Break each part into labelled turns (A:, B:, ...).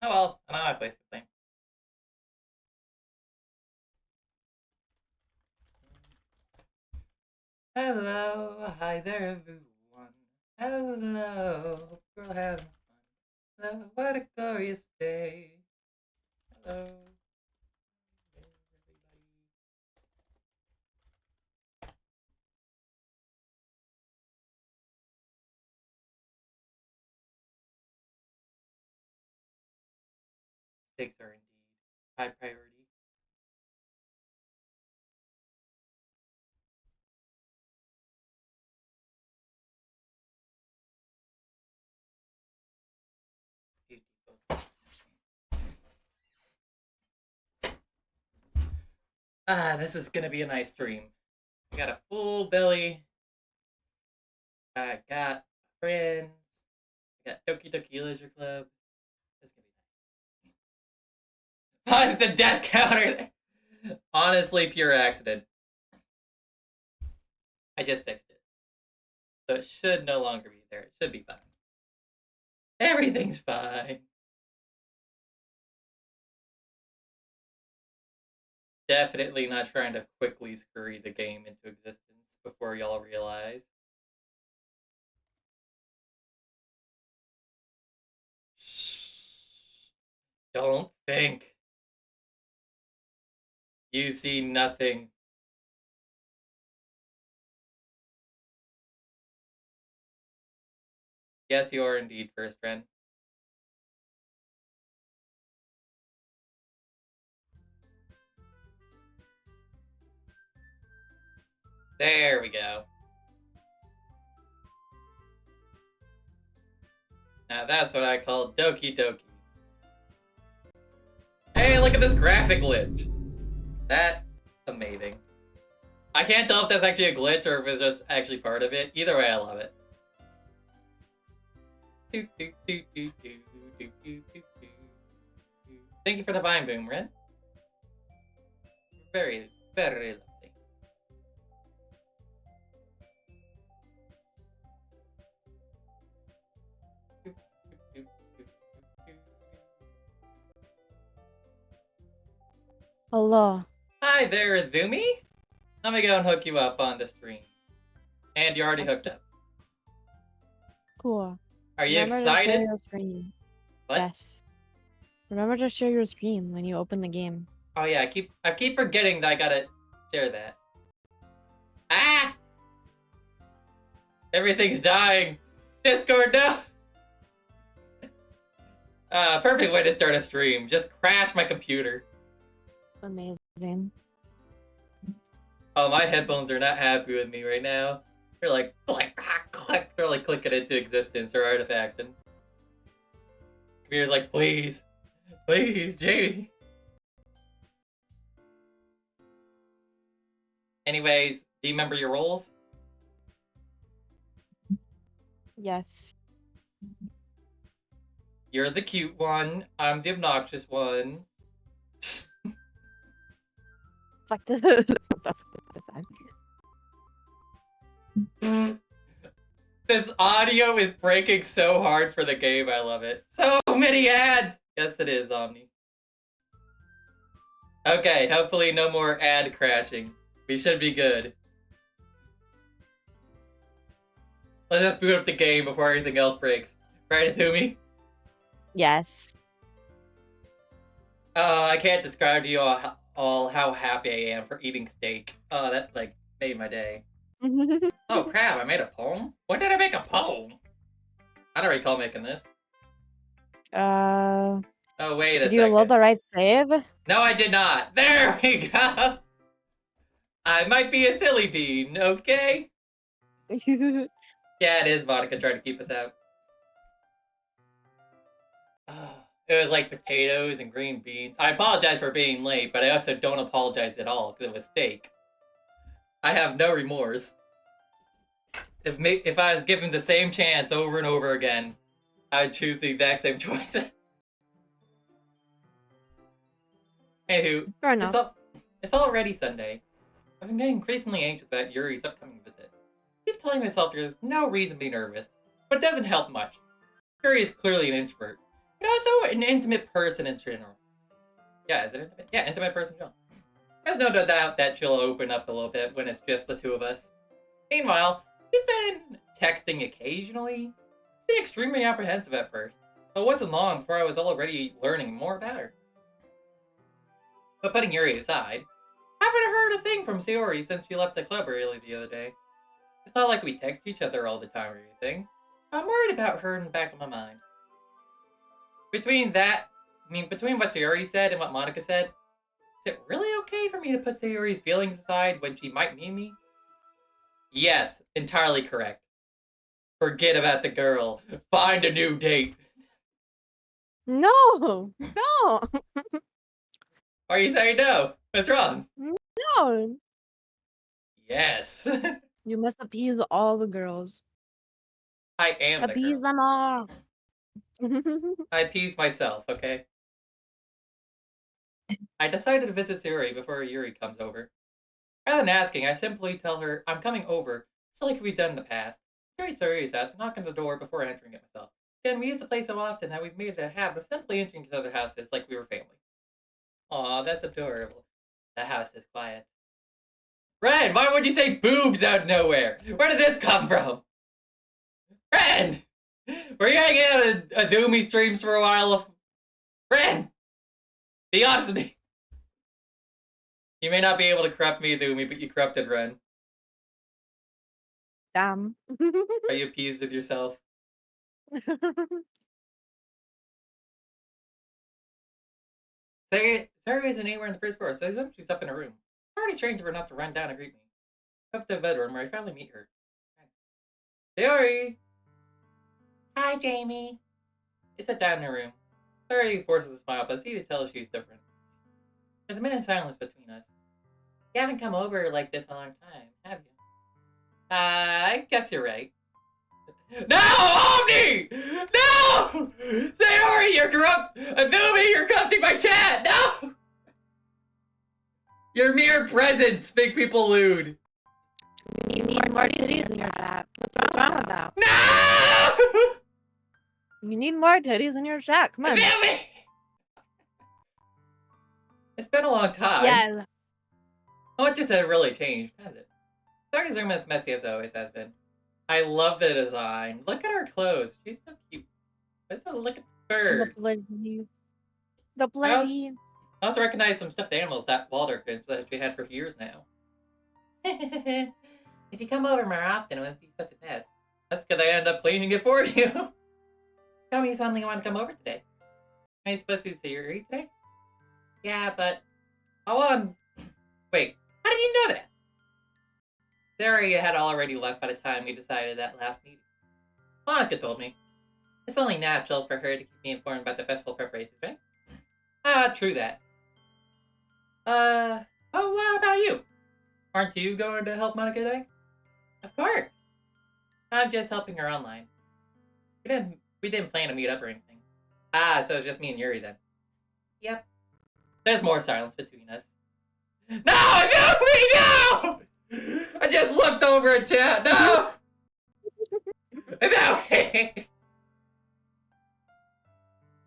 A: Oh well, I know how I play something. Hello, hi there everyone. Hello, hope you're all having fun. Hello, what a glorious day. Hello, everybody. Stakes are indeed high priority. This is gonna be a nice stream. I got a full belly. I got friends. I got Doki Doki Leisure Club. This is gonna be nice. What is the death counter? Honestly, pure accident. I just fixed it. So it should no longer be there. It should be fine. Everything's fine. Definitely not trying to quickly scurry the game into existence before y'all realize. Shh. Don't think. You see nothing. Yes, you are indeed first friend. There we go. Now that's what I call Doki Doki. Hey, look at this graphic glitch. That's amazing. I can't tell if that's actually a glitch or if it's just actually part of it. Either way, I love it. Thank you for the vine boom, Ren. Very, very lovely.
B: Hello.
A: Hi there, Azumi. Let me go and hook you up on the stream. And you're already hooked
B: Okay,
A: up.
B: cool.
A: Are you
B: Remember to share
A: excited?
B: your screen.
A: What?
B: Yes. Remember to share your screen when you open the game.
A: Oh yeah, I keep forgetting that I gotta share that. Ah! Everything's dying. Discord, no! Perfect way to start a stream. Just crash my computer.
B: Amazing.
A: Oh, my headphones are not happy with me right now. They're like, click, click, click. They're like clicking into existence or artifacting. Computer's like, please, please, Jamie. Anyways, do you remember your roles?
B: Yes.
A: You're the cute one. I'm the obnoxious one.
B: Fuck this.
A: This audio is breaking so hard for the game. I love it. So many ads. Yes, it is, Omni. Okay, hopefully no more ad crashing. We should be good. Let's just boot up the game before anything else breaks. Right, Azumi?
B: Yes.
A: Oh, I can't describe to you all how happy I am for eating steak. Oh, that like made my day. Oh crap! I made a poem. When did I make a poem? I don't recall making this.
B: uh,
A: Oh wait a
B: did you load
A: second.
B: the right save?
A: No, I did not. There we go. I might be a silly bean. Okay. Yeah, it is vodka trying to keep us out. It was like potatoes and green beans. I apologize for being late, but I also don't apologize at all because it was steak. I have no remorse. If I was given the same chance over and over again, I would choose the exact same choice. Anywho,
B: Fair
A: it's
B: enough.
A: all, it's already Sunday. I've been getting increasingly anxious about Yuri's upcoming visit. I keep telling myself there's no reason to be nervous, but it doesn't help much. Yuri is clearly an introvert. And also an intimate person in general. Yeah, is it intimate? Yeah, intimate person in general. There's no doubt that she'll open up a little bit when it's just the two of us. Meanwhile, we've been texting occasionally. It's been extremely apprehensive at first, but it wasn't long before I was already learning more about her. But putting Yuri aside, I haven't heard a thing from Sayori since she left the club early the other day. It's not like we text each other all the time or anything. I'm worried about her in the back of my mind. Between what Sayori said and what Monica said, is it really okay for me to put Sayori's feelings aside when she might need me? Yes, entirely correct. Forget about the girl. Find a new date.
B: No, no,
A: Why are you saying no? What's wrong?
B: no.
A: Yes.
B: You must appease all the girls.
A: I am the
B: Appease
A: girl.
B: them all.
A: I appease myself, okay? I decided to visit Sayori before Yuri comes over. Rather than asking, I simply tell her I'm coming over, just like we've done in the past. Yuri Sayori's house and knock on the door before entering it myself. Again, we use the place so often that we've made it a habit of simply entering each other's houses like we were family. Aw, that's adorable. The house is quiet. Ren, why would you say boobs out of nowhere? Where did this come from? Ren! Were you hanging out at Azumi streams for a while? Ren! Be honest with me. You may not be able to corrupt me, Azumi, but you corrupted Ren.
B: Damn.
A: Are you appeased with yourself? Sarah isn't anywhere in the first floor, so I assume she's up in her room. It's already strange for her not to run down and greet me. Up to the bedroom where I finally meet her. Sayori! Hi, Jamie. She sat down in her room. Sayori forces a smile, but it's easy to tell she's different. There's a minute of silence between us. You haven't come over like this in a long time, have you? I guess you're right. No, Omni! No! Sayori, you're corrupt! Azumi, you're corrupting my chat! No! Your mere presence make people lewd.
B: You need more titties in your chat. What's wrong with that?
A: No!
B: You need more titties in your chat. Come on.
A: Azumi! It's been a long time.
B: Yes.
A: Not much has really changed, has it? Sayori's room is messy as it always has been. I love the design. Look at her clothes. She's so cute. Look at the bird.
B: The bloody. The bloody.
A: I also recognize some stuffed animals that Walter that she had for years now. If you come over more often, it wouldn't be such a mess. That's because I end up cleaning it for you. Tell me you suddenly want to come over today. Am I supposed to see your today? Yeah, but wait, how did you know that? Daria had already left by the time we decided that last meeting. Monica told me. It's only natural for her to keep me informed about the festival preparations, right? Ah, true that. What about you? Aren't you going to help Monica today? Of course. I'm just helping her online. We didn't plan to meet up or anything. Ah, so it's just me and Yuri then. Yep. There's more silence between us. No! No! I just looked over at chat. No! No!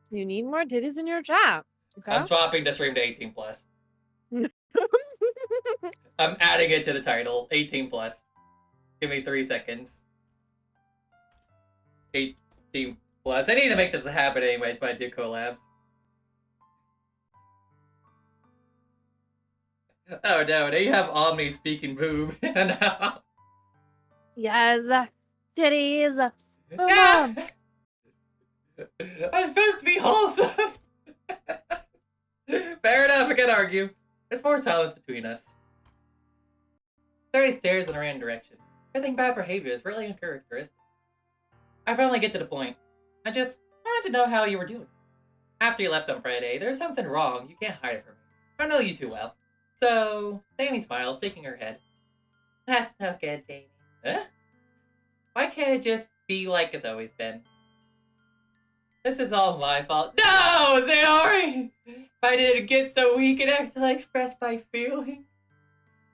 B: You need more titties in your chat. Okay.
A: I'm swapping the stream to 18 plus. I'm adding it to the title. 18 plus. Give me 3 seconds. 18 plus. I need to make this happen anyways when I do collabs. Oh no, they have Omni speaking boob. No.
B: Yes. Titties.
A: Yeah. I'm supposed to be wholesome. Fair enough, I can argue. There's more silence between us. Sarah stares in a random direction. Everything about her behavior is really uncharacteristic. I finally get to the point. I just wanted to know how you were doing. After you left on Friday, there's something wrong. You can't hide it from me. I know you too well. So, Sammy smiles, shaking her head. That's no good, Jamie. Huh? Why can't it just be like it's always been? This is all my fault. No, Sayori! If I didn't get so weak and actually express my feelings,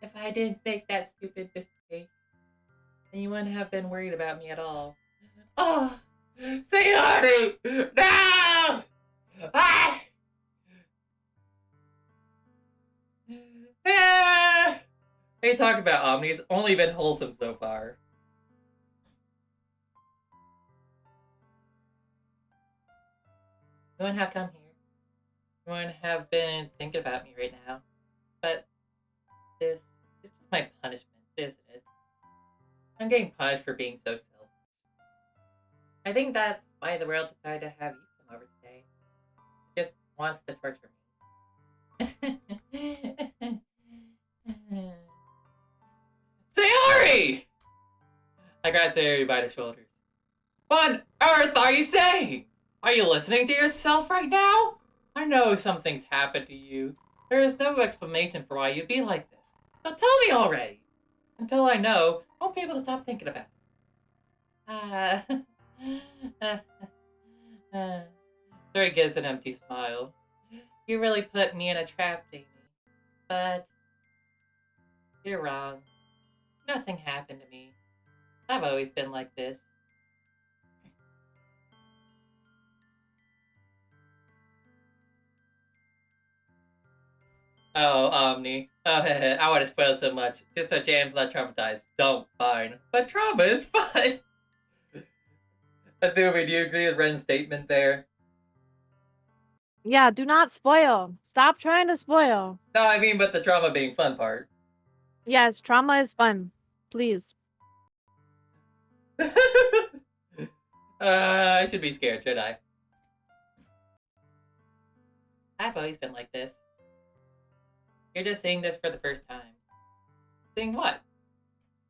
A: if I didn't make that stupid mistake, then you wouldn't have been worried about me at all. Oh, Sayori! No! Ah! Ah! Hey, talk about Omni. It's only been wholesome so far. No one have come here. No one have been thinking about me right now. But this is just my punishment, isn't it? I'm getting punished for being so selfish. I think that's why the world decided to have you come over today. It just wants to torture me. Sayori! I grabbed Sayori by the shoulders. What on earth are you saying? Are you listening to yourself right now? I know something's happened to you. There is no explanation for why you'd be like this. So tell me already. Until I know, I won't be able to stop thinking about it. Sorry gives an empty smile. You really put me in a trap, Jamie. But you're wrong. Nothing happened to me. I've always been like this. Oh, Omni. Oh, I want to spoil so much. Just so Jam's not traumatized. Don't, fine. But trauma is fun! Azumi, do you agree with Ren's statement there?
B: Yeah, do not spoil. Stop trying to spoil.
A: No, I mean, but the trauma being fun part.
B: Yes, trauma is fun. Please.
A: I should be scared, should I? I've always been like this. You're just saying this for the first time. Saying what?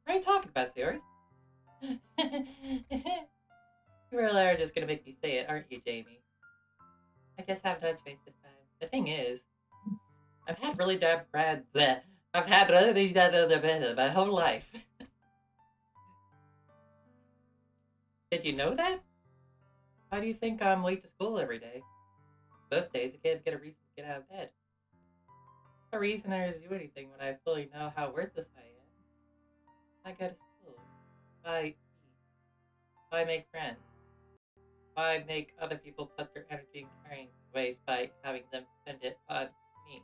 A: What are you talking about, Sayori? You really are just gonna make me say it, aren't you, Jamie? I guess I have no choice this time. The thing is, I've had really bad bleh. I've had really bad my whole life. Did you know that? Why do you think I'm late to school every day? Most days I can't get a reason to get out of bed. No reason there to do anything when I fully know how worthless I am. I go to school. I eat. I make friends. I make other people put their energy in carrying waste by having them spend it on me.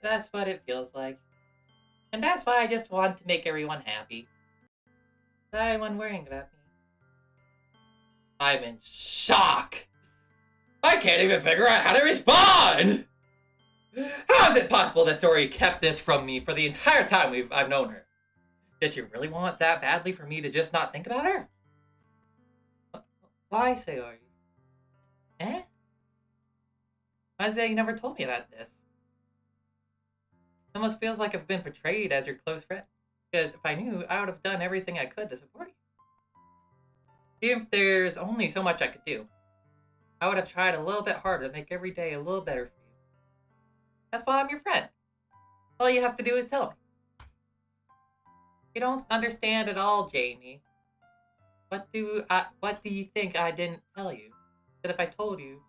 A: That's what it feels like. And that's why I just want to make everyone happy. Without anyone worrying about me. I'm in shock! I can't even figure out how to respond! How is it possible that Sori kept this from me for the entire time I've known her? Did she really want that badly for me to just not think about her? Why, Sayori? Eh? Why is it you never told me about this? It almost feels like I've been portrayed as your close friend. Because if I knew, I would have done everything I could to support you. Even if there's only so much I could do, I would have tried a little bit harder to make every day a little better for you. That's why I'm your friend. All you have to do is tell me. You don't understand at all, Jamie. What do you think I didn't tell you? That if I told you,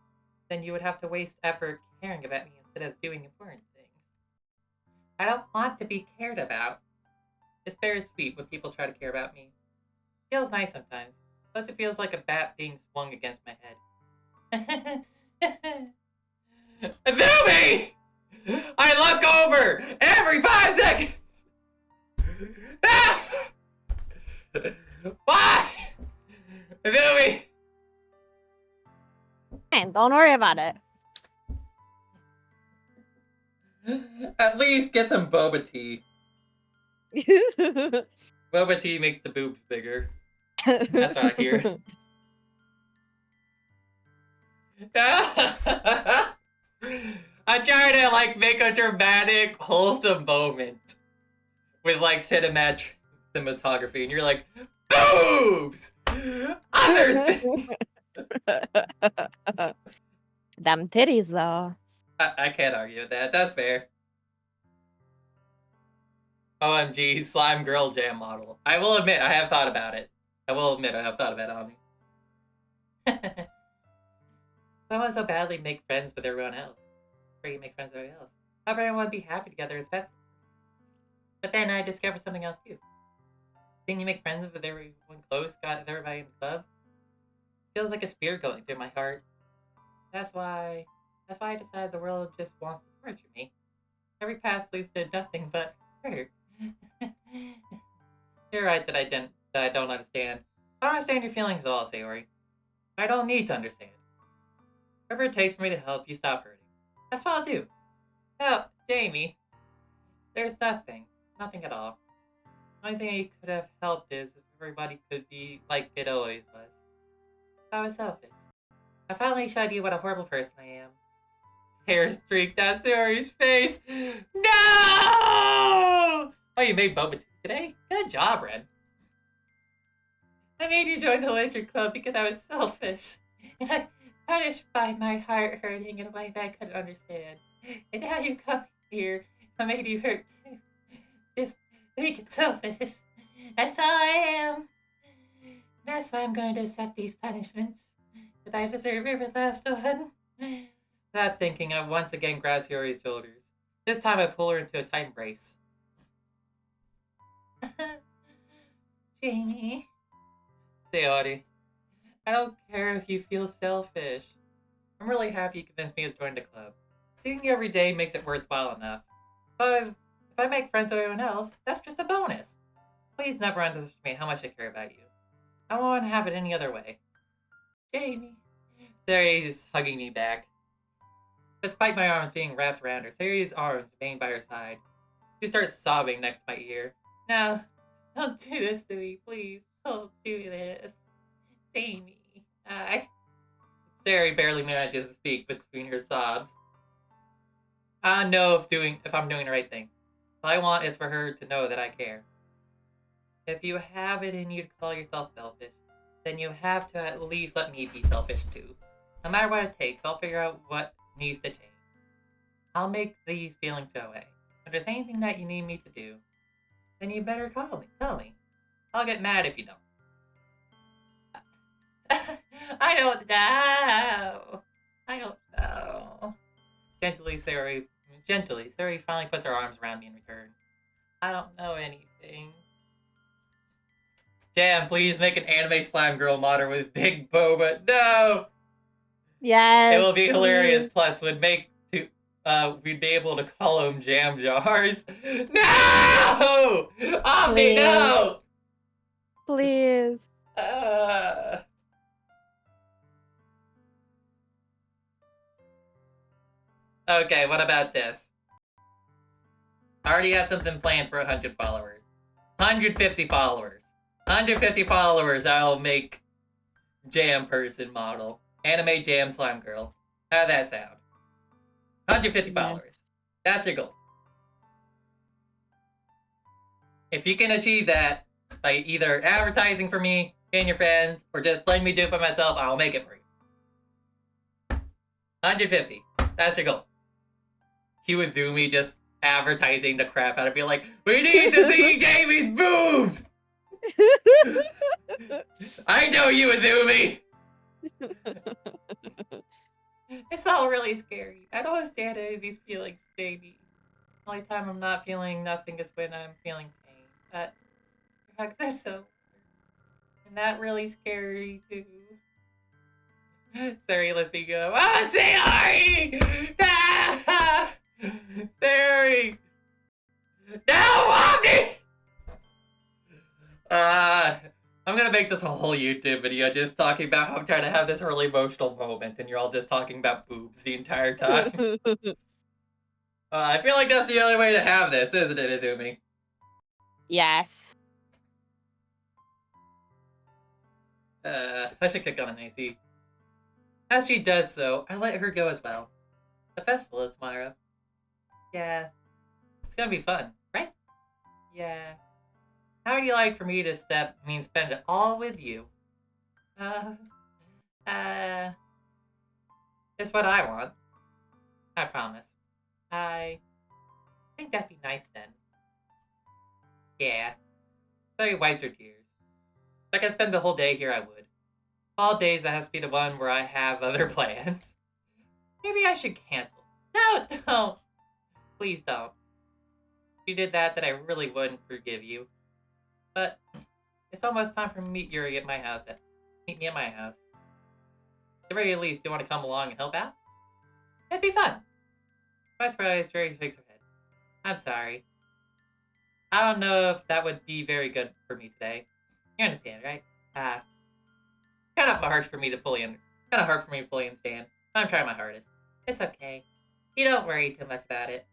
A: then you would have to waste effort caring about me instead of doing important things. I don't want to be cared about. It's bittersweet when people try to care about me. It feels nice sometimes. Plus it feels like a bat being swung against my head. Azumi! I look over every 5 seconds! Ah! Why? Azumi!
B: Fine, don't worry about it.
A: At least get some boba tea. Boba tea makes the boobs bigger. That's what I hear. I try to like make a dramatic, wholesome moment with like cinematography, and you're like, boobs! Other
B: Them titties, though.
A: I can't argue with that. That's fair. OMG, slime girl jam model. I will admit, I have thought about it. I will admit, I have thought about it on me. Someone so badly make friends with everyone else. Or you make friends with everyone else. How about everyone be happy together as best? But then I discovered something else too. Can you make friends with everyone close? Got everybody in the club? Feels like a spear going through my heart. That's why. That's why I decided the world just wants to torture me. Every path leads to nothing but hurt. You're right that I don't understand. I don't understand your feelings at all, Sayori. I don't need to understand. Whatever it takes for me to help you stop hurting. That's what I'll do. Now, Jamie, there's nothing. Nothing at all. The only thing he could have helped is if everybody could be like it always was. I was selfish. I finally showed you what a horrible person I am. Hair streaked down Sayori's face. No! Oh, you made boba tea today? Good job, Red. I made you join the Lantern Club because I was selfish. And I punished by my heart hurting in a way that I couldn't understand. And now you come here, I made you hurt too. Just being selfish. That's all I am. That's why I'm going to accept these punishments. That I deserve every last one. Not thinking, I once again grab Sayori's shoulders. This time I pull her into a tight embrace. Jamie. Sayori, I don't care if you feel selfish. I'm really happy you convinced me to join the club. Seeing you every day makes it worthwhile enough. But if I make friends with everyone else, that's just a bonus. Please never underestimate how much I care about you. I won't have it any other way. Jamie. Sayori's hugging me back. Despite my arms being wrapped around her, Sayori's arms remain by her side. She starts sobbing next to my ear. No, don't do this to me, please. Don't do this. Jamie. Sayori barely manages to speak between her sobs. I don't know if I'm doing the right thing. All I want is for her to know that I care. If you have it in you to call yourself selfish, then you have to at least let me be selfish too. No matter what it takes, I'll figure out what needs to change. I'll make these feelings go away. If there's anything that you need me to do, then you better tell me. I'll get mad if you don't. I don't know. I don't know. Gently, Sayori finally puts her arms around me in return. I don't know anything. Jam, please make an anime slime girl modder with big boba. No!
B: Yes.
A: It will be hilarious.
B: Please.
A: Plus, we'd be able to call them jam jars. No! Omni, no!
B: Please.
A: Okay, what about this? I already have something planned for 100 followers. 150 followers. 150 followers, I'll make jam person model. Anime jam slime girl. How'd that sound? 150 followers. That's your goal. If you can achieve that by either advertising for me and your friends, or just letting me do it by myself, I'll make it for you. 150. That's your goal. Cue Azumi just advertising the crap out of me like, we need to see Jamie's boobs! I know you, Azumi! It's all really scary. I don't understand any of these feelings, Jamie. The only time I'm not feeling nothing is when I'm feeling pain. But your hugs are so weird. And that really scary too. Sorry, let's be go. Oh, Sayori! Ah! Sayori! No, Omni! I'm gonna make this a whole YouTube video just talking about how I'm trying to have this really emotional moment and you're all just talking about boobs the entire time. I feel like that's the only way to have this, isn't it, Azumi?
B: Yes.
A: I should kick on an AC. As she does so, I let her go as well. The festival is tomorrow. Yeah. It's gonna be fun, right? Yeah. How would you like for me to spend it all with you? It's what I want. I promise. I think that'd be nice then. Yeah. So he wipes her tears. If I could spend the whole day here, I would. All days, that has to be the one where I have other plans. Maybe I should cancel. No, don't. Please don't. If you did that, then I really wouldn't forgive you. But It's almost time for me to meet Yuri at my house. Meet me at my house. At the very least, you want to come along and help out? It'd be fun. By surprise, Yuri shakes her head. I'm sorry. I don't know if that would be very good for me today. You understand, right? Kind of hard for me to fully understand. I'm trying my hardest. It's okay. You don't worry too much about it.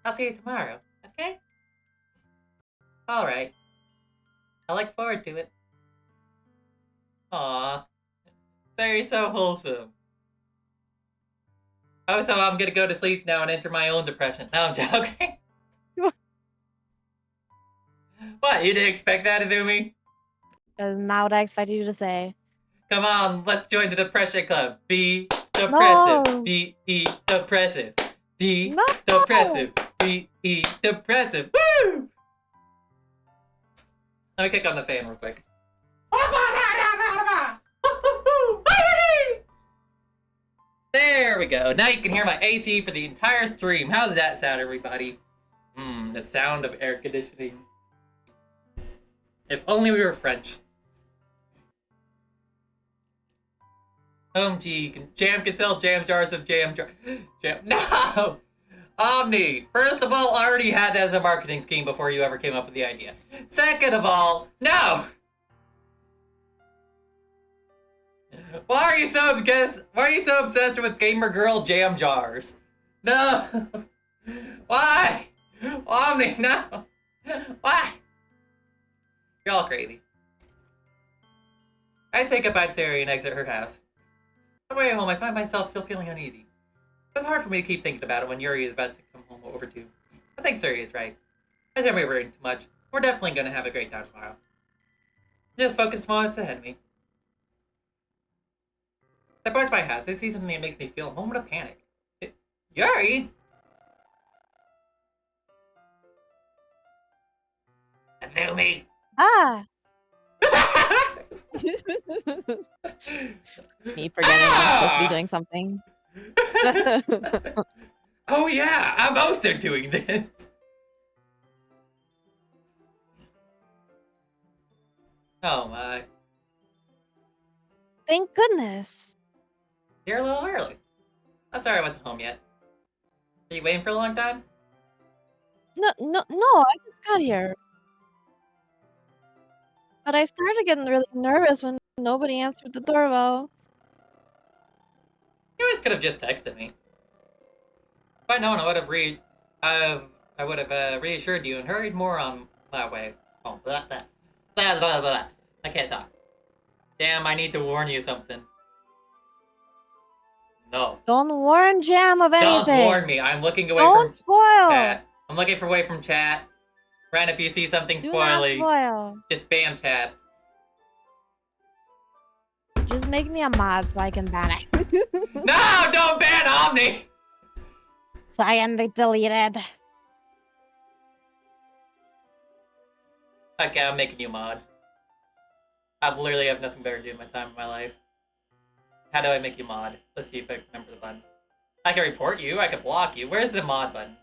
A: I'll see you tomorrow, okay? Alright. I look forward to it. Aww. They're so wholesome. Oh, so I'm gonna go to sleep now and enter my own depression. No, I'm joking. What, you didn't expect that to do me?
B: That's not what I expected you to say.
A: Come on, let's join the depression club. Be depressive.
B: No.
A: Be depressive. Be
B: No.
A: depressive. Be depressive. Woo! Let me kick on the fan real quick. There we go. Now you can hear my AC for the entire stream. How does that sound, everybody? The sound of air conditioning. If only we were French. Jam can sell jam jars of jam. No! Omni! First of all, I already had that as a marketing scheme before you ever came up with the idea. Second of all, no! Why are you so obsessed with gamer girl jam jars? No! Why? Omni, no! Why? You're all crazy. I say goodbye to Sarah and exit her house. On my way home, I find myself still feeling uneasy. It's hard for me to keep thinking about it when Yuri is about to come home over too. I think Suri is right. I shouldn't be worrying too much. We're definitely going to have a great time tomorrow. Just focus on what's ahead of me. I approach my house. I see something that makes me feel a moment of panic. Yuri! Azumi!
B: Ah. Me forgetting I'm supposed to be doing something.
A: Oh yeah, I'm also doing this. Oh my.
B: Thank goodness.
A: You're a little early. I'm sorry I wasn't home yet. Are you waiting for a long time?
B: No, I just got here. But I started getting really nervous when nobody answered the doorbell.
A: You always could have just texted me. If I'd known, I would have reassured you and hurried more on my way. Oh, blah, blah, blah, blah, blah. I can't talk. Damn, I need to warn you something. No.
B: Don't warn Jam of anything.
A: Don't warn me. I'm looking away
B: Don't
A: from
B: spoil.
A: chat. I'm looking away from chat. Ren, if you see something
B: Do not
A: spoily,
B: spoil.
A: just spam chat.
B: Just make me a mod so I can ban it.
A: No, don't ban Omni!
B: So I can be deleted.
A: Okay, I'm making you mod. I literally have nothing better to do with my time in my life. How do I make you mod? Let's see if I remember the button. I can report you, I can block you. Where's the mod button?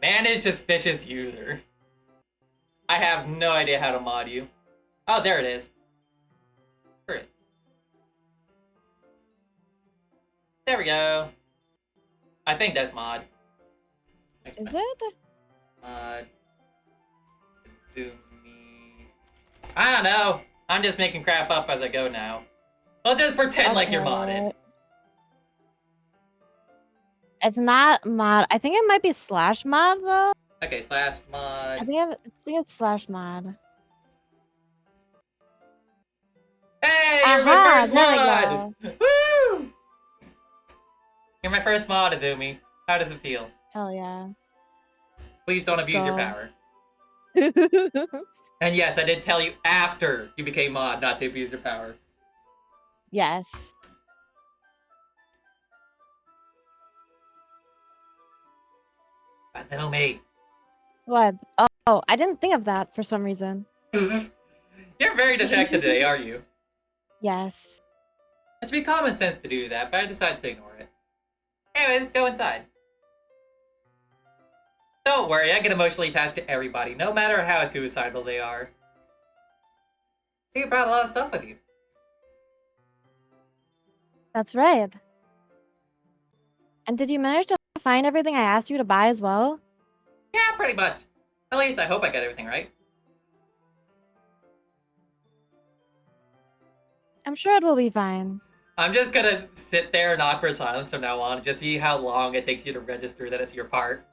A: Manage suspicious user. I have no idea how to mod you. Oh, there it is. Hurry. There we go. I think that's mod.
B: Is it?
A: Mod. Do me. I don't know. I'm just making crap up as I go now. I'll just pretend like you're modded.
B: It's not mod. I think it might be slash mod though.
A: Okay, slash mod.
B: I think it's slash mod.
A: Hey, you're my first
B: there
A: mod!
B: we go.
A: Woo! You're my first mod, Azumi. How does it feel?
B: Hell yeah.
A: Please don't
B: Let's
A: abuse your
B: go.
A: power. And yes, I did tell you after you became mod not to abuse your power.
B: Yes.
A: Azumi.
B: What? Oh, I didn't think of that for some reason.
A: You're very distracted today, aren't you?
B: Yes.
A: It should be common sense to do that, but I decided to ignore it. Anyways, go inside. Don't worry, I get emotionally attached to everybody, no matter how suicidal they are. So you brought a lot of stuff with you.
B: That's right. And did you manage to find everything I asked you to buy as well?
A: Yeah, pretty much. At least I hope I got everything right.
B: I'm sure it will be fine.
A: I'm just gonna sit there in awkward silence from now on and just see how long it takes you to register that it's your part.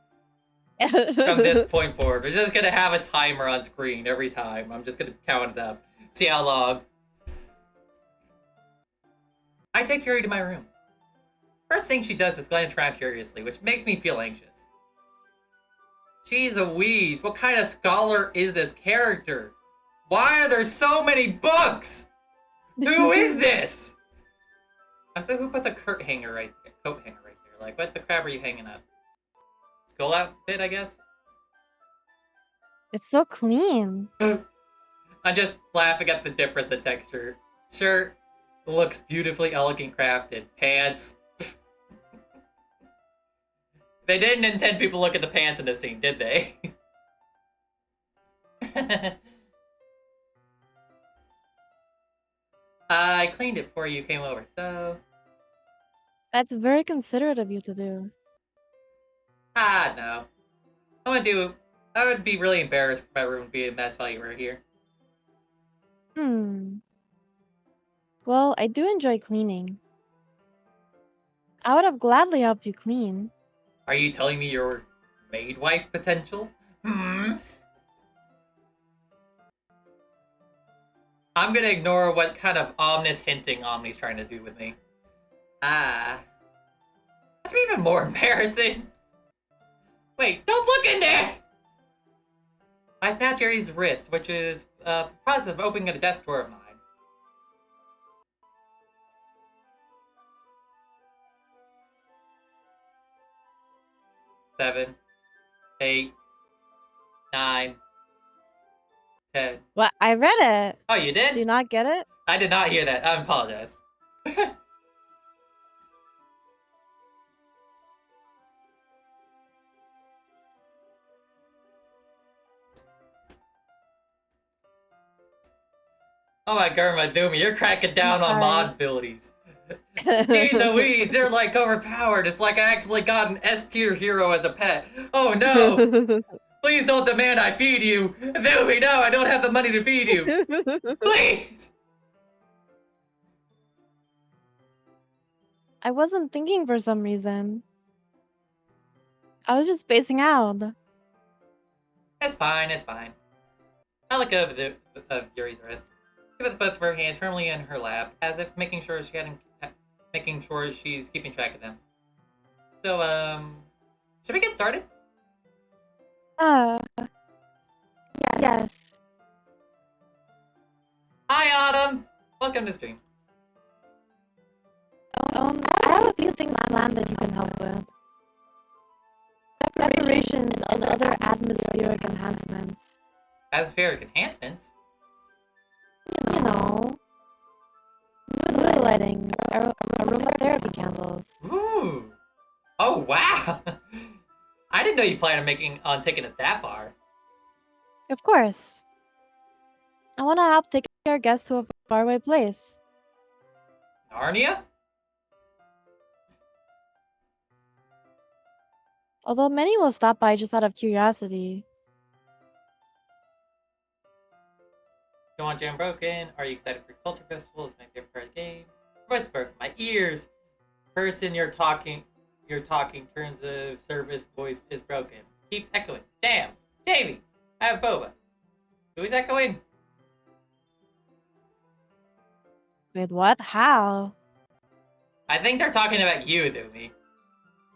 A: From this point forward, we're just gonna have a timer on screen every time. I'm just gonna count it up. See how long. I take Yuri to my room. First thing she does is glance around curiously, which makes me feel anxious. Jeez Louise, what kind of scholar is this character? Why are there so many books? Who is this? So who puts a coat hanger right there? Like, what the crap are you hanging up? School outfit, I guess?
B: It's so clean.
A: I'm just laughing at the difference in texture. Shirt looks beautifully elegant crafted. Pants. They didn't intend people to look at the pants in this scene, did they? I cleaned it before you came over, so...
B: That's very considerate of you to do.
A: No. I would be really embarrassed if my room would be a mess while you were here.
B: Well, I do enjoy cleaning. I would have gladly helped you clean.
A: Are you telling me you're maid wife potential? I'm gonna ignore what kind of ominous hinting Omni's trying to do with me. That's even more embarrassing. Wait, don't look in there! I snatch Jerry's wrist, which is a process of opening a desk drawer of mine. 7, 8, 9, 10.
B: What? I read it.
A: Oh, you did?
B: Do you not get it?
A: I did not hear that. I apologize. Oh my god, Azumi, you're cracking down on mod abilities. Jeez Louise, they're like overpowered. It's like I accidentally got an S-tier hero as a pet. Oh no! Please don't demand I feed you! Azumi, no, I don't have the money to feed you! Please!
B: I wasn't thinking for some reason. I was just spacing out.
A: It's fine, it's fine. I look over of Yuri's wrist. She puts both of her hands firmly in her lap, as if making sure she's keeping track of them. So, should we get started?
B: Yes.
A: Hi, Autumn! Welcome to stream.
B: I have a few things planned that you can help with. Decorations and other atmospheric enhancements.
A: Atmospheric enhancements?
B: You know, mood lighting, aromatherapy candles.
A: Ooh! Oh, wow! I didn't know you planned on taking it that far.
B: Of course. I want to help take our guests to a faraway place.
A: Narnia?
B: Although many will stop by just out of curiosity.
A: You want Jam Broken? Are you excited for Culture Festival? It's my favorite part of the game. Voice broken. My ears. Person you're talking turns the service voice is broken. Keeps echoing. Damn. Jamie. I have boba. Who is echoing?
B: Wait, what? How?
A: I think they're talking about you, Azumi.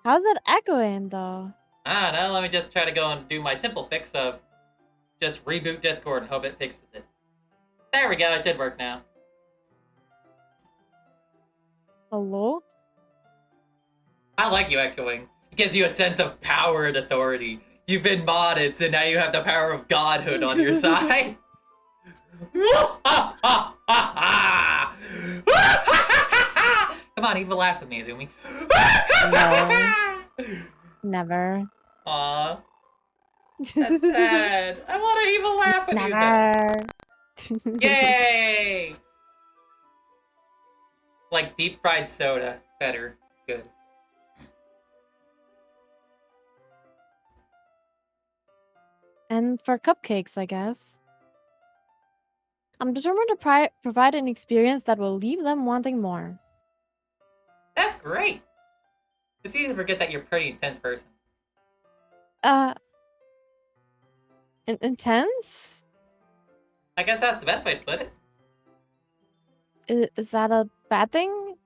B: How's it echoing, though?
A: I don't know. Let me just try to go and do my simple fix of just reboot Discord and hope it fixes it. There we go. It should work now.
B: Hello?
A: I like you echoing. It gives you a sense of power and authority. You've been modded, so now you have the power of godhood on your side. Come on, even laugh with me, Azumi.
B: No. Never.
A: Aww. That's sad. I want to even laugh with you though.
B: Never.
A: Yay! Like deep fried soda. Better. Good.
B: And for cupcakes, I guess. I'm determined to provide an experience that will leave them wanting more.
A: That's great. It's easy to forget that you're a pretty intense person.
B: Uh, intense?
A: I guess that's the best way to put it.
B: Is that a bad thing?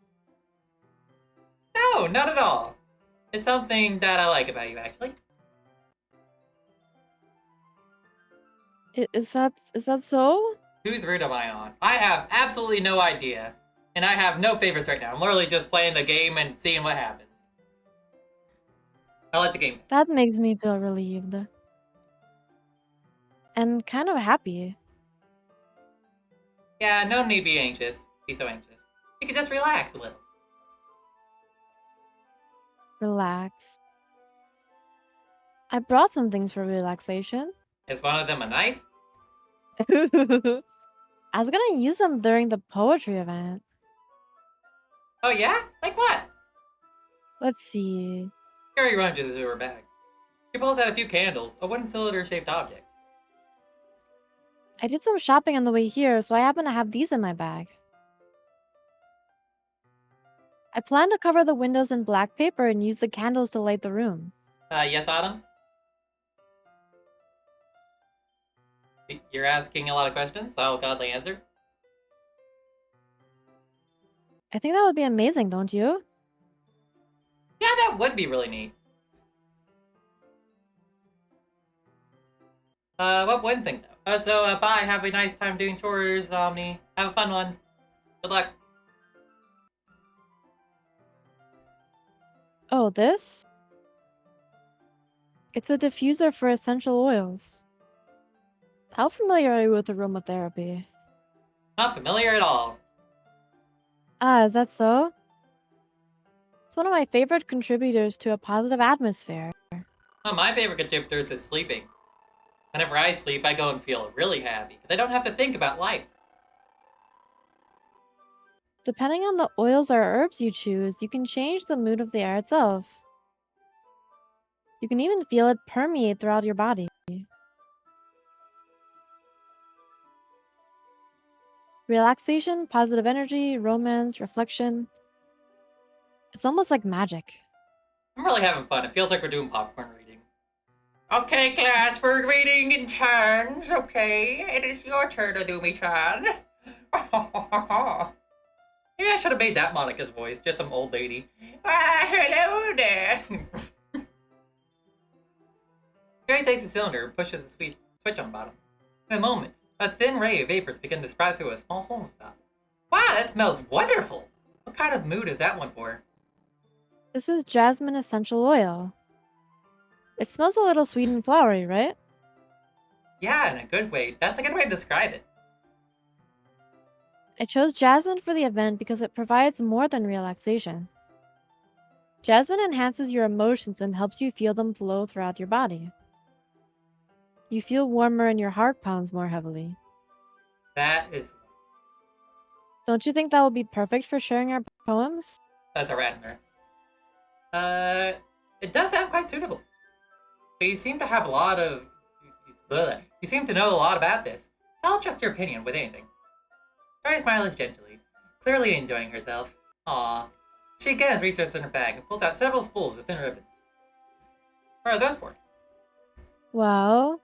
A: No, not at all. It's something that I like about you, actually.
B: Is that so?
A: Whose route am I on? I have absolutely no idea. And I have no favorites right now. I'm literally just playing the game and seeing what happens. I like the game.
B: That makes me feel relieved. And kind of happy.
A: Yeah, no need to be anxious. Be so anxious. You can just relax a little.
B: Relax. I brought some things for relaxation.
A: Is one of them a knife?
B: I was gonna use them during the poetry event.
A: Oh yeah? Like what?
B: Let's see.
A: Carrie rummaged through her bag. She pulls out a few candles, a wooden cylinder-shaped object.
B: I did some shopping on the way here, so I happen to have these in my bag. I plan to cover the windows in black paper and use the candles to light the room.
A: Yes, Autumn? You're asking a lot of questions, so I'll gladly answer.
B: I think that would be amazing, don't you?
A: Yeah, that would be really neat. What one thing though? Bye, have a nice time doing chores, Omni. Have a fun one. Good luck.
B: Oh, this? It's a diffuser for essential oils. How familiar are you with aromatherapy?
A: Not familiar at all.
B: Ah, is that so? It's one of my favorite contributors to a positive atmosphere.
A: One of my favorite contributors is sleeping. Whenever I sleep, I go and feel really happy, because I don't have to think about life.
B: Depending on the oils or herbs you choose, you can change the mood of the air itself. You can even feel it permeate throughout your body. Relaxation, positive energy, romance, reflection. It's almost like magic.
A: I'm really having fun. It feels like we're doing popcorn reading. Okay, class, we're reading in turns, okay? It is your turn, Azumi-chan. Maybe I should have made that Monica's voice, just some old lady. Hello there. Gary takes the cylinder and pushes the switch on the bottom. In a moment, a thin ray of vapors begin to sprout through a small hole stop. Wow, that smells wonderful! What kind of mood is that one for?
B: This is jasmine essential oil. It smells a little sweet and flowery, right?
A: Yeah, in a good way. That's a good way to describe it.
B: I chose jasmine for the event because it provides more than relaxation. Jasmine enhances your emotions and helps you feel them flow throughout your body. You feel warmer and your heart pounds more heavily.
A: That is...
B: Don't you think that would be perfect for sharing our poems?
A: That's a random there. It does sound quite suitable. But you seem to have a lot of... You seem to know a lot about this. So I'll trust your opinion with anything. Tori smiles gently, clearly enjoying herself. Aww. She again reaches in her bag and pulls out several spools of thin ribbons. What are those for?
B: Well...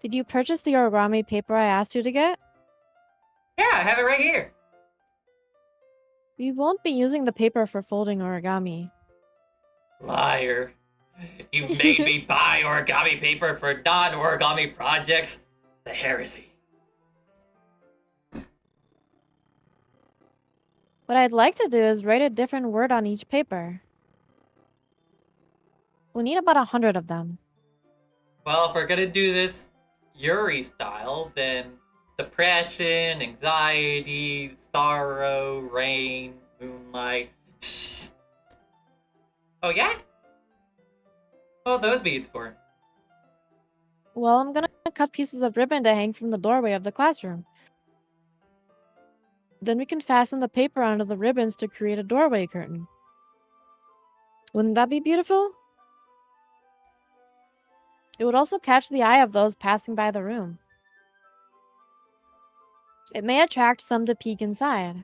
B: Did you purchase the origami paper I asked you to get?
A: Yeah, I have it right here.
B: We won't be using the paper for folding origami.
A: Liar. You've made me buy origami paper for non-origami projects. The heresy.
B: What I'd like to do is write a different word on each paper. We'll need about 100 of them.
A: Well, if we're gonna do this Yuri style, then depression, anxiety, sorrow, rain, moonlight. Oh yeah? What are those beads for?
B: Well, I'm gonna cut pieces of ribbon to hang from the doorway of the classroom. Then we can fasten the paper onto the ribbons to create a doorway curtain. Wouldn't that be beautiful? It would also catch the eye of those passing by the room. It may attract some to peek inside.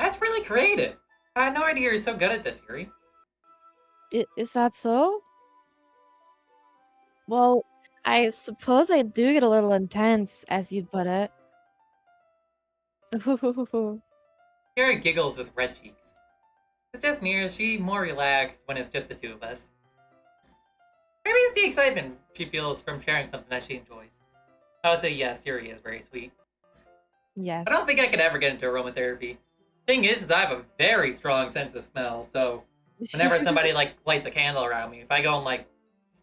A: That's really creative. I had no idea you were so good at this, Yuri.
B: Is that so? Well, I suppose I do get a little intense, as you'd put it.
A: Yuri giggles with red cheeks. It's just me, or is she more relaxed when it's just the two of us? Maybe it's the excitement she feels from sharing something that she enjoys. I would say yes, Yuri is very sweet.
B: Yes.
A: I don't think I could ever get into aromatherapy. Thing is I have a very strong sense of smell, so whenever somebody like lights a candle around me, if I go and like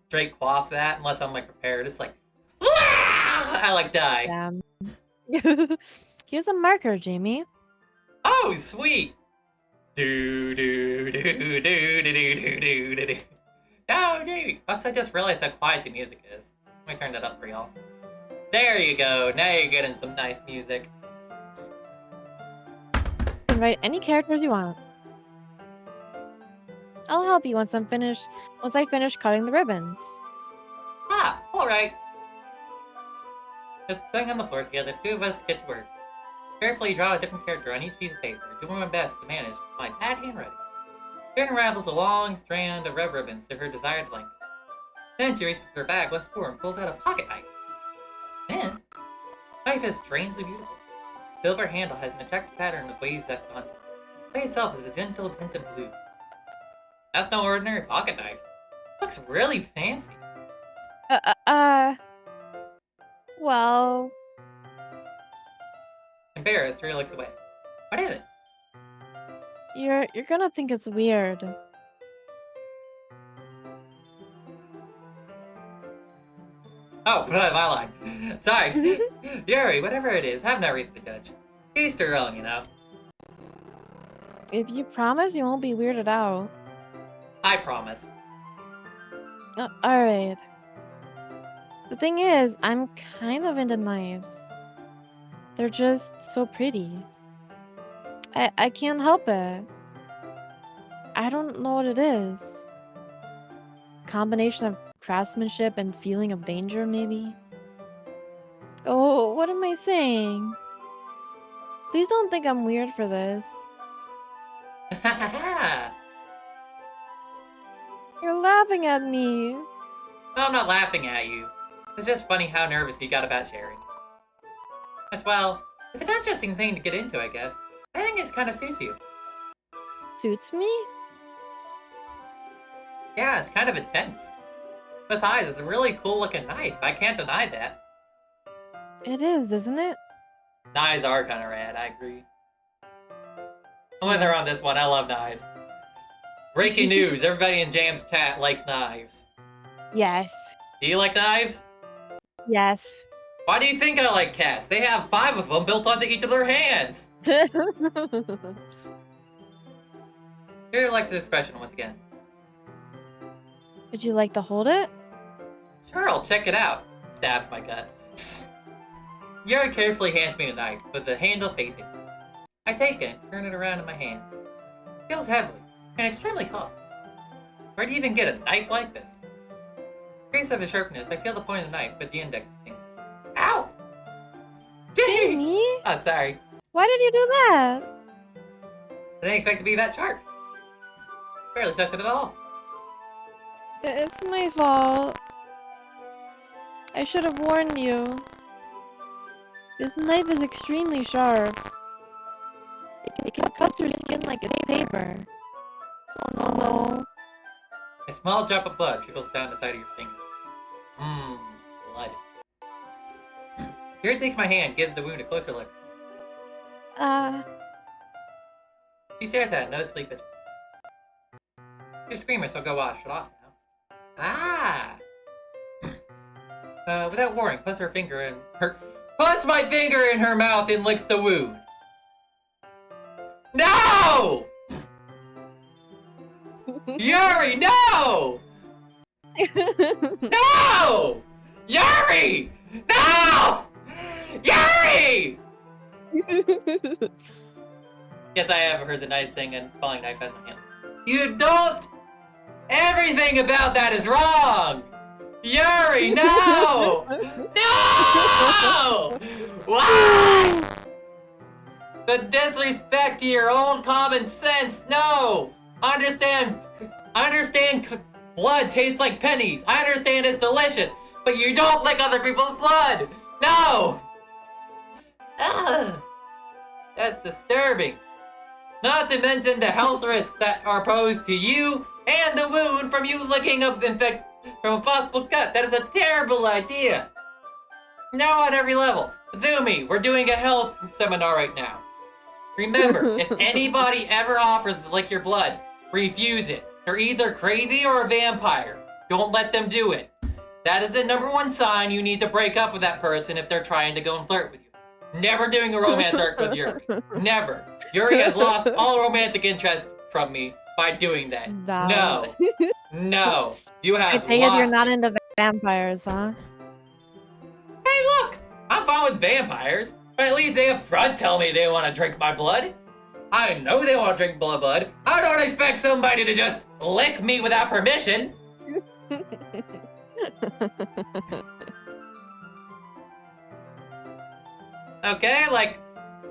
A: straight quaff that, unless I'm like prepared, it's like I like die.
B: Damn. Here's a marker, Jamie.
A: Oh, sweet. Do do do do do do do do do. Oh, Jamie. Also, I just realized how quiet the music is. Let me turn that up for y'all. There you go. Now you're getting some nice music.
B: You can write any characters you want. I'll help you once I finish cutting the ribbons.
A: Ah, all right. Sitting on the floor together, the two of us get to work. Carefully draw a different character on each piece of paper, doing my best to manage my bad handwriting. Karen unravels a long strand of red ribbons to her desired length. Then she reaches her bag once more and pulls out a pocket knife. Then, the knife is strangely beautiful. The silver handle has an attractive pattern of waves that contour. The blade itself is a gentle tint of blue. That's no ordinary pocket knife. It looks really fancy.
B: Well,
A: Embarrassed, Rhea looks away. What is it?
B: you're gonna think it's weird.
A: Oh, put out my line. Sorry. Yuri, whatever it is, have no reason to judge. Each their own, you know.
B: If you promise you won't be weirded out.
A: I promise.
B: Alright. The thing is, I'm kind of into knives. They're just so pretty. I can't help it. I don't know what it is. Combination of craftsmanship and feeling of danger, maybe? Oh, what am I saying? Please don't think I'm weird for this. You're laughing at me.
A: No, I'm not laughing at you. It's just funny how nervous you got about sharing. As well, it's an interesting thing to get into, I guess. I think it's kind of suits you.
B: Suits me?
A: Yeah, it's kind of intense. Besides, it's a really cool looking knife. I can't deny that.
B: It is, isn't it?
A: Knives are kind of rad, I agree. I'm with her on this one, I love knives. Breaking news, everybody in Jam's chat likes knives.
B: Yes.
A: Do you like knives?
B: Yes.
A: Why do you think I like cats? They have 5 of them built onto each of their hands. Here Alexa's expression once again.
B: Would you like to hold it?
A: Sure, I'll check it out. Stabs my gut. Yuri carefully hands me the knife, with the handle facing me. I take it and turn it around in my hands. It feels heavy, and extremely soft. Where do you even get a knife like this? Increase of its sharpness, I feel the point of the knife with the index finger. Ow!
B: Jamie?
A: Oh, sorry.
B: Why did you do that?
A: I didn't expect to be that sharp. Barely touched it at all.
B: It's my fault. I should have warned you. This knife is extremely sharp. It can cut through skin like it's paper. Oh no.
A: A small drop of blood trickles down the side of your finger. Blood. Yuri takes my hand, gives the wound a closer look. She stares at it, noticeably fidgets. You're a screamer, so go wash it off now. Ah! Without warning, puts my finger in her mouth and licks the wound. No! Yuri, no! No! Yuri! No! Yuri! Yes, I have heard the knife thing and falling knife has no handle. You don't! Everything about that is wrong! Yuri, no! No! Why? The disrespect to your own common sense, no! I understand blood tastes like pennies. I understand it's delicious, but you don't lick other people's blood! No! Ugh. That's disturbing. Not to mention the health risks that are posed to you and the wound from you licking up from a possible cut. That is a terrible idea. Now at every level. Azumi, we're doing a health seminar right now. Remember, if anybody ever offers to lick your blood, refuse it. They're either crazy or a vampire. Don't let them do it. That is the #1 sign you need to break up with that person if they're trying to go and flirt with you. Never doing a romance arc with Yuri. Never. Yuri has lost all romantic interest from me by doing that. No. No. You have
B: I take it you're not into vampires, huh?
A: Hey, look! I'm fine with vampires. But at least they up front tell me they want to drink my blood. I know they want to drink my blood. I don't expect somebody to just lick me without permission. Okay, like,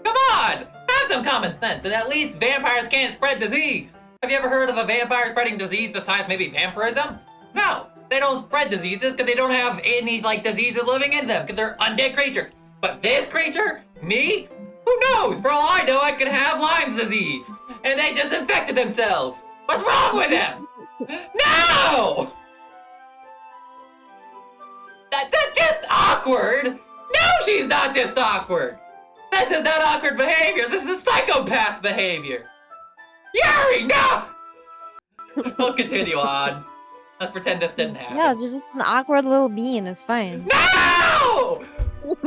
A: come on! Have some common sense, and at least vampires can't spread disease. Have you ever heard of a vampire spreading disease besides maybe vampirism? No, they don't spread diseases because they don't have any, like, diseases living in them because they're undead creatures. But this creature, me? Who knows? For all I know, I could have Lyme's disease. And they just infected themselves. What's wrong with them? No! That's just awkward. No, she's not just awkward. This is not awkward behavior. This is psychopath behavior. Yuri, no! We'll continue on. Let's pretend this didn't happen.
B: Yeah, you're just an awkward little bean. It's fine.
A: No!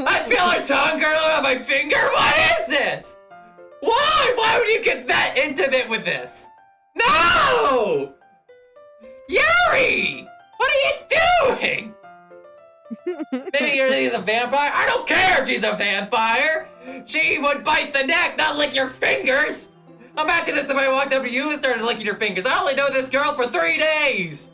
A: I feel a tongue curling on my finger. What is this? Why? Why would you get that intimate with this? No! Yuri! What are you doing? Maybe Yuri's a vampire? I don't care if she's a vampire! She would bite the neck, not lick your fingers! Imagine if somebody walked up to you and started licking your fingers. I only know this girl for 3 days!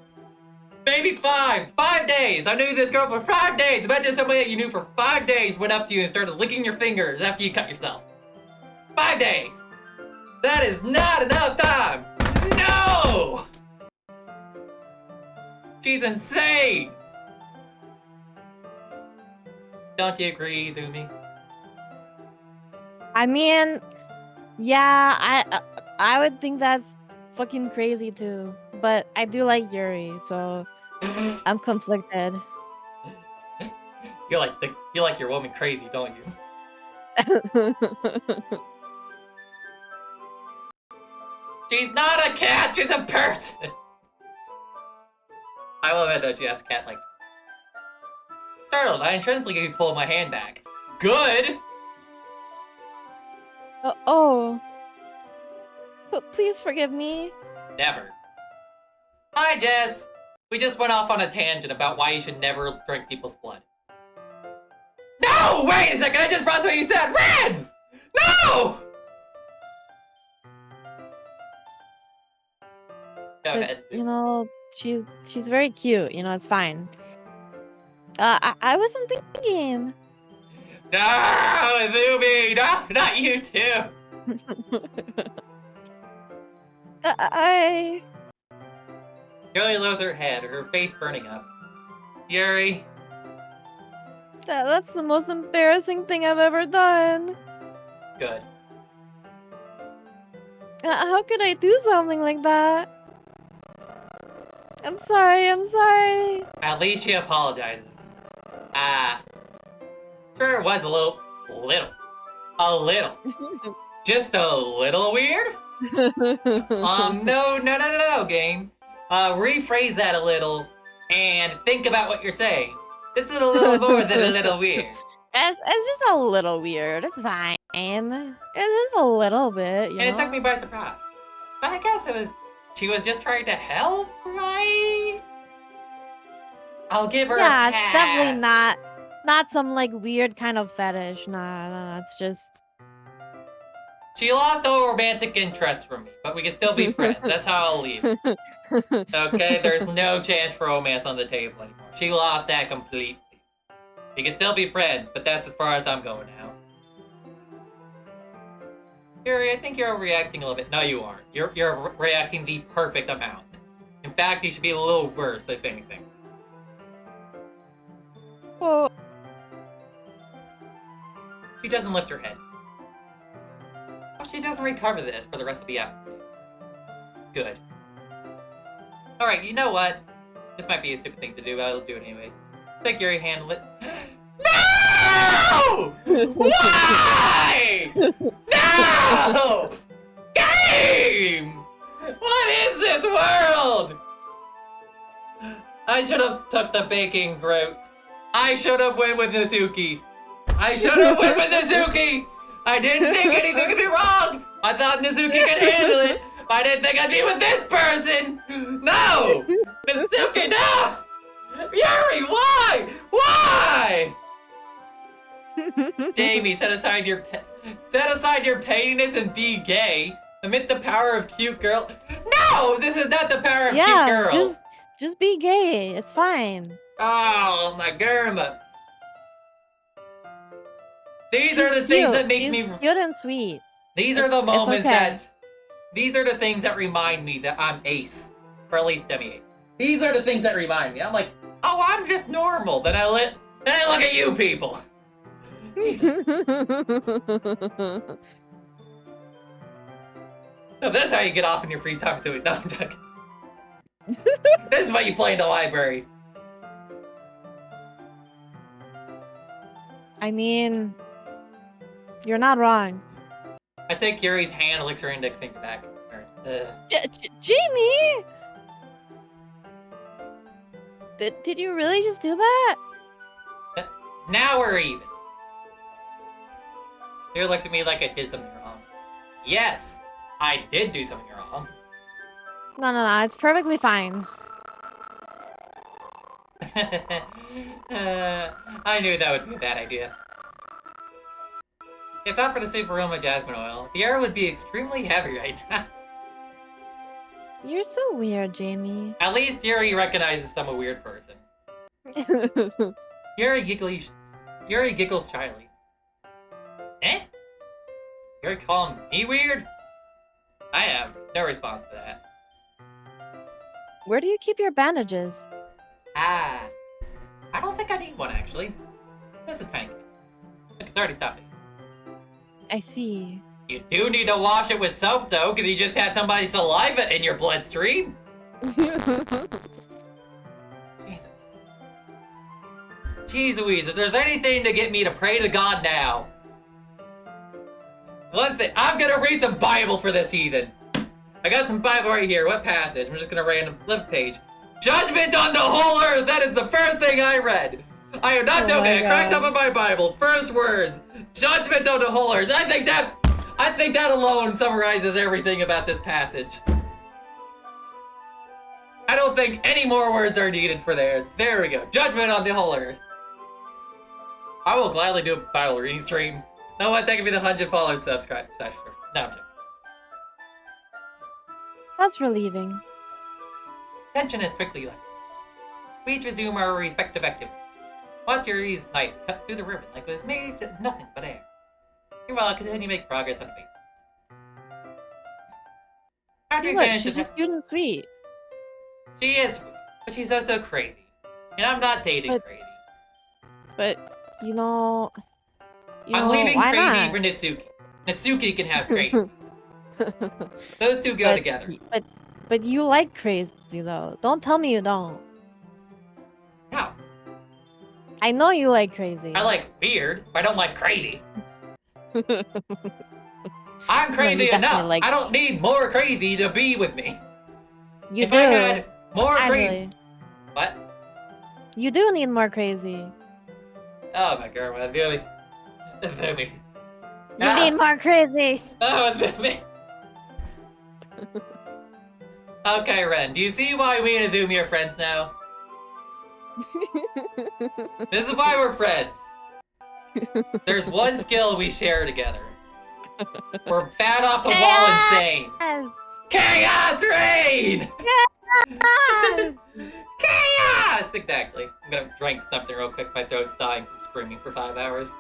A: Maybe 5. 5 days! I knew this girl for 5 days! Imagine somebody that you knew for 5 days went up to you and started licking your fingers after you cut yourself. 5 days! That is not enough time! No! She's insane! Don't you agree, Azumi?
B: I mean, yeah, I would think that's fucking crazy too. But I do like Yuri, so I'm conflicted.
A: You like your woman crazy, don't you? She's not a cat, she's a person! I love it though, she has a cat like... Startled, I intentionally pulled my hand back. Good!
B: Oh. But please forgive me.
A: Never. Hi, Jess! We just went off on a tangent about why you should never drink people's blood. No! Wait a second, I just brought what you said! Ren! No! Go ahead.
B: You know, she's very cute. You know, it's fine. I wasn't thinking.
A: No, Azumi! No, not you too!
B: I...
A: Yuri lowers her head, her face burning up. Yuri.
B: That's the most embarrassing thing I've ever done.
A: Good.
B: How could I do something like that? I'm sorry, I'm sorry.
A: At least she apologizes. Sure it was a little. Just a little weird? No, game. Rephrase that a little and think about what you're saying. This is a little more than a little weird.
B: It's just a little weird. It's fine. It's just a little bit, you know?
A: And it took me by surprise. But I guess it was She was just trying to help, right? I'll give her a
B: Yeah, it's definitely
A: pass.
B: not some like weird kind of fetish. Nah, it's just.
A: She lost all romantic interest from me, but we can still be friends. That's how I'll leave it. Okay, there's no chance for romance on the table anymore. She lost that completely. We can still be friends, but that's as far as I'm going now. Yuri, I think you're reacting a little bit. No, you aren't. You're reacting the perfect amount. In fact, you should be a little worse, if anything.
B: Well,
A: She doesn't lift her head. She doesn't recover this for the rest of the afternoon. Good. Alright, you know what? This might be a stupid thing to do, but I'll do it anyways. Take Yuri, handle it. No! Why? No! Game! What is this world? I should have took the baking route. I should have went with Nizuki. I didn't think anything could be wrong. I thought Nizuki could handle it. I didn't think I'd be with this person. No! Nizuki, no! Yuri, why? Why? Jamie, set aside your pettiness and be gay. Admit the power of cute girl. No, this is not the power of cute girl.
B: just be gay. It's fine.
A: Oh my garma. These are the things that make me
B: cute and sweet.
A: These are the moments these are the things that remind me that I'm ace. Or at least demi-ace. These are the things that remind me. I'm like, oh, I'm just normal. Then I look at you people. So that's how you get off in your free time doing. No, I'm joking. This is why you play in the library.
B: I mean, you're not wrong.
A: I take Yuri's hand, licks her index finger back.
B: Jamie! Did you really just do that?
A: Now we're even. Yuri looks at me like I did something wrong. Yes, I did do something wrong.
B: No, it's perfectly fine.
A: I knew that would be a bad idea. If not for the super aroma jasmine oil, the air would be extremely heavy right now.
B: You're so weird, Jamie.
A: At least Yuri recognizes I'm a weird person. Yuri giggles shyly. Eh? You're calling me weird? I have no response to that.
B: Where do you keep your bandages?
A: I don't think I need one actually. That's a tiny one. It's already stopped me.
B: I see.
A: You do need to wash it with soap though, because you just had somebody's saliva in your bloodstream. Jeez Louise, if there's anything to get me to pray to God now. One thing, I'm gonna read some Bible for this heathen. I got some Bible right here. What passage? I'm just gonna random flip page. Judgment on the whole earth! That is the first thing I read. I am not joking. I cracked up on my Bible. First words. Judgment on the whole earth. I think that alone summarizes everything about this passage. I don't think any more words are needed for there. There we go. Judgment on the whole earth. I will gladly do a Bible reading stream. You know what? That could be the 100 followers subscribe. No, I'm joking.
B: That's relieving.
A: Tension is quickly left. We each resume our respective activities. Watch Yuri's knife cut through the ribbon like it was made of nothing but air. Meanwhile, continue to make progress on faith. After
B: See,
A: we
B: look,
A: finish
B: she's just cute and sweet.
A: She is sweet, but she's also crazy. And I'm not dating crazy.
B: But, you know,
A: I'm leaving
B: why
A: crazy
B: not?
A: for Nasuki. Nasuki can have crazy. Those two go together.
B: But you like crazy, though. Don't tell me you don't.
A: No.
B: I know you like crazy.
A: I like weird, but I don't like crazy. I'm crazy enough. I don't need more crazy to be with me.
B: If
A: I had more crazy... What?
B: You do need more crazy.
A: Oh my god, Azumi. Azumi.
B: You need more crazy.
A: Oh, Azumi. Okay, Ren, do you see why me and Azumi are friends now? This is why we're friends. There's one skill we share together. We're bad off the wall insane. Chaos Rain!
B: Yes!
A: Chaos! Exactly. I'm gonna drink something real quick. My throat's dying from screaming for 5 hours.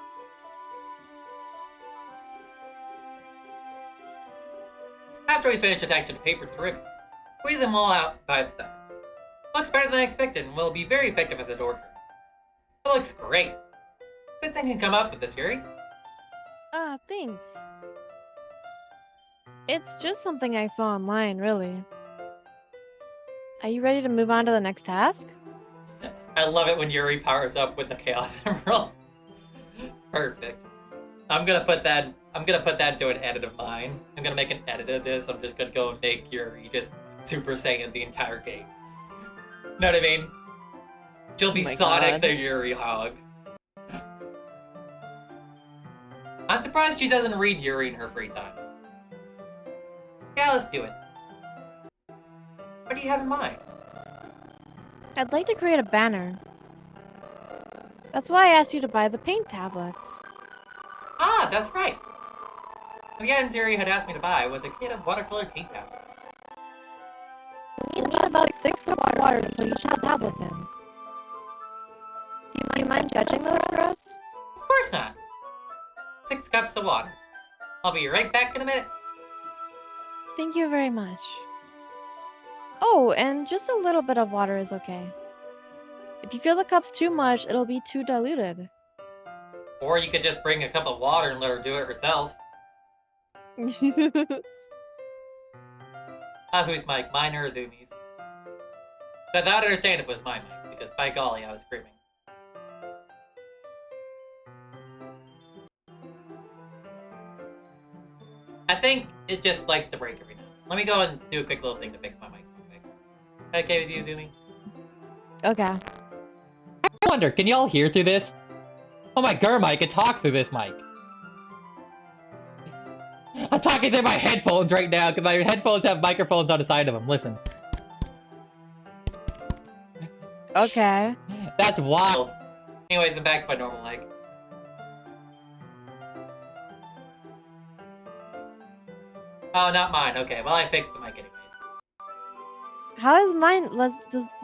A: After we finish attaching the paper to the ribbons, we them all out by the side. Looks better than I expected and will be very effective as a door curtain. It looks great. Good thing you come up with this, Yuri.
B: Ah, thanks. It's just something I saw online, really. Are you ready to move on to the next task?
A: I love it when Yuri powers up with the Chaos Emerald. Perfect. I'm gonna put that into an edit of mine. I'm gonna make an edit of this. I'm just gonna go and make Yuri just Super Saiyan the entire game. Know what I mean? She'll be Sonic
B: God.
A: the Yuri Hog. I'm surprised she doesn't read Yuri in her free time. Yeah, let's do it. What do you have in mind?
B: I'd like to create a banner. That's why I asked you to buy the paint tablets.
A: Ah, that's right. The items Yuri had asked me to buy was a kit of watercolor paint tablets.
B: You need about 6 cups of water to put each of the tablets in. Do you mind judging those for us?
A: Of course not. 6 cups of water. I'll be right back in a minute.
B: Thank you very much. Oh, and just a little bit of water is okay. If you feel the cup's too much, it'll be too diluted.
A: Or you could just bring a cup of water and let her do it herself. Whose mic? Mine or Azumi's? But that I'd understand if it was my mic, because by golly, I was screaming. I think it just likes to break every now and then. Let me go and do a quick little thing to fix my mic real quick. Okay with you, Azumi?
B: Okay.
C: I wonder, can y'all hear through this? Oh my god, I can talk through this mic. I'm talking through my headphones right now, because my headphones have microphones on the side of them. Listen.
B: Okay.
C: That's wild.
A: Anyways, I'm back to my normal mic. Oh, not mine. Okay, well, I fixed the mic anyways.
B: How is mine?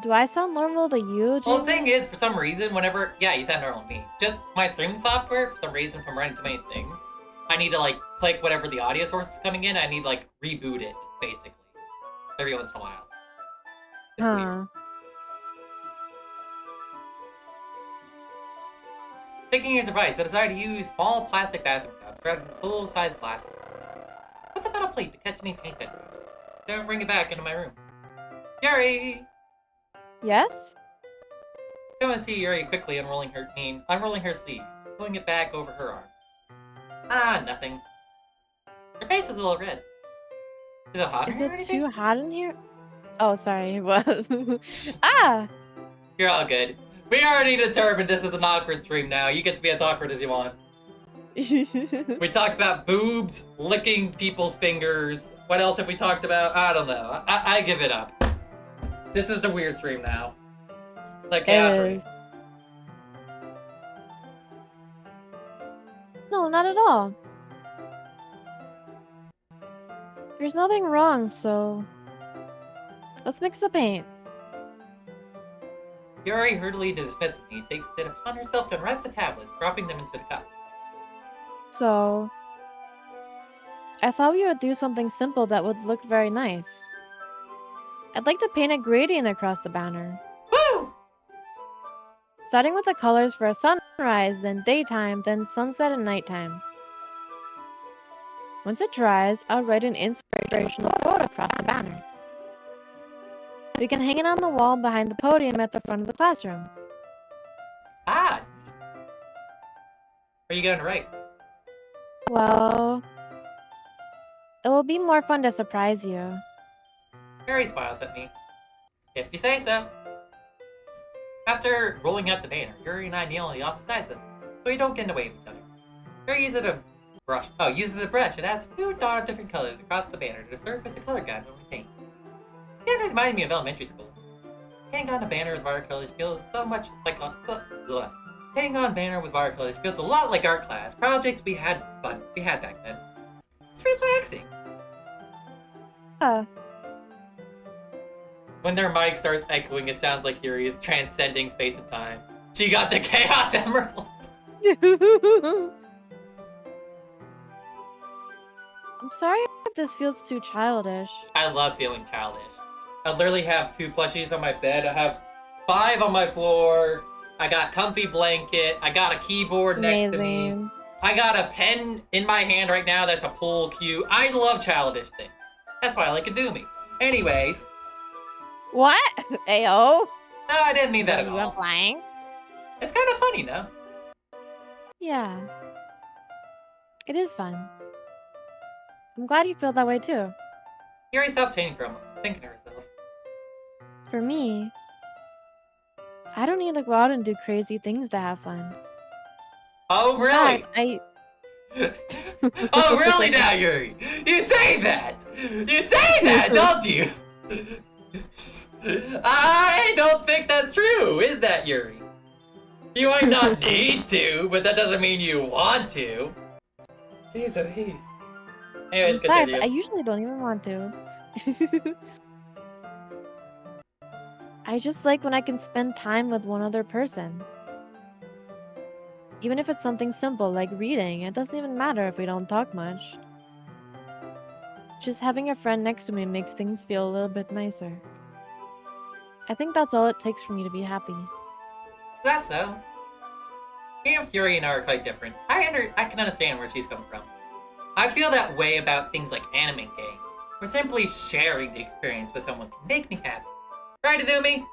B: Do I sound normal to you,
A: Well, the
B: Jamie?
A: thing is, for some reason, whenever... Yeah, you sound normal to me. Just my streaming software, for some reason, from running too many things, I need to, like, click whatever the audio source is coming in, I need to, like, reboot it, basically. Every once in a while. It's weird. Taking his advice, I decided to use small plastic bathroom cups rather than full-size glasses. What's a metal plate to catch any paint that moves? Don't bring it back into my room. Yuri!
B: Yes?
A: Come and see Yuri quickly unrolling her sleeves, pulling it back over her arm. Ah, nothing. Your face is a little red. Is it hot in
B: Is
A: here or
B: it
A: anything?
B: too hot in here? Oh, sorry. What? Ah!
A: You're all good. We already determined this is an awkward stream now. You get to be as awkward as you want. We talked about boobs, licking people's fingers. What else have we talked about? I don't know. I give it up. This is the weird stream now. Like Chaos Rain.
B: is. No, not at all. There's nothing wrong, so let's mix the paint.
A: Yuri hurriedly dismisses me, takes it upon herself to unwrap the tablets, dropping them into the cup.
B: So I thought we would do something simple that would look very nice. I'd like to paint a gradient across the banner.
A: Woo!
B: Starting with the colors for a sunrise, then daytime, then sunset and nighttime. Once it dries, I'll write an inspirational quote across the banner. We can hang it on the wall behind the podium at the front of the classroom.
A: Ah! What are you going to write?
B: Well, it will be more fun to surprise you.
A: Yuri smiles at me. If you say so. After rolling out the banner, Yuri and I kneel on the opposite sides of it, so we don't get in the way of each other. Yuri uses a brush. Uses a brush and adds a few different colors across the banner to serve as a color guide when we paint. Yeah, it reminded me of elementary school. Hitting on a banner with watercolors feels so much like hitting on a banner with watercolors feels a lot like art class. Projects we had back then. It's relaxing.
B: Uh,
A: When their mic starts echoing, it sounds like Yuri is transcending space and time. She got the Chaos Emeralds!
B: I'm sorry if this feels too childish.
A: I love feeling childish. I literally have 2 plushies on my bed. I have 5 on my floor. I got comfy blanket. I got a keyboard next to me.
B: Amazing.
A: I got a pen in my hand right now that's a pool cue. I love childish things. That's why I like Azumi. Anyways.
B: What? Ayo?
A: No, I didn't mean that at
B: You
A: all.
B: went flying?
A: It's kind of funny, no?
B: Yeah. It is fun. I'm glad you feel that way too.
A: Yuri stops painting for a moment, thinking to herself.
B: For me, I don't need to go out and do crazy things to have fun.
A: Oh,
B: In
A: really?
B: fact,
A: Oh, really now, Yuri? You say that! You say that, don't you? I don't think that's true, is that, Yuri? You might not need to, but that doesn't mean you want to. Jeez, oh, jeez. Anyways,
B: In fact,
A: continue.
B: I usually don't even want to. I just like when I can spend time with one other person. Even if it's something simple like reading, it doesn't even matter if we don't talk much. Just having a friend next to me makes things feel a little bit nicer. I think that's all it takes for me to be happy.
A: That's so. Me and Fury and I are quite different. I can understand where she's coming from. I feel that way about things like anime games, where simply sharing the experience with someone can make me happy. Right, Azumi?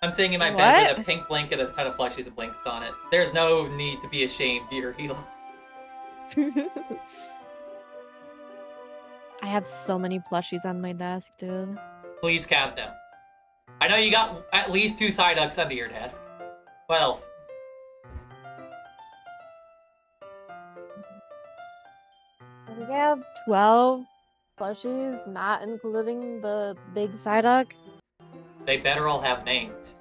A: I'm sitting in my bed with a pink blanket and a ton of plushies and blankets on it. There's no need to be ashamed, Yuri.
B: I have so many plushies on my desk, dude.
A: Please count them. I know you got at least 2 Psyducks under your desk. What else?
B: I think I have 12 plushies, not including the big Psyduck.
A: They better all have names.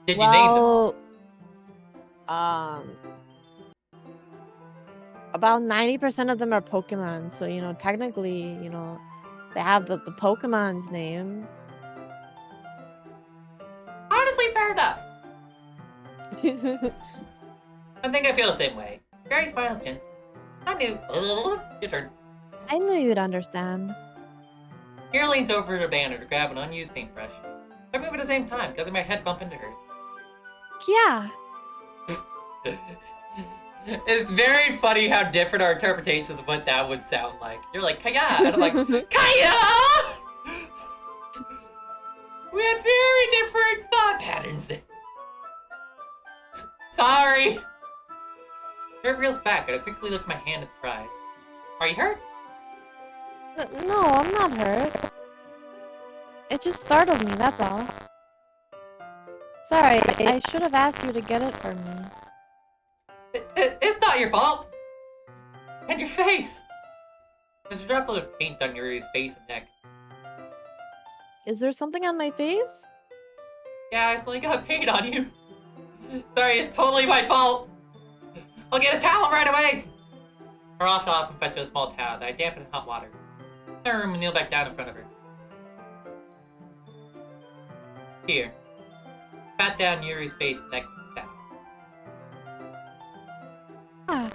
A: Did you name them all?
B: About 90% of them are Pokemon, so technically, they have the Pokemon's name.
A: Honestly, fair enough. I think I feel the same way. Gary smiles again. I knew. Your turn.
B: I knew you'd understand.
A: Here leans over to the banner to grab an unused paintbrush. I move at the same time, causing my head bump into hers.
B: Yeah.
A: It's very funny how different our interpretations of what that would sound like. You're like, Kaya! And I'm like, Kaya! We had very different thought patterns there. Sorry! Nerve reels back, and I quickly lift my hand in surprise. Are you hurt?
B: No, I'm not hurt. It just startled me, that's all. Sorry, I should have asked you to get it for me.
A: It's not your fault! And your face! There's a droplet of paint on Yuri's face and neck.
B: Is there something on my face?
A: Yeah, I accidentally got paint on you. Sorry, it's totally my fault. I'll get a towel right away. I rush off and fetch a small towel that I dampen in hot water. I room and kneel back down in front of her. Here. Pat down Yuri's face and neck with the towel.
B: Ah.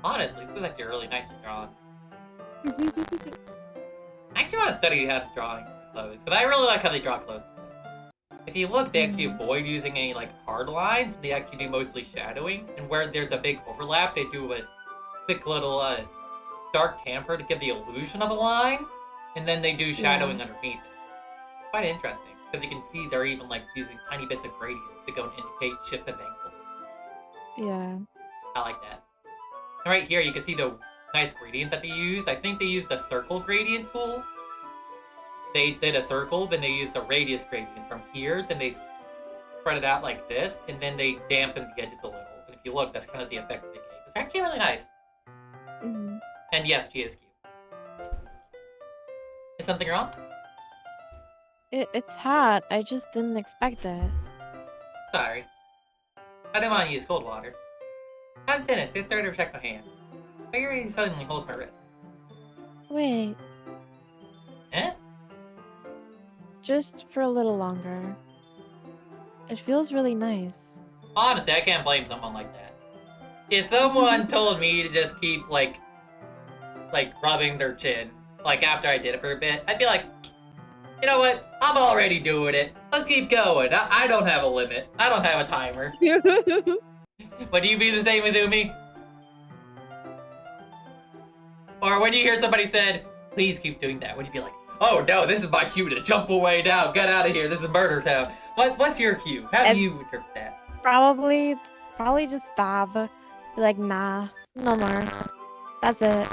A: Honestly, it looks like you're really nicely drawn. I actually want to study how to draw clothes, but I really like how they draw clothes in this. If you look, they actually avoid using any hard lines. They actually do mostly shadowing, and where there's a big overlap, they do a quick little dark tamper to give the illusion of a line, and then they do shadowing underneath it. It's quite interesting because you can see they're even using tiny bits of gradients to go and indicate shift of angle.
B: Yeah.
A: I like that. And right here, you can see the nice gradient that they used. I think they used a circle gradient tool. They did a circle, then they used a radius gradient from here, then they spread it out like this, and then they dampened the edges a little. And if you look, that's kind of the effect they gave. It's actually really nice. And yes, she is cute. Is something wrong?
B: It's hot. I just didn't expect it.
A: Sorry. I didn't want to use cold water. I'm finished. I started to protect my hand. I hear he suddenly holds my wrist.
B: Wait,
A: Eh?
B: just for a little longer. It feels really nice.
A: Honestly, I can't blame someone like that. If someone told me to just keep, like rubbing their chin, like, after I did it for a bit, I'd be like, you know what? I'm already doing it. Let's keep going. I don't have a limit. I don't have a timer. But do you be the same with Umi? Or when you hear somebody said, please keep doing that, would you be like, oh no, this is my cue to jump away now, get out of here, this is murder town. What's your cue? How do you interpret that?
B: Probably just stop. Be like, nah, no more. That's it.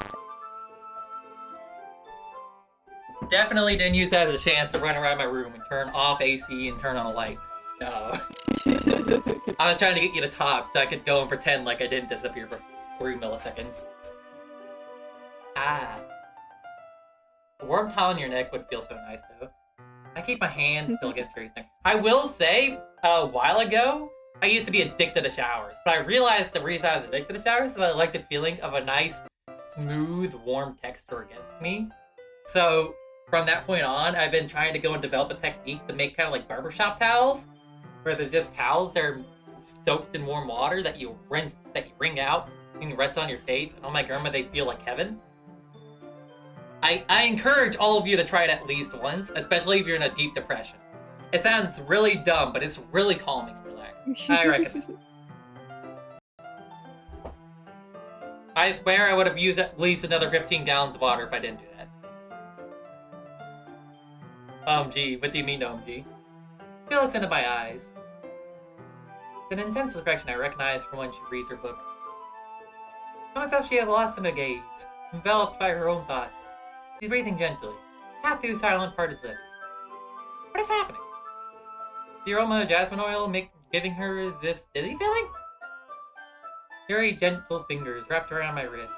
A: Definitely didn't use that as a chance to run around my room and turn off AC and turn on a light. No. I was trying to get you to talk so I could go and pretend like I didn't disappear for 3 milliseconds. Ah. A warm towel on your neck would feel so nice, though. I keep my hand still against Grace's neck. I will say, a while ago, I used to be addicted to showers, but I realized the reason I was addicted to showers is that I like the feeling of a nice, smooth, warm texture against me. So, from that point on, I've been trying to go and develop a technique to make kind of like barbershop towels, where they're just towels that are soaked in warm water that you wring out, and you rest on your face, and oh my grandma, they feel like heaven. I encourage all of you to try it at least once, especially if you're in a deep depression. It sounds really dumb, but it's really calming and relaxing. I recommend it. I swear I would have used at least another 15 gallons of water if I didn't do that. OMG, what do you mean OMG? She looks into my eyes. It's an intense expression I recognize from when she reads her books. Almost as if she had lost in a gaze, enveloped by her own thoughts. She's breathing gently, half through silent parted lips. What is happening? The aroma of jasmine oil giving her this dizzy feeling? Very gentle fingers wrapped around my wrist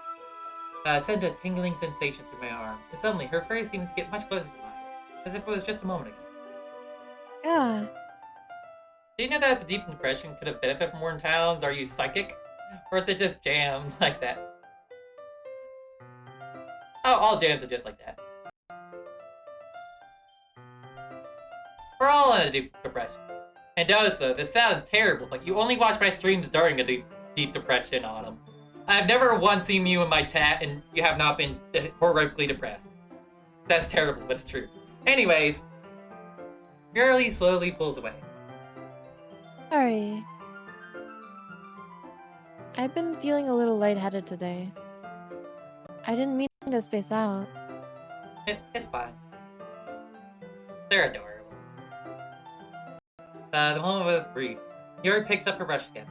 A: sent a tingling sensation through my arm, and suddenly her face seemed to get much closer to mine, as if it was just a moment ago.
B: Yeah.
A: Do you know that a deep depression could have benefited from warm towels? Are you psychic? Or is it just jam like that? Oh, all jams are just like that. We're all in a deep depression. And also, this sounds terrible, but you only watch my streams during a deep depression on them. I've never once seen you in my chat and you have not been horrifically depressed. That's terrible, but it's true. Anyways, Girly slowly pulls away.
B: Sorry. I've been feeling a little lightheaded today. I didn't mean to space out.
A: It's fine. They're adorable. The moment was brief. Yuri picks up her brush again.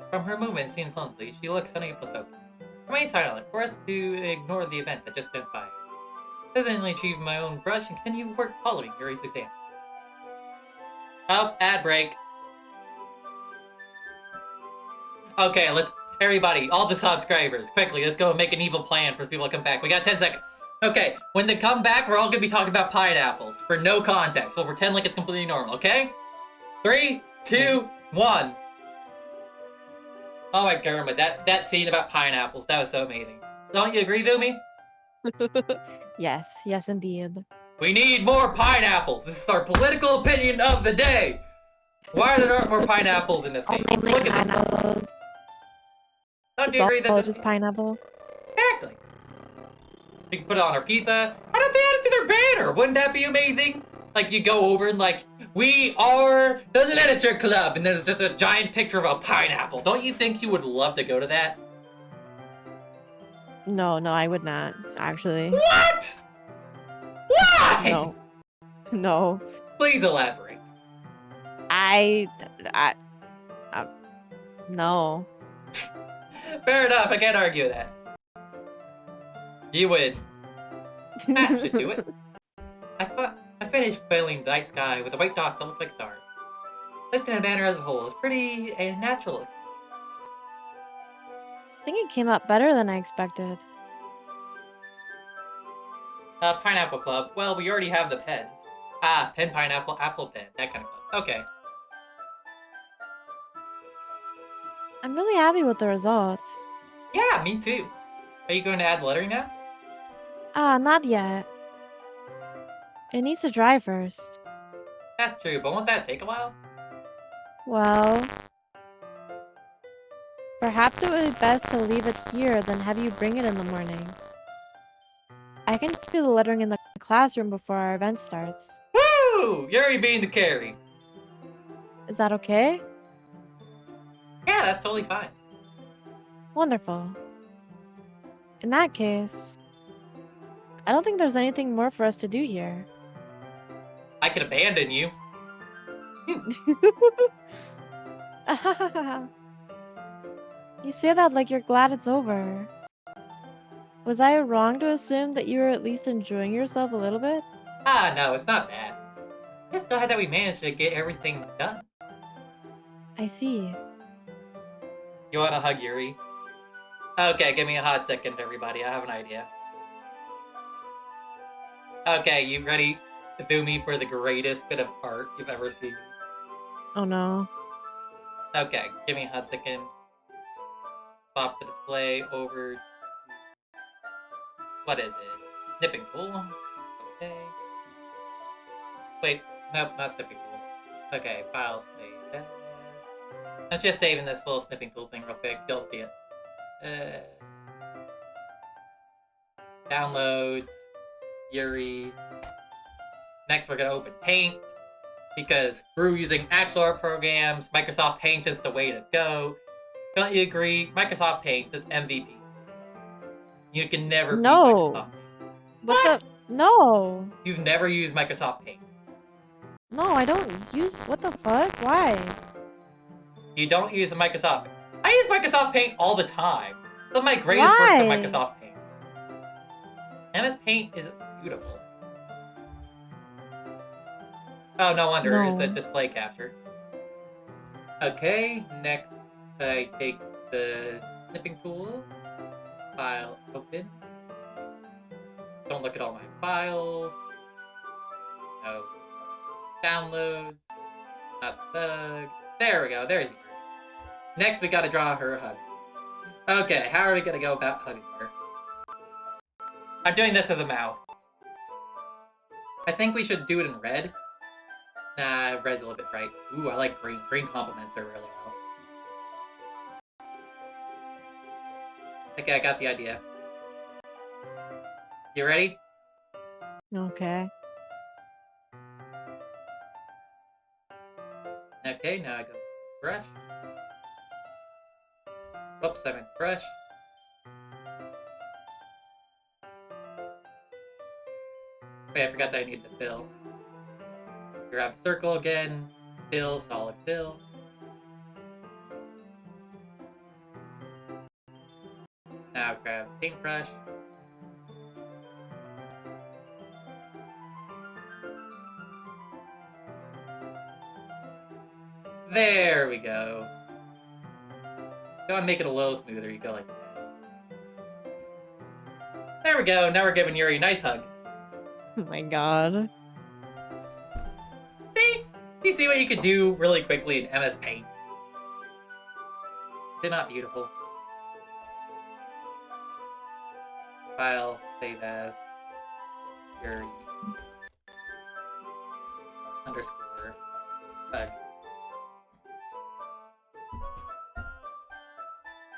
A: From her movements seen clumsily, she looks unable to focus. Remain silent, forced to ignore the event that just transpired. Hesitantly retrieve my own brush and continue work following Yuri's example. Up, ad break. Okay, everybody, all the subscribers, quickly, let's go and make an evil plan for people to come back. We got 10 seconds. Okay, when they come back, we're all gonna be talking about pineapples for no context. We'll pretend like it's completely normal, okay? 3, 2, 1. Oh my god, but that scene about pineapples, that was so amazing. Don't you agree, Lumi?
B: Yes, indeed.
A: We need more pineapples! This is our political opinion of the day! Why are there not more pineapples in this game? Look at this. Don't you agree that this...
B: just pineapple?
A: Exactly. We can put it on our pizza. Why don't they add it to their banner? Wouldn't that be amazing? Like, you go over and like, we are the literature club, and there's just a giant picture of a pineapple. Don't you think you would love to go to that?
B: No, I would not, actually.
A: What? Why?
B: No.
A: Please elaborate.
B: No.
A: Fair enough, I can't argue with that. You win. That should do it. I finished filling the night sky with the white dots that look like stars. Lifting a banner as a whole is pretty natural.
B: I think it came out better than I expected.
A: Pineapple Club. Well, we already have the pens. Ah, pen, pineapple, apple pen. That kind of club. Okay.
B: I'm really happy with the results.
A: Yeah, me too. Are you going to add lettering now?
B: Not yet. It needs to dry first.
A: That's true, but won't that take a while?
B: Well, perhaps it would be best to leave it here than have you bring it in the morning. I can do the lettering in the classroom before our event starts.
A: Woo! Yuri being the carry.
B: Is that okay?
A: Yeah, that's totally fine.
B: Wonderful. In that case, I don't think there's anything more for us to do here.
A: I could abandon you.
B: You say that like you're glad it's over. Was I wrong to assume that you were at least enjoying yourself a little bit?
A: Ah, no, it's not that. Just glad that we managed to get everything done.
B: I see.
A: You want to hug Yuri? Okay, give me a hot second, everybody. I have an idea. Okay, you ready, Azumi, for the greatest bit of art you've ever seen?
B: Oh no.
A: Okay, give me a hot second. Swap the display over. What is it? Snipping tool? Okay. Wait, nope, not snipping tool. Okay, file save as. I'm just saving this little snipping tool thing real quick. You'll see it. Downloads. Yuri. Next, we're gonna open Paint because screw using actual art programs. Microsoft Paint is the way to go. Don't you agree? Microsoft Paint is MVP. You can never beat
B: No.
A: Microsoft Paint.
B: What the? No.
A: You've never used Microsoft Paint.
B: No, I don't use. What the fuck? Why?
A: You don't use Microsoft. I use Microsoft Paint all the time. Some of my greatest works are
B: Why?
A: Microsoft Paint. MS Paint is beautiful. Oh, no wonder. It's a
B: No.
A: display capture. Okay, next I take the snipping tool. File open. Don't look at all my files. No. Downloads. Not the bug. There we go. There's yours. Next, we gotta draw her a hug. Okay, how are we gonna go about hugging her? I'm doing this with a mouth. I think we should do it in red. Nah, red's a little bit bright. Ooh, I like green. Green complements her really well. Okay, I got the idea. You ready?
B: Okay.
A: Okay, now I go to the brush. Whoops, I meant brush. Wait, I forgot that I needed to fill. Grab the circle again. Fill, solid fill. Now grab the paintbrush. There we go. Go and make it a little smoother. You go like that. There we go. Now we're giving Yuri a nice hug.
B: Oh my god.
A: See? You see what you could do really quickly in MS Paint? Is it not beautiful? File, save as, Yuri, underscore, hug.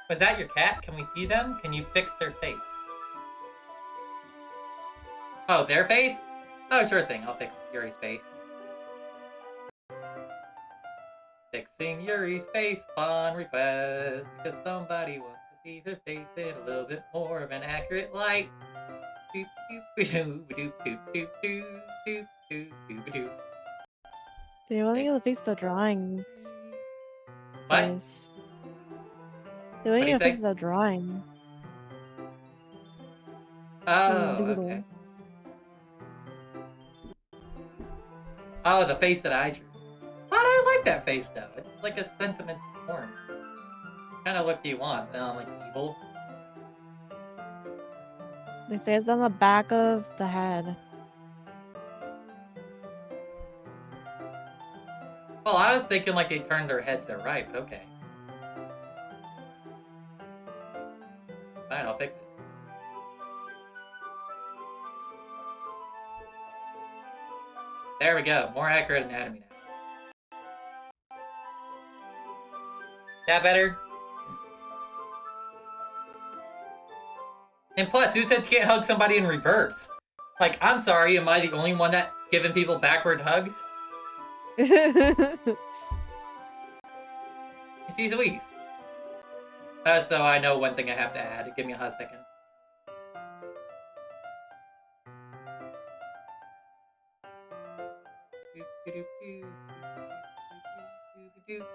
A: Was that your cat? Can we see them? Can you fix their face? Oh, their face? Oh, sure thing. I'll fix Yuri's face. Fixing Yuri's face upon request because somebody wants to see her face in a little bit more of an accurate light. Doop doop doop doop doop doop doop doop doop doop.
B: They only need to fix the drawings.
A: What?
B: Face. They only
A: What do
B: need
A: you
B: to fix
A: say?
B: the drawing.
A: Oh,
B: Doodle.
A: okay. Oh, the face that I drew. But I like that face though. It's like a sentimental form. What kind of look do you want? Like evil?
B: They say it's on the back of the head.
A: Well, I was thinking like they turned their head to the right, but okay. Fine, I'll fix it. There we go. More accurate anatomy now. That better? And plus, who said you can't hug somebody in reverse? Like, I'm sorry, am I the only one that's giving people backward hugs? Jeez Louise. So I know one thing I have to add. Give me a hot second.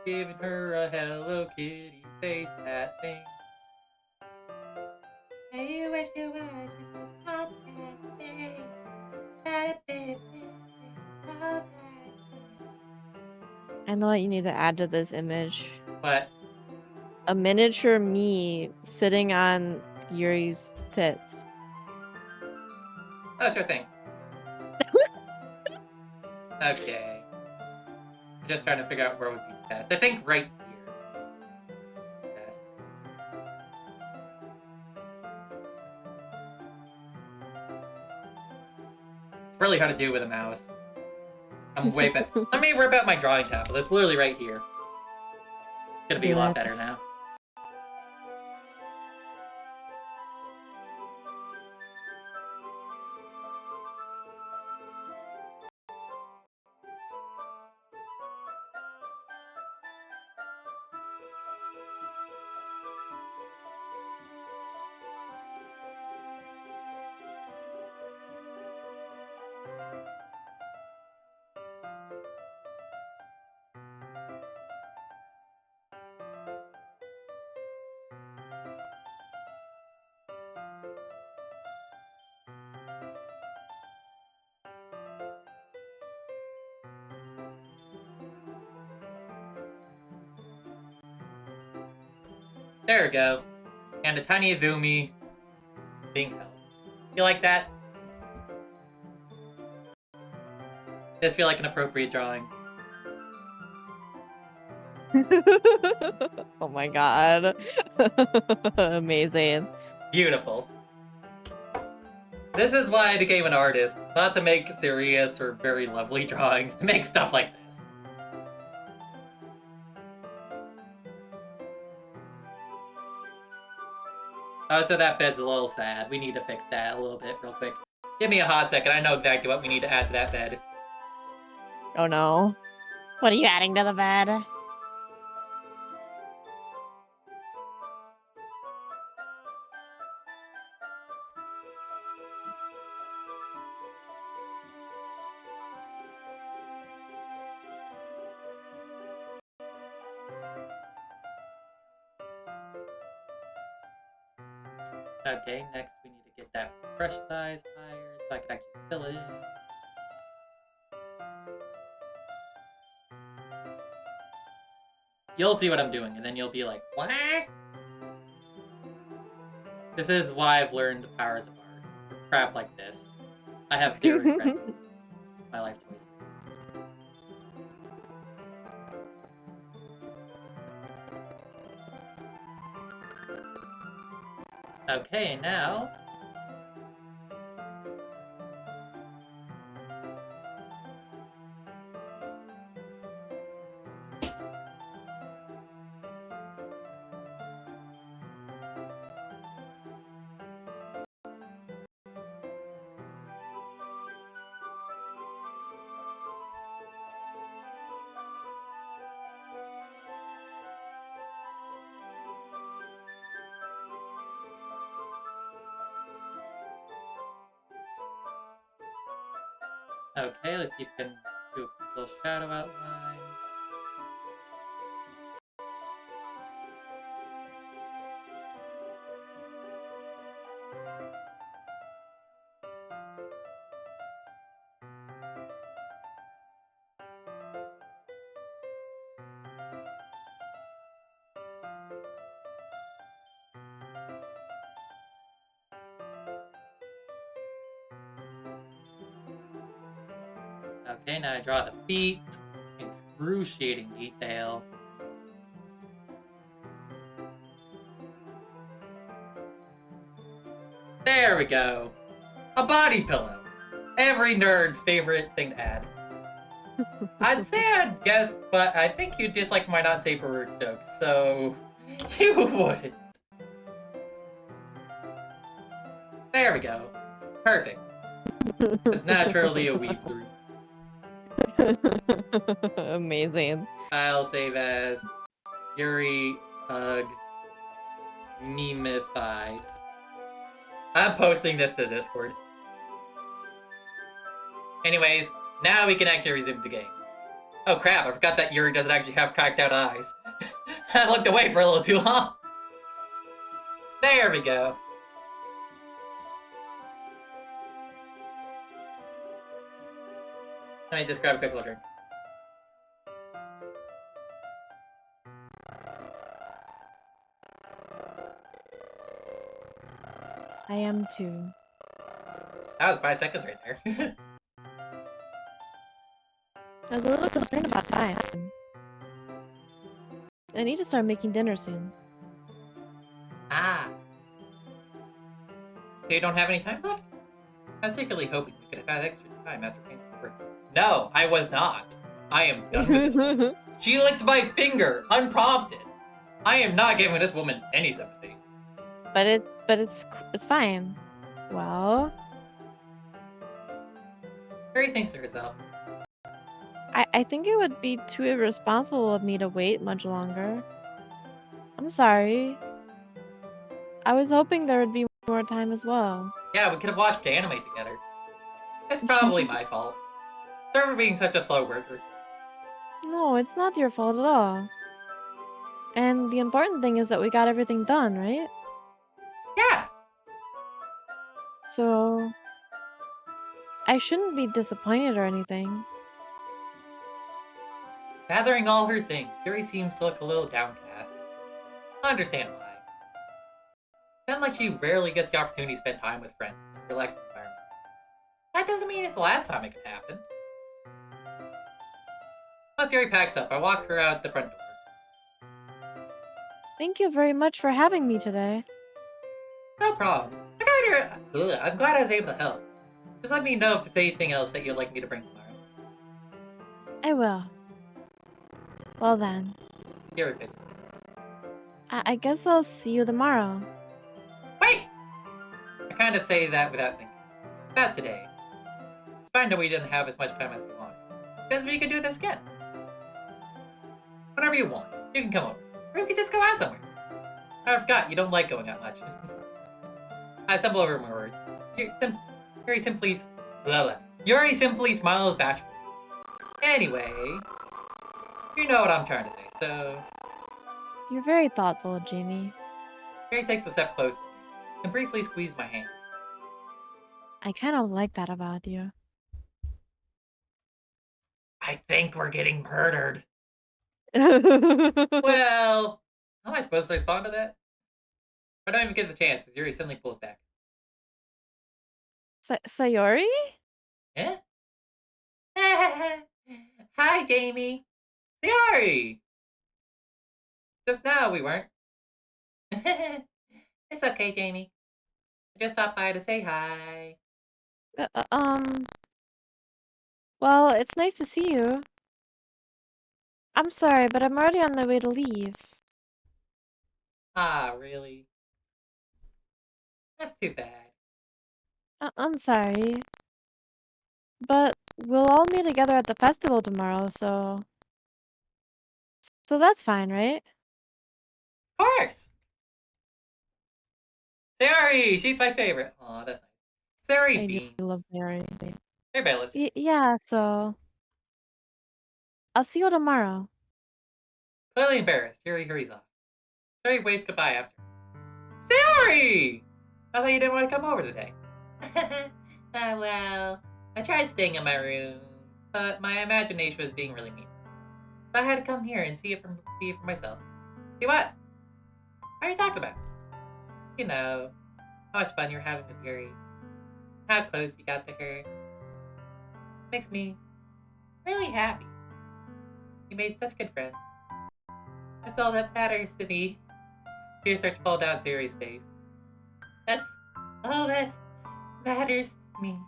A: Giving her a Hello Kitty face, that thing. I wish you were just as hot as me.
B: I know what you need to add to this image.
A: What?
B: A miniature me sitting on Yuri's tits.
A: Oh, sure thing. Okay. I'm just trying to figure out where would be best. I think right here. Best. It's really hard to do with a mouse. I'm way better. Let me rip out my drawing tablet. It's literally right here. It's gonna be
B: Do
A: a lot
B: it.
A: better now. There we go. And a tiny Azumi being held. You like that? Does feel like an appropriate drawing.
B: Oh my god. Amazing.
A: Beautiful. This is why I became an artist. Not to make serious or very lovely drawings, to make stuff like this. Oh, so that bed's a little sad. We need to fix that a little bit real quick. Give me a hot second. I know exactly what we need to add to that bed.
B: Oh no. What are you adding to the bed?
A: Okay, next we need to get that brush size higher so I can actually fill it in. You'll see what I'm doing, and then you'll be like, what? This is why I've learned the powers of art. For crap like this. I have bitter regrets. My life choices. Okay, now... Okay, let's see if we can do a little shadow outline. Okay, now I draw the feet. Excruciating detail. There we go. A body pillow. Every nerd's favorite thing to add. I'd say I'd guess, but I think you dislike my not safe for work jokes, so you wouldn't. There we go. Perfect. It's naturally a weeb through.
B: Amazing.
A: I'll save as Yuri Ugh Memeified. I'm posting this to Discord. Anyways, now we can actually resume the game. Oh crap, I forgot that Yuri doesn't actually have cracked out eyes. I looked away for a little too long. There we go. Let me just grab a quick little drink.
B: I am too.
A: That was 5 seconds right there.
B: I was a little concerned about time. I need to start making dinner soon.
A: Ah. So you don't have any time left? I was secretly hoping you could have had extra time after paying for work. No, I was not. I am done with this woman. She licked my finger, unprompted. I am not giving this woman any sympathy.
B: But it's fine. Well,
A: Mary thinks to herself.
B: I think it would be too irresponsible of me to wait much longer. I'm sorry. I was hoping there would be more time as well.
A: Yeah, we could have watched anime together. It's probably my fault. Sorry for being such a slow worker.
B: No, it's not your fault at all. And the important thing is that we got everything done, right?
A: Yeah,
B: So I shouldn't be disappointed or anything.
A: gathering all her things, Yuri seems to look a little downcast. I understand why. Sounds like she rarely gets the opportunity to spend time with friends in a relaxing environment. That doesn't mean it's the last time it can happen. Once Yuri packs up, I walk her out the front door.
B: Thank you very much for having me today.
A: No problem. I'm glad I was able to help. Just let me know if there's anything else that you'd like me to bring tomorrow.
B: I will. Well then,
A: Yuri finishes.
B: I guess I'll see you tomorrow.
A: Wait! I kind of say that without thinking. Not today. It's fine that we didn't have as much time as we wanted. Because we could do this again. Whenever you want, you can come over. Or we could just go out somewhere. I forgot, you don't like going out much. I stumble over my words. Yuri simply... Blah, blah. Yuri simply smiles bashfully. Anyway... You know what I'm trying to say, so...
B: You're very thoughtful, Jamie.
A: Yuri takes a step close to me and briefly squeezes my hand.
B: I kind of like that about you.
A: I think we're getting murdered.
B: Well,
A: Well... How am I supposed to respond to that? I don't even get the chance as Yuri suddenly pulls back.
B: Sayori?
A: Eh? Hi, Jamie. Yuri! Just now we weren't. It's okay, Jamie. I just stopped by to say hi.
B: Uh, uh, um, well, it's nice to see you. I'm sorry, but I'm already on my way to leave.
A: Ah, really? That's too bad.
B: I'm sorry. But we'll all meet together at the festival tomorrow, so that's fine, right?
A: Of course! Sayori! She's my favorite. Aw, that's nice. Sayori
B: I do
A: Bean.
B: love Sayori.
A: Hey, Bayless.
B: Yeah, so I'll see you tomorrow.
A: Clearly embarrassed, Yuri hurries off. Sayori waves goodbye after. Sayori! I thought you didn't want to come over today. Well, I tried staying in my room, but my imagination was being really mean. So I had to come here and see it for myself. See what? What are you talking about? You know, how much fun you're having with Yuri. How close you got to her. Makes me really happy. You made such good friends. That's all that matters to me. Tears start to fall down Sayori's face. That's all that matters to me.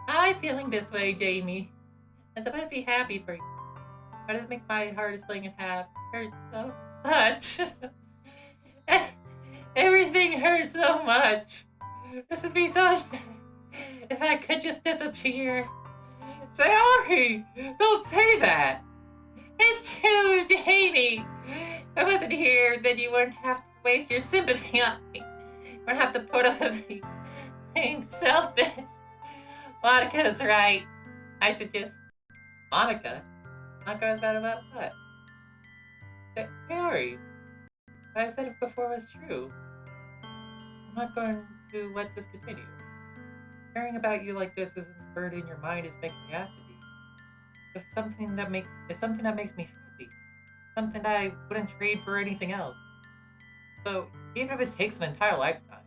A: How am I feeling this way, Jamie? I'm supposed to be happy for you. Why does it make my heart is split in half? It hurts so much. Everything hurts so much. This would be so much better if I could just disappear. Sayori, don't say that. It's true, Jamie. If I wasn't here, then you wouldn't have to waste your sympathy on me. You wouldn't have to put up with me being selfish. Monica's right. I should just... Monica? Monica was mad about what? Sayori, what I said it before was true. I'm not going to let this continue. Caring about you like this isn't the burden your mind is making me have to be. It's something that makes me happy. Something that I wouldn't trade for anything else. So even if it takes an entire lifetime,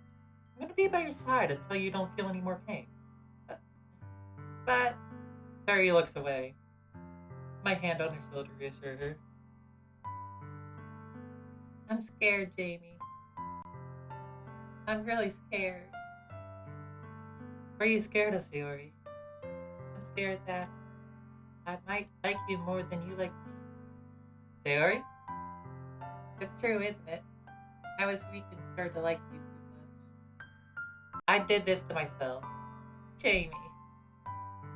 A: I'm gonna be by your side until you don't feel any more pain. But Sayori looks away. My hand on her shoulder reassures her. I'm scared, Jamie. I'm really scared. What are you scared of, Sayori? I'm scared that I might like you more than you like me. Sayori? It's true, isn't it? I was weak and started to like you too much. I did this to myself. Jamie.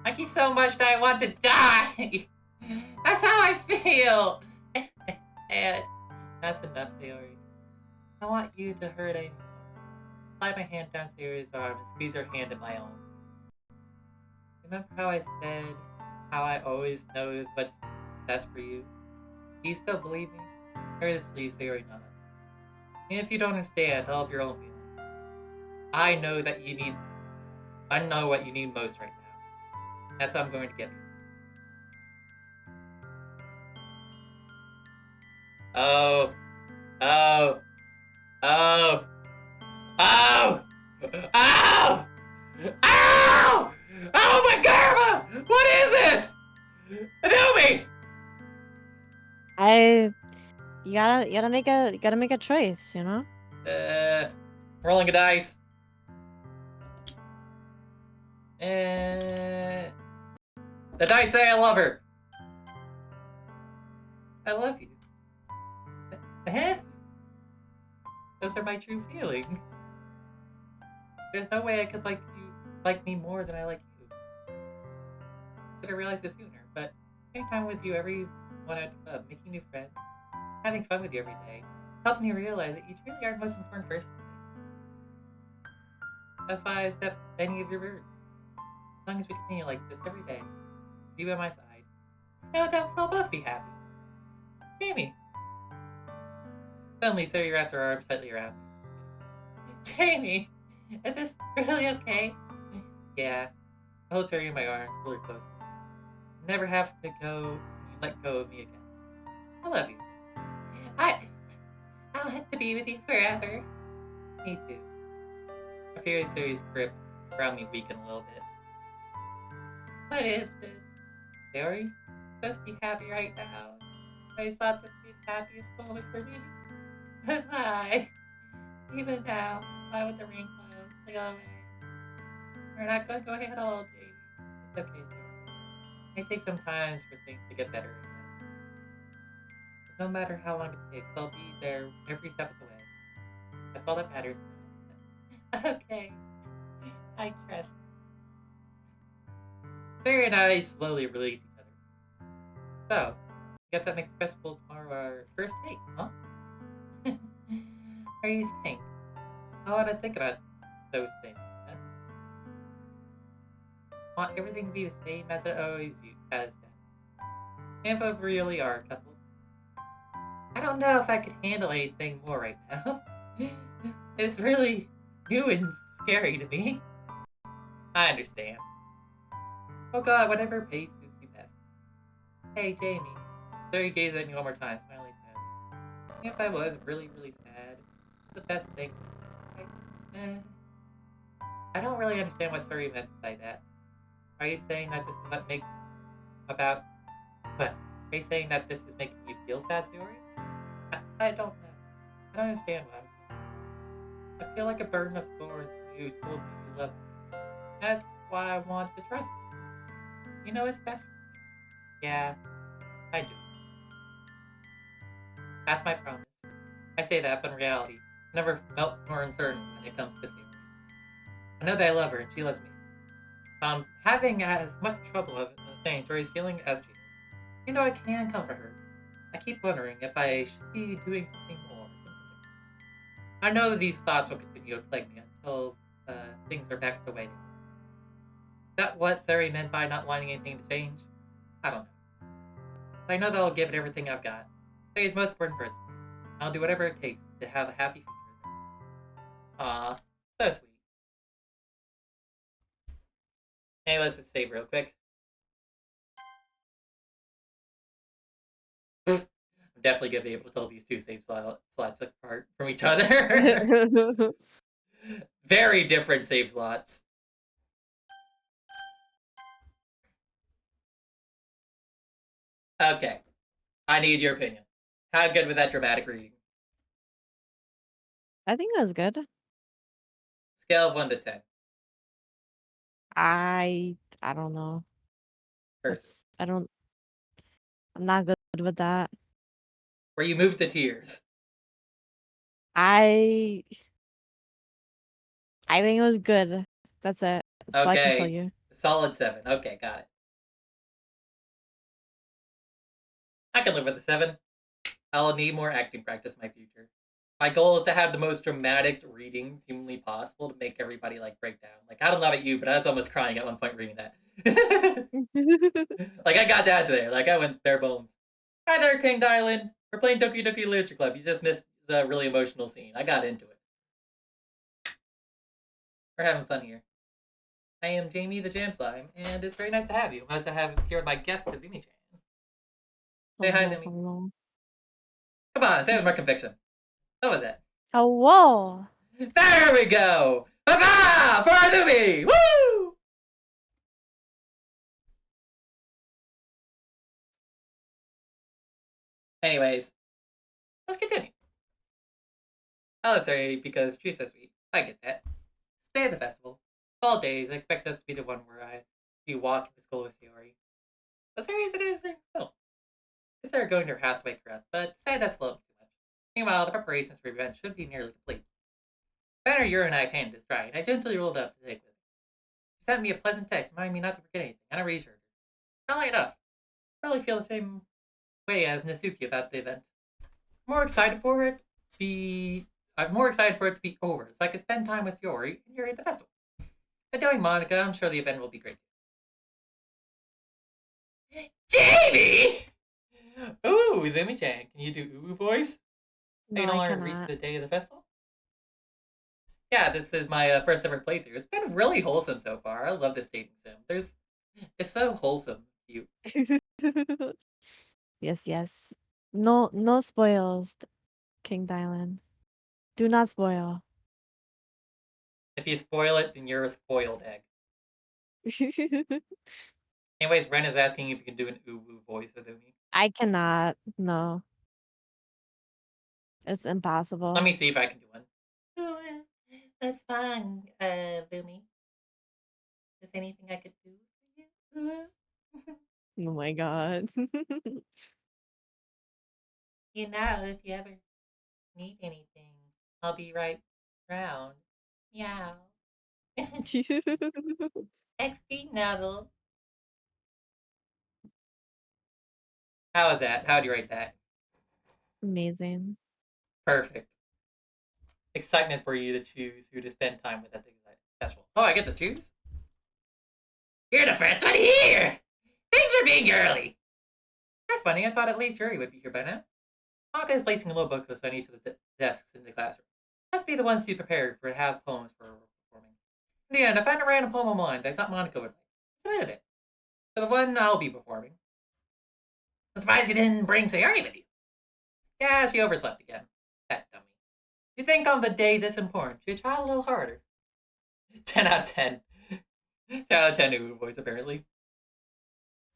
A: I like you so much that I want to die! That's how I feel! And that's enough, Sayori. I don't want you to hurt anymore. Slide my hand down Sayori's arm and squeeze her hand in my own. Remember how I said how I always know what's best for you? Do you still believe me? Earnestly, Sayori nods. Even if you don't understand all of your own feelings, I know what you need most right now. That's what I'm going to give you. Oh. Oh. Oh. Oh! Ow! Ow! Oh my karma! What is this? Azumi!
B: You gotta make a choice, you know?
A: Rolling a dice. The dice say I love her. I love you. Those are my true feelings. There's no way I could like me more than I like you. Should have realized this sooner, but spending time with you every one at the club, making new friends, having fun with you every day, helped me realize that you truly are the most important person to me. That's why I accept any of your words. As long as we continue like this every day, be by my side, that we'll both be happy. Jamie. Suddenly, Sari wraps her arms tightly around me. Jamie, is this really okay? Yeah. I hold Sari in my arms, pull her close. Never have to let go of me again. I love you. I want to be with you forever. Me too. I feel Sari's grip around me weaken a little bit. What is this? Sari? You're supposed to be happy right now. I thought this would be the happiest moment for me. But why? Even now, why with the rain clouds, they go away. We're not going to go away at all, Jamie. It's okay, Sarah. It may take some time for things to get better again. But no matter how long it takes, I'll be there every step of the way. That's all that matters now. Okay. I trust. Sarah and I slowly release each other. So, we got that next festival tomorrow, our first date, huh? What are you saying? I want to think about those things. Huh? I want everything to be the same as it always has been. If we really are a couple. I don't know if I could handle anything more right now. It's really new and scary to me. I understand. Oh god, whatever pace suits you best. Hey, Jamie. Larry gazed at me one more time, smiling sadly. If I was really, really sad, it's the best thing. I don't really understand what Suri meant by that. Are you saying that this is about But are you saying that this is making you feel sad, Sayori? I don't know. I don't understand what I'm feeling. I feel like a burden of thorns when you told me you loved me. That's why I want to trust you. You know it's best for me. Yeah, I do. That's my promise. I say that, but in reality, I never felt more uncertain when it comes to Sayori. I know that I love her and she loves me. Having as much trouble of understanding Sayori's feeling as she is. You know I can comfort her. I keep wondering if I should be doing something more, something different. I know these thoughts will continue to plague me until things are back to the way they were. Is that what Sayori meant by not wanting anything to change? I don't know. But I know that I'll give it everything I've got. Sayori's the most important person. I'll do whatever it takes to have a happy future with her. Aw, so sweet. Hey, let's just save real quick. I'm definitely gonna be able to tell these two save slots apart from each other. Very different save slots. Okay, I need your opinion. How good was that dramatic reading?
B: I think it was good.
A: Scale of 1 to 10.
B: I don't know.
A: Person.
B: I'm not good with that.
A: Where you moved to tears.
B: I think it was good. That's it. That's all I can tell
A: Okay,
B: you.
A: solid 7. Okay, got it. I can live with a 7. I'll need more acting practice in my future. My goal is to have the most dramatic readings humanly possible to make everybody like break down. Like I don't know about you, but I was almost crying at one point reading that. Like I got down to there. Like I went bare bones. Hi there, King Dylan. We're playing Doki Doki Literature Club. You just missed the really emotional scene. I got into it. We're having fun here. I am Jamie the Jam Slime, and it's very nice to have you. I also have here my guest, Azumi Chan. Say hi, Azumi.
B: Hello.
A: Come on, say it with more conviction. What was that?
B: Oh, whoa.
A: There we go! Huzzah! For Azumi! Woo! Anyways, let's continue. I love Sari because she's so sweet. I get that. Stay at the festival. 12 days, I expect us to be the one where you walk in the school with Sayori. As Sari as it is, no. Consider going to her house to wake her up, but decide that's a little too much. Meanwhile, the preparations for the event should be nearly complete. Banner urinary paint is dry, and I gently rolled up to take with it. She sent me a pleasant text reminding me not to forget anything, and I reassured her. Funnily enough, I really feel the same way as Nasuki about the event. More excited for it be I'm more excited for it to be over, so I can spend time with Sayori and Yuri at the festival. And knowing Monica, I'm sure the event will be great. Jamie! Ooh, Lumi-chan, can you do ooh voice?
B: No,
A: You
B: I
A: don't reach
B: cannot.
A: the day of the festival? Yeah, this is my first ever playthrough. It's been really wholesome so far. I love this dating sim. It's so wholesome, cute.
B: Yes, yes. No spoils, King Dylan. Do not spoil.
A: If you spoil it, then you're a spoiled egg. Anyways, Ren is asking if you can do an ooh woo voice with me.
B: I cannot. No. It's impossible.
A: Let me see if I can do one. Ooh, that's fun, Lumi. Is anything I could do for you?
B: Oh my god.
A: You know, if you ever need anything, I'll be right around. Meow. XD Nuddle. How is that? How do you rate that?
B: Amazing.
A: Perfect. Excitement for you to choose who to spend time with at the festival. Oh, I get to choose? You're the first one here! Thanks for being early! That's funny, I thought at least Yuri would be here by now. Maka is placing a little booklist on each of the desks in the classroom. Must be the ones to be prepared for have poems for performing. In the end, I found a random poem of mine that I thought Monica would like. Submitted it. For the one I'll be performing. I'm surprised you didn't bring Sayori with you. Yeah, she overslept again. That dummy. You think on the day this important, you try a little harder. 10 out of 10. 10 out of 10 new voice, apparently.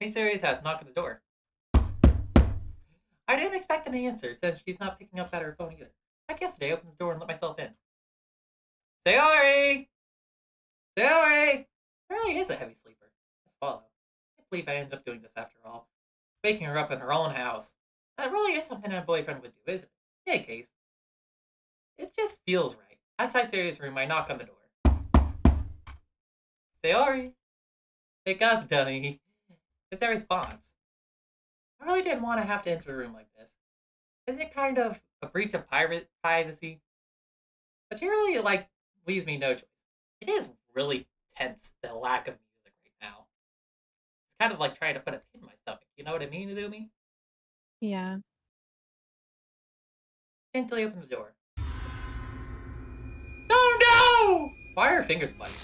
A: Hey Sirius has knock on the door. I didn't expect an answer since she's not picking up at her phone either. Like yesterday, I opened the door and let myself in. Sayori! Sayori! She really is a heavy sleeper. Let's follow. I can't believe I ended up doing this after all. Waking her up in her own house. That really is something a boyfriend would do, isn't it? In any case, it just feels right. Outside Sayori's room, I knock on the door. Sayori! Wake up, dummy. Is their response. I really didn't want to have to enter a room like this. Isn't it kind of a breach of privacy? But she really, leaves me no choice. It is really tense, the lack of music right now. It's kind of like trying to put a pin in my stomach. You know what I mean, Azumi?
B: Yeah.
A: Gently open the door. Oh no! Why are her fingers bloody?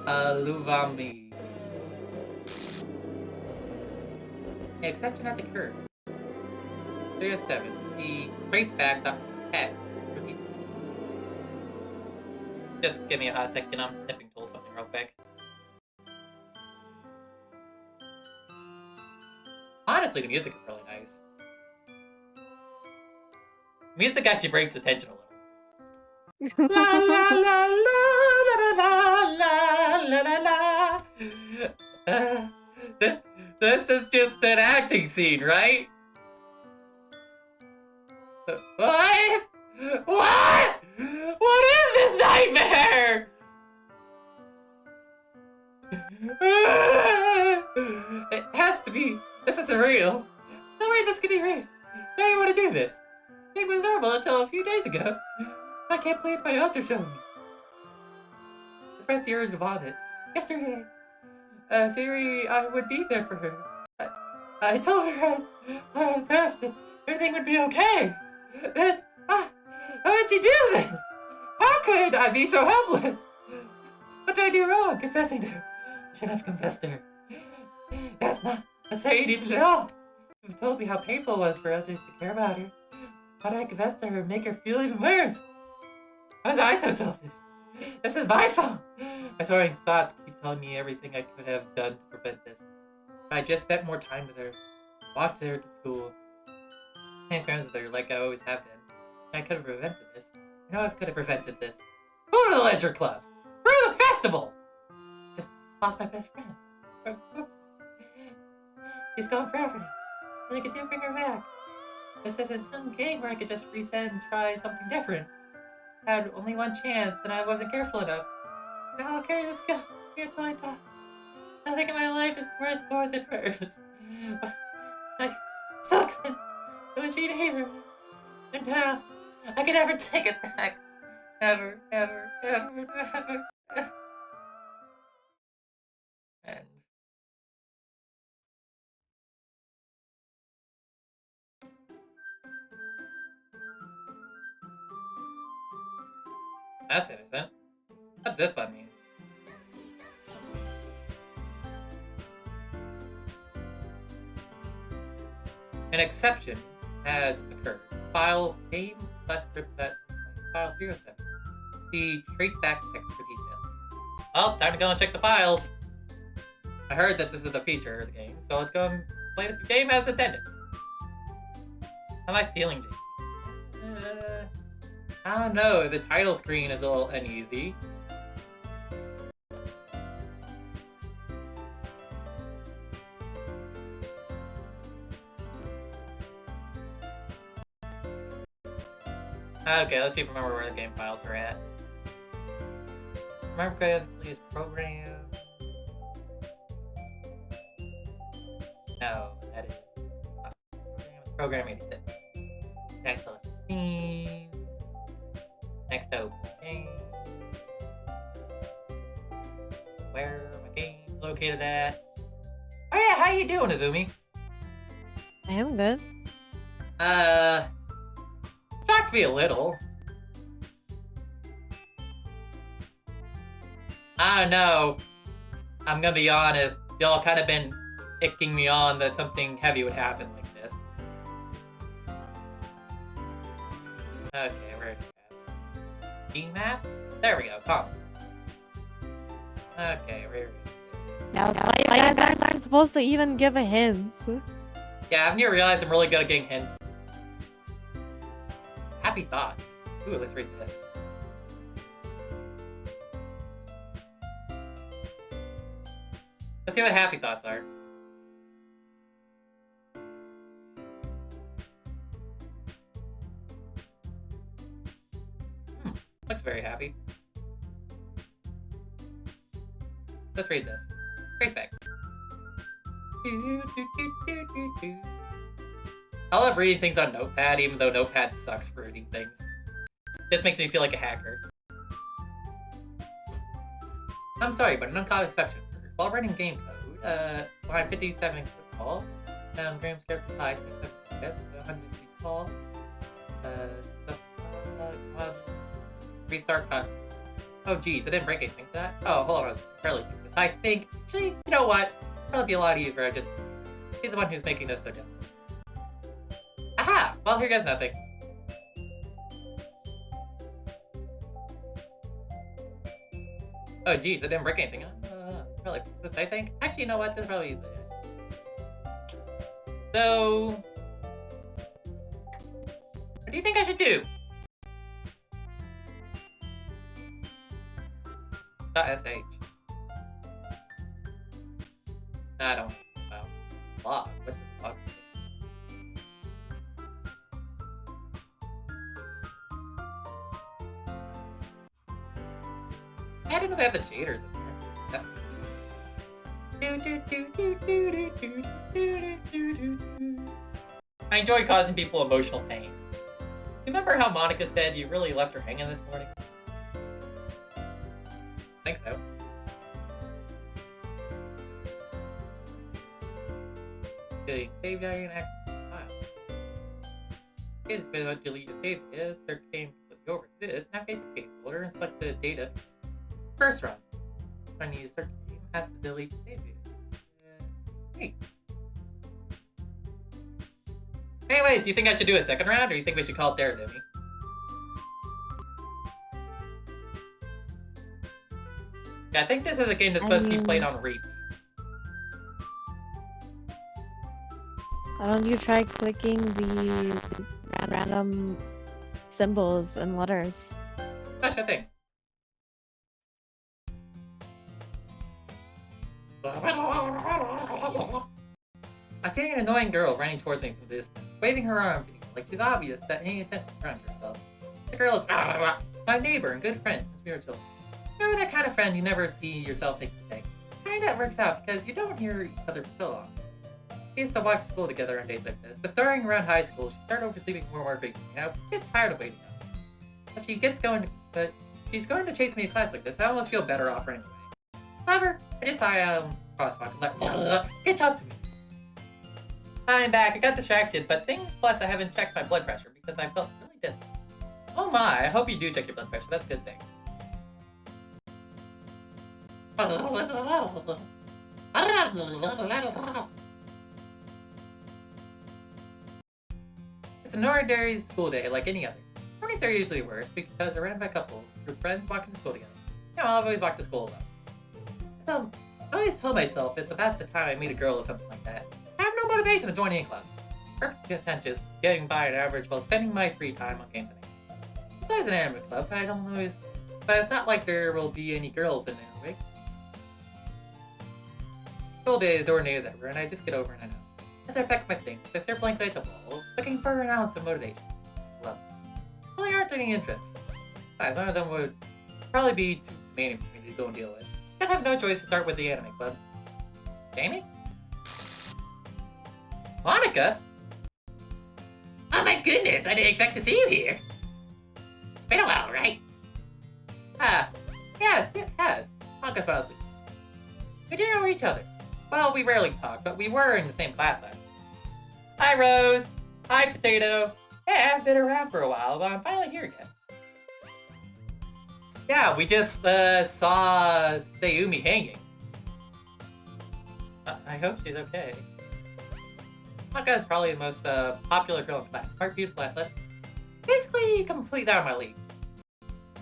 A: Luvami. An exception has occurred. 307. See traceback the heck. Repeat. Just give me a hot second. I'm snipping tool something real quick. Honestly, the music is really nice. Music actually breaks the tension a little. La la la la la la la la la la. This is just an acting scene, right? What? What? What is this nightmare? It has to be. This isn't real. No way this could be real. Why do you want to do this? It was normal until a few days ago. I can't believe my odds are showing me. Express the urge to vomit. Yesterday, Siri, I would be there for her. I told her I had passed it. Everything would be okay. Then, how would you do this? How could I be so helpless? What did I do wrong confessing to her? I should have confessed to her. That's not saying anything at all. You've told me how painful it was for others to care about her. Why did I confess to her and make her feel even worse? How was I so selfish? This is my fault. My soaring thoughts keep telling me everything I could have done to prevent this. If I just spent more time with her, walked her to school, made friends with her like I always have been, I could have prevented this. I know I could have prevented this. Go to the Ledger Club! Go to the festival! Just lost my best friend. She's gone forever now. And I could do bring her back. This isn't some game where I could just reset and try something different. I had only one chance and I wasn't careful enough. Now I'll carry this gun here till I die. Nothing in my life is worth more than hers. I still couldn't. It was she hated me. And now I can never take it back. Never, ever, ever, ever. And that's innocent. What's this button mean? An exception has occurred. File game / script file 307. See trace back text for details. Well, time to go and check the files. I heard that this is a feature of the game, so let's go and play the game as intended. How am I feeling, Jake? I don't know. The title screen is a little uneasy. Okay, let's see if I remember where the game files are at. Remember please program. No, that is program 86. Next to Steam. Next to open game. Where are my games located at? Oh yeah, how you doing, Azumi?
B: I am good.
A: Shocked me a little. I don't know. I'm gonna be honest. Y'all kind of been icking me on that something heavy would happen like this. Okay, where is that? G map? There we go, common. Okay, where
B: Now, why you guys aren't supposed to even give a hint.
A: Yeah, haven't you realized I'm really good at getting hints? Happy thoughts. Ooh, let's read this. Let's see what happy thoughts are. Looks very happy. Let's read this. Trace back. I love reading things on Notepad, even though Notepad sucks for reading things. This makes me feel like a hacker. I'm sorry, but an uncommon exception. While writing game code, line 57 tall, grams character high, 27 depth, 100 feet tall, restart cut. Oh geez, I didn't break anything to that. Oh, hold on, I was barely fixing this. I think, actually, you know what? Probably be a lot easier. He's the one who's making this so difficult. Aha! Well, here goes nothing. Oh geez, I didn't break anything. Really fix this, I think. Actually, you know what? This is probably easy. So, what do you think I should do? .sh. I don't know. Log. What does log say? I didn't know they have the shaders in there. I enjoy causing people emotional pain. Remember how Monica said you really left her hanging this morning? I think so. Good. Save data and access to the file. It is going to delete your saved data. Start game completely over. Do this. Navigate the page folder and select the data. First run. When you start the game, it has to delete the saved data. Hey. Anyways, do you think I should do a second round, or do you think we should call it there, Demi? Yeah, I think this is a game that's supposed to be played on repeat.
B: Why don't you try clicking the random symbols and letters?
A: Oh, sure thing. I see an annoying girl running towards me from the distance, waving her arms at me like she's obvious that any attention is drawn to herself. The girl is my neighbor and good friend since we were children. You know, that kind of friend you never see yourself making today. Kinda works out because you don't hear each other for so long. We used to walk to school together on days like this, but starting around high school, she started oversleeping more and more frequently, and I get tired of waiting up. But she's going to chase me to class like this. I almost feel better off her anyway. However, I just crosswalk and let catch up to me. I'm back. I got distracted, but things plus I haven't checked my blood pressure because I felt really dizzy. Oh my, I hope you do check your blood pressure. That's a good thing. It's an ordinary school day like any other. Mornings are usually worse because I ran by a couple group friends walking to school together. You know, I've always walked to school alone. I always tell myself it's about the time I meet a girl or something like that. I have no motivation to join any clubs. Perfect content just getting by an average while spending my free time on games and anime. Besides an anime club, I don't know but it's not like there will be any girls in there, right? School day is ordinary as ever, and I just get over it and I know. As I pack my things, I stare blankly at the wall, looking for an ounce of motivation. Clubs really aren't any interesting. Besides, none of them would probably be too demanding for me to go and deal with. I'd have no choice to start with the anime club. Jamie? Monica? Oh my goodness, I didn't expect to see you here. It's been a while, right? Yes, it has. Monica's fell asleep. We do know each other. Well, we rarely talk, but we were in the same class last week. Hi, Rose. Hi, Potato. Hey, I've been around for a while, but I'm finally here again. Yeah, we just saw Sayumi hanging. I hope she's okay. Maka is probably the most popular girl in class. Smart, beautiful, athletic. Basically, completely out of my league.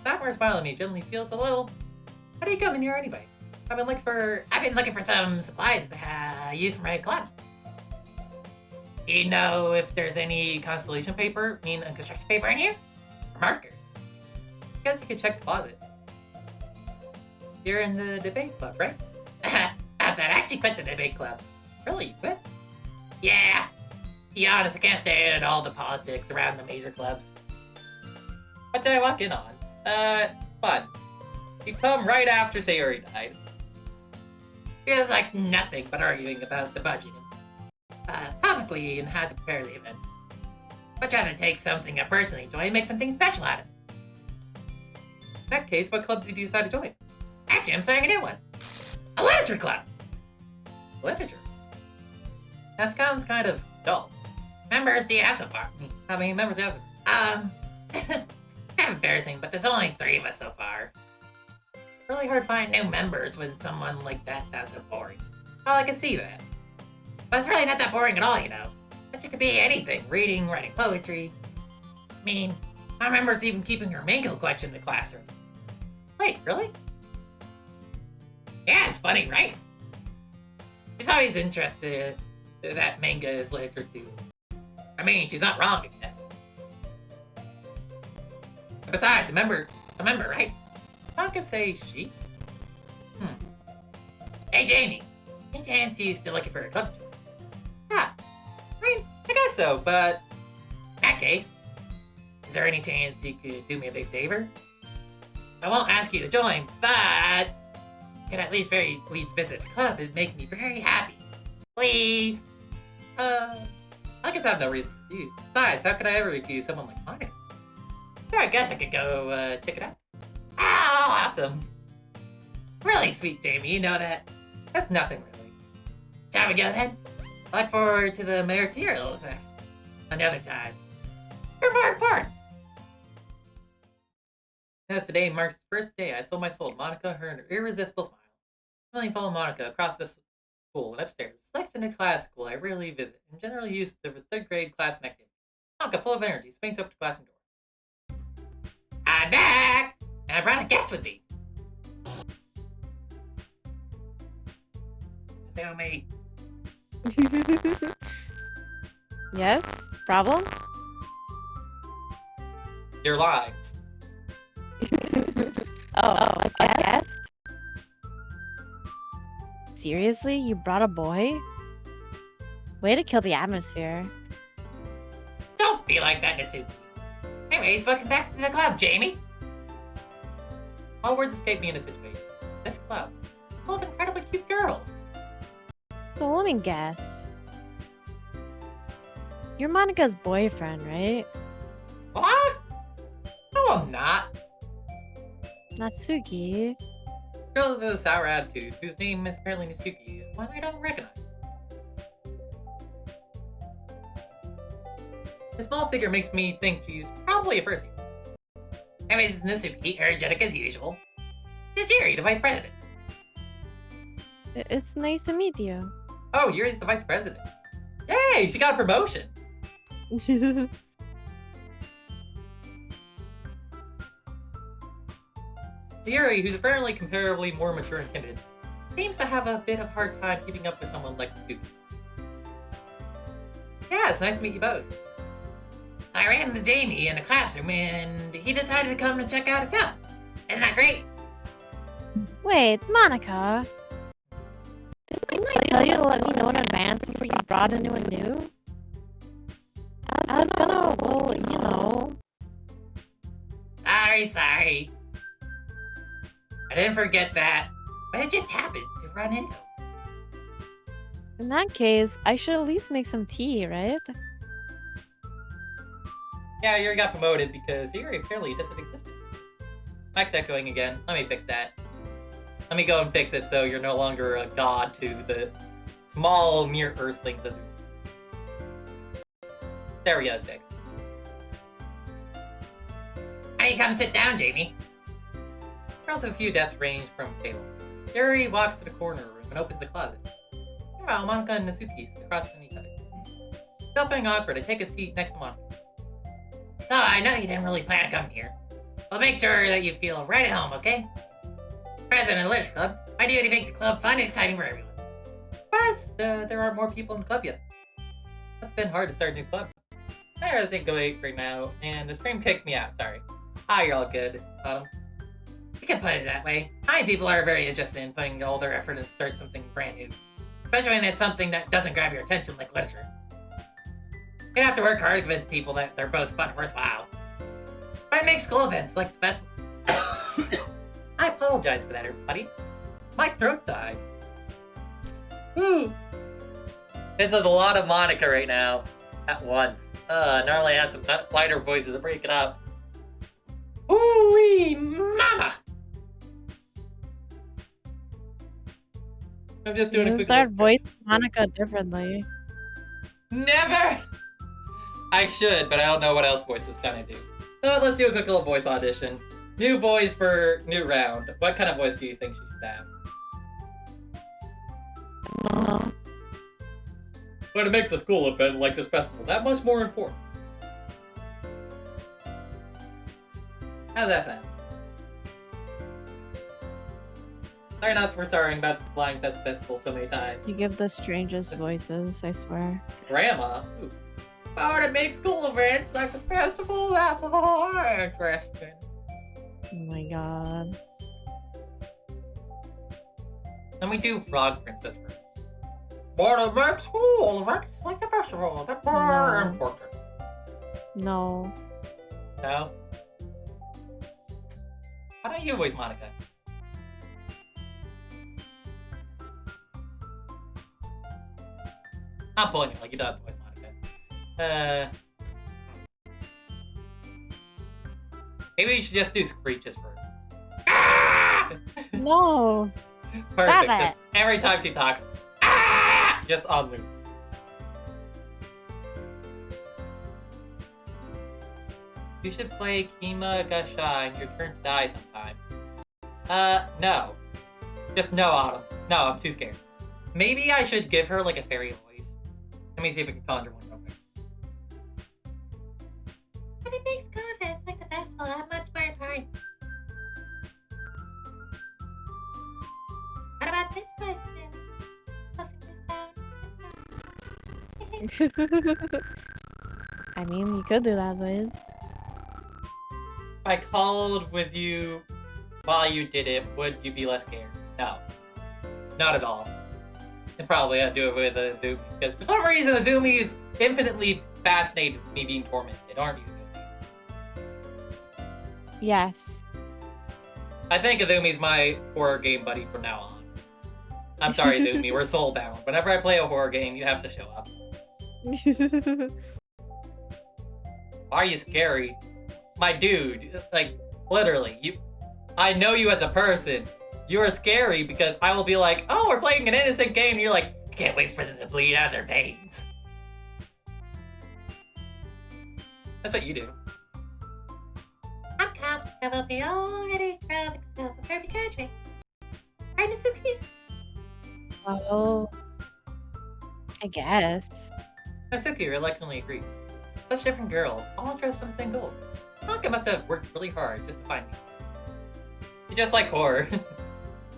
A: Sapphire smile at me gently feels a little. How do you come in here anyway? I've been looking for some supplies to use for my club. Do you know if there's any constellation paper, construction paper in here? Or markers? Guess you could check the closet. You're in the debate club, right? I actually quit the debate club. Really, you quit? Yeah. To be honest, I can't stand all the politics around the major clubs. What did I walk in on? Fun. You come right after Sayuri died. It was like nothing but arguing about the budget. Publicly and how to prepare the event. But trying to take something I personally enjoy and make something special out of it. In that case, what club did you decide to join? Actually, I'm starting a new one. A literature club. Literature? That sounds kind of dull. Members do you have so far? How many members do you have so far? Kind of embarrassing, but there's only 3 of us so far. Really hard to find new members when someone like that sounds so boring. Well, I can see that. But it's really not that boring at all, you know. But you could be anything. Reading, writing poetry. I mean, my member's even keeping her manga collection in the classroom. Wait, really? Yeah, it's funny, right? She's always interested that manga is literature too. I mean, she's not wrong, I guess. Besides, a member, right? I could say she. Hey, Jamie. Any chance you still looking for a club store? Yeah. I mean, I guess so, but in that case, is there any chance you could do me a big favor? I won't ask you to join, but you could at least visit the club. It'd make me very happy. Please. I guess I have no reason to refuse. Besides, how could I ever refuse someone like Monica? Sure, I guess I could go check it out. Oh, awesome. Really sweet, Jamie, you know that. That's nothing, really. Shall we go then? I look forward to the materials another time. You're more important. As today marks the first day I sold my soul to Monica, her irresistible smile. Emily followed Monica across the school and upstairs. Selection in class school I rarely visit, and generally used to the 3rd grade class and activity. Monica, full of energy, swings up to class and door. I'm back! And I brought a guest with me. Tell me.
B: Yes? Problem?
A: Your lives.
B: A guest? Seriously? You brought a boy? Way to kill the atmosphere.
A: Don't be like that, Nasuki. Anyways, welcome back to the club, Jamie. All words escape me in a situation. This club, full of incredibly cute girls.
B: So let me guess. You're Monica's boyfriend, right?
A: What? No, I'm not.
B: Natsuki.
A: Girl with a sour attitude, whose name is apparently Nasuki, is one I don't recognize. The small figure makes me think she's probably a first year. Anyways, it's Nasuki, energetic as usual. This Yuri, the vice president.
B: It's nice to meet you.
A: Oh, Yuri's the vice president. Yay, she got a promotion. Yuri, who's apparently comparably more mature and timid, seems to have a bit of a hard time keeping up with someone like Nasuki. Yeah, it's nice to meet you both. I ran into Jamie in the classroom and he decided to come and check out a club. Isn't that great?
B: Wait, Monica. Didn't I tell you to let me know in advance before you brought anyone new? I was gonna, well, you know.
A: Sorry. I didn't forget that, but it just happened to run into him.
B: In that case, I should at least make some tea, right?
A: Yeah, Yuri got promoted because Yuri apparently doesn't exist. Mike's echoing again. Let me fix that. Let me go and fix it so you're no longer a god to the small mere earthlings of the... There we go, it's fixed. How do you come and sit down, Jamie? There's a few desks ranged from a table. Yuri walks to the corner room and opens the closet. Meanwhile, Monica and Nasuki sit across from each other. Still feeling awkward, I take a seat next to Monica. So, I know you didn't really plan on coming here.
D: We'll make sure that you feel right at home, okay? President of the Literature Club, I do to make the club fun and exciting for everyone.
A: Plus, there are more people in the club yet. It's been hard to start a new club. I think going right now, and the stream kicked me out, sorry. Ah, you're all good.
D: You can put it that way. People are very interested in putting all their effort and start something brand new. Especially when it's something that doesn't grab your attention like literature. You have to work hard to convince people that they're both fun and worthwhile. But it makes school events like the festival.
A: I apologize for that, everybody. My throat died. Woo! This is a lot of Monica right now. At once. Normally I have some lighter voices to break it up.
D: Ooh-wee, mama!
A: I'm just doing a quick
B: start
A: little
B: voicing Monica differently.
A: Never! I should, but I don't know what else voices gonna do. So let's do a quick little voice audition. New voice for new round. What kind of voice do you think she should have? But it makes a school event like this festival that much more important. How's that sound? Sorry, not for sorry about Flying Fest Festival so many times.
B: You give the strangest voices, I swear.
A: Grandma? Ooh. Oh, to make school events like the festival that more interesting.
B: Oh my god.
A: And we do Frog Princess first. But it makes school events like the festival that more
B: No.
A: important.
B: No.
A: No? How about you voice Monica? I'm pulling you like you don't have to voice Monica. Maybe you should just do screeches first. Ah!
B: No.
A: Perfect.
B: Stop
A: Just
B: it.
A: every time she talks, ah! Just on loop. You should play Kima Gasha in your turn to die sometime. No. Just no, Autumn. No, I'm too scared. Maybe I should give her like a fairy voice. Let me see if I can conjure one real quick.
D: But it makes school events like the festival that much more important. What about this voice then? Closing this down.
B: I mean, you could do that, Liz.
A: If I called with you while you did it, would you be less scared? No. Not at all. And probably I'd do it with a Azumi. Because for some reason, Azumi is infinitely fascinated with me being tormented, aren't you, Azumi?
B: Yes.
A: I think Azumi's my horror game buddy from now on. I'm sorry, Azumi, we're soulbound. Whenever I play a horror game, you have to show up. Why are you scary? My dude, like, literally, I know you as a person. You are scary because I will be like, oh, we're playing an innocent game, and you're like,
D: I can't wait for them to bleed out their veins.
A: that's what you do.
D: I'm confident I will be all ready for the club before we graduate. Right, Nasuki?
B: Oh. I guess.
A: Nasuki reluctantly agrees. Such different girls, all dressed in the same goal. Maka must have worked really hard just to find me. You just like horror.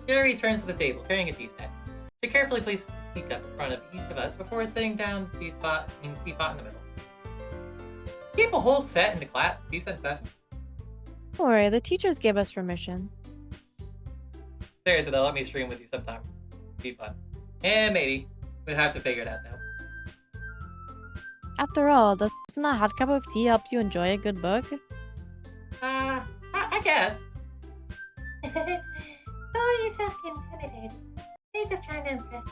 A: Yuri turns to the table, carrying a tea set. She carefully places a teacup in front of each of us before sitting down the teapot in the middle. Keep a whole set in the tea set in class?
B: Don't worry, the teachers gave us permission.
A: Seriously though, let me stream with you sometime. Be fun. And maybe. We'd have to figure it out though.
B: After all, doesn't a hot cup of tea help you enjoy a good book?
A: I guess.
D: Don't let yourself get intimidated. He's just trying to impress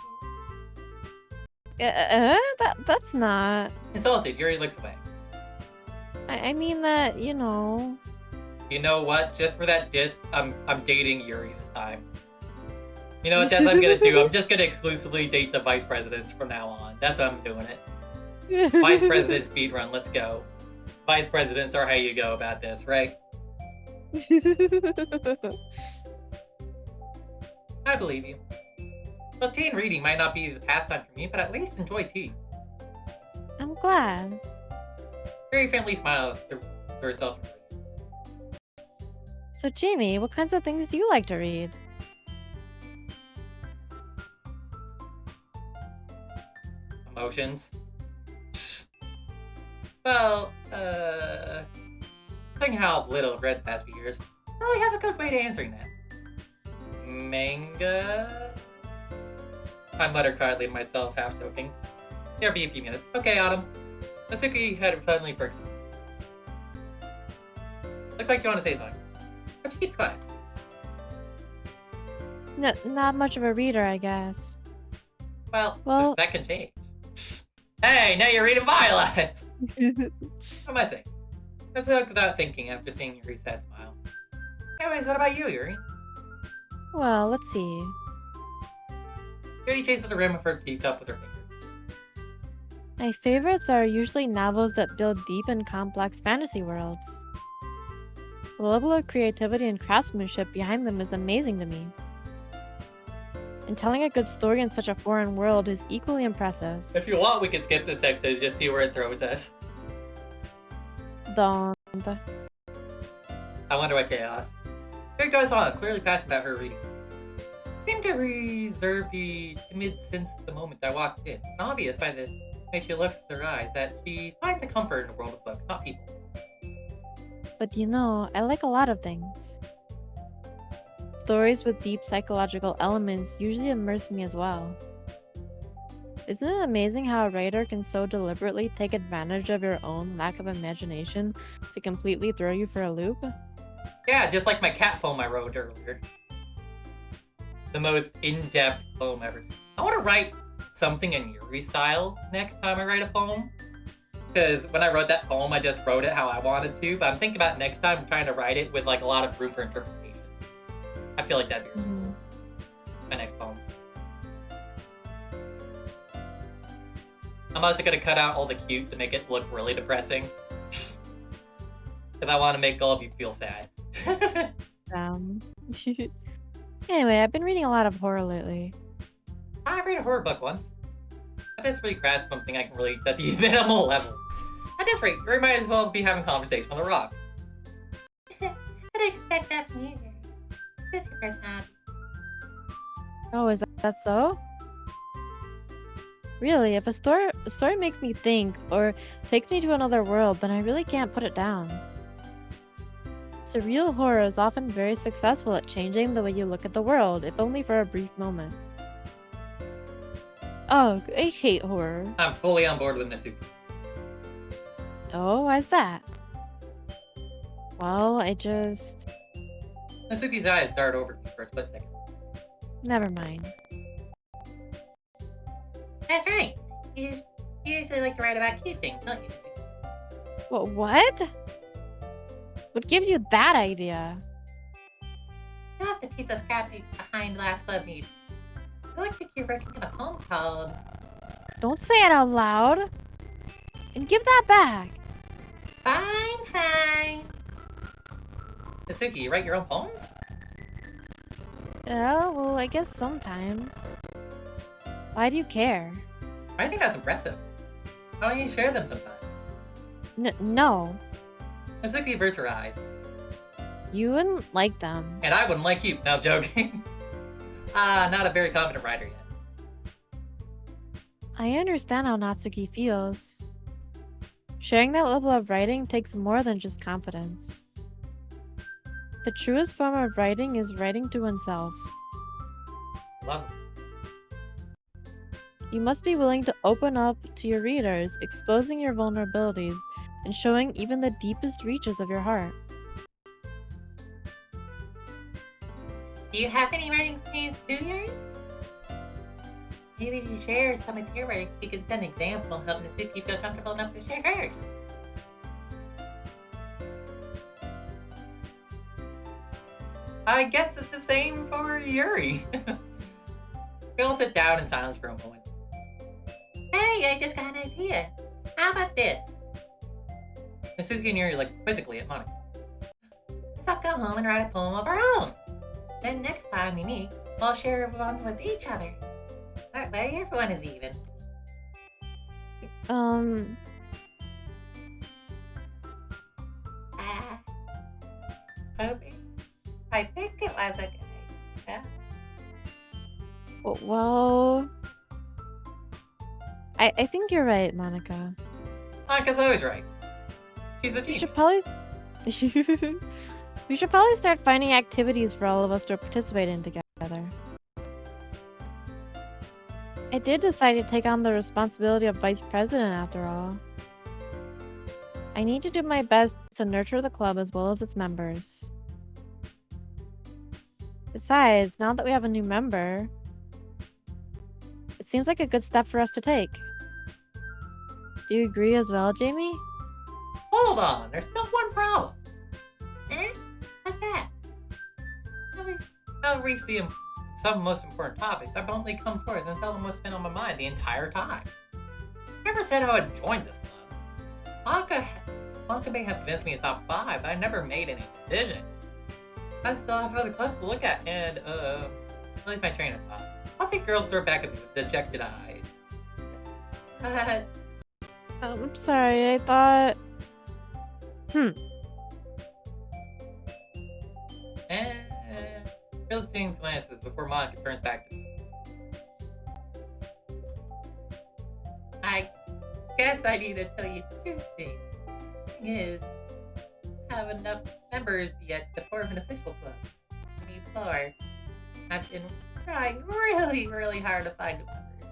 D: you.
B: That's not...
A: Insulted, Yuri looks away.
B: I mean that, you know...
A: You know what? Just for that diss, I'm dating Yuri this time. You know what that's what I'm gonna do? I'm just gonna exclusively date the vice presidents from now on. That's what I'm doing it. Vice president speedrun, let's go. Vice presidents are how you go about this, right? I believe you. Well, tea and reading might not be the pastime for me, but at least enjoy tea.
B: I'm glad.
A: Yuri faintly smiles to herself.
B: So, Jamie, what kinds of things do you like to read?
A: Emotions. Well, knowing how little I've read the past few years, I don't really have a good way to answering that. Manga? I muttered quietly to myself, half joking. There'll be a few minutes. Okay, Autumn. Nasuki had finally perked up. Looks like you want to say something. But she keeps quiet.
B: Not much of a reader, I guess.
A: Well, that can change. Hey, now you're reading my lines! What am I saying? I spoke without thinking after seeing Yuri's sad smile. Anyways, what about you, Yuri?
B: Well, let's see.
A: Yuri chases the rim of her teacup with her finger.
B: My favorites are usually novels that build deep and complex fantasy worlds. The level of creativity and craftsmanship behind them is amazing to me. And telling a good story in such a foreign world is equally impressive.
A: If you want, we can skip this section and just see where it throws us.
B: Don't.
A: I wonder what chaos. Here goes on, clearly passionate about her reading. Seemed to reserve the timid since the moment I walked in. Obvious by the way she looks with her eyes that she finds a comfort in the world of books, not people.
B: But you know, I like a lot of things. Stories with deep psychological elements usually immerse me as well. Isn't it amazing how a writer can so deliberately take advantage of your own lack of imagination to completely throw you for a loop?
A: Yeah, just like my cat poem I wrote earlier. The most in-depth poem ever. I want to write something in Yuri style next time I write a poem. Because when I wrote that poem, I just wrote it how I wanted to. But I'm thinking about next time trying to write it with like a lot of room for interpretation. I feel like that'd be really cool. My next poem. I'm also gonna cut out all the cute to make it look really depressing. Because I want to make all of you feel sad.
B: Anyway, I've been reading a lot of horror lately.
A: I've read a horror book once. I just really grasp something I can relate at the minimal level. At this rate, you might as well be having conversation on the rock.
D: I'd expect that from you. This is your first hobby.
B: Oh, is that so? Really, if a story makes me think or takes me to another world, then I really can't put it down. Surreal horror is often very successful at changing the way you look at the world, if only for a brief moment. Oh, I hate horror.
A: I'm fully on board with Nasuki.
B: Oh, why's that? Well, I just...
A: Nasuki's eyes dart over to me for a split second.
B: Never mind.
D: That's right. You usually like to write about cute things, don't you, Nasuki?
B: What? What gives you that idea?
D: You have the piece of scrappy behind last club meet. I like to think you're working on a poem called...
B: Don't say it out loud! And give that back!
D: Fine.
A: Nasuki, you write your own poems?
B: Yeah, well, I guess sometimes. Why do you care?
A: I think that's impressive. Why don't you share them sometime?
B: No.
A: Nasuki averts her eyes.
B: You wouldn't like them.
A: And I wouldn't like you. No, I'm joking. Not a very confident writer yet.
B: I understand how Natsuki feels. Sharing that level of writing takes more than just confidence. The truest form of writing is writing to oneself.
A: Love it.
B: You must be willing to open up to your readers, exposing your vulnerabilities and showing even the deepest reaches of your heart.
D: Do you have any writing experience too, Yuri? Maybe if you share some of your work, you can set an example and help Nasuki feel comfortable enough to share hers.
A: I guess it's the same for Yuri. We'll sit down in silence for a moment.
D: Hey, I just got an idea. How about this?
A: Nasuki and Yuri look quizzically at Monica.
D: Let's all go home and write a poem of our own. Then next time we meet, we'll share one with each other. That way everyone is even. Hoping I think it was okay. Yeah.
B: Well, I think you're right, Monica.
D: Monica's always right. She's a
B: We
D: genius.
B: should probably we should probably start finding activities for all of us to participate in together. I did decide to take on the responsibility of vice president after all. I need to do my best to nurture the club as well as its members. Besides, now that we have a new member, it seems like a good step for us to take. Do you agree as well, Jamie?
D: Hold on, there's still one problem. Eh? What's that? Now we've reached some most important topics. I've only come forth and tell them what's been on my mind the entire time. I never said I would join this club. Blanca may have convinced me to stop by, but I never made any decision. I still have other clubs to look at, and, lose my train of thought. I think girls stare back at me with dejected eyes.
B: I'm sorry, I thought...
D: Girls exchange glances before Monica turns back to me. I guess I need to tell you two things. The thing is, I have enough members yet to form an official club. I need more. I've been trying really, really hard to find new members.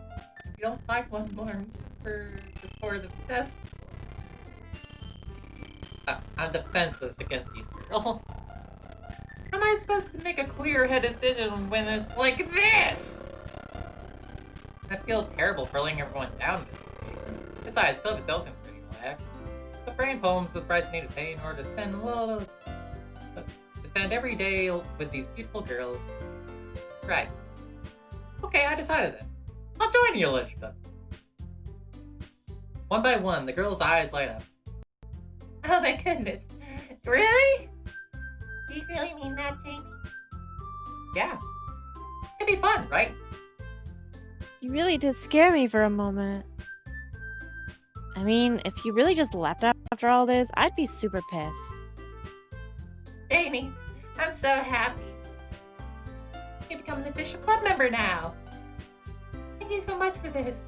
D: If you don't find one more before the festival, I'm defenseless against these girls. How am I supposed to make a clear-head decision when it's like this? I feel terrible for letting everyone down in this situation. Besides, club itself seems pretty relaxed. But frame poems to the price I need to pay in order to spend every day with these beautiful girls. Right. Okay, I decided then. I'll join your literature club. One by one, the girl's eyes light up. Oh my goodness. Really? Do you really mean that, Jamie? Yeah. It'd be fun, right?
B: You really did scare me for a moment. I mean, if you really just left after all this, I'd be super pissed.
D: Jamie, I'm so happy. You've become an official club member now. Thank you so much for this.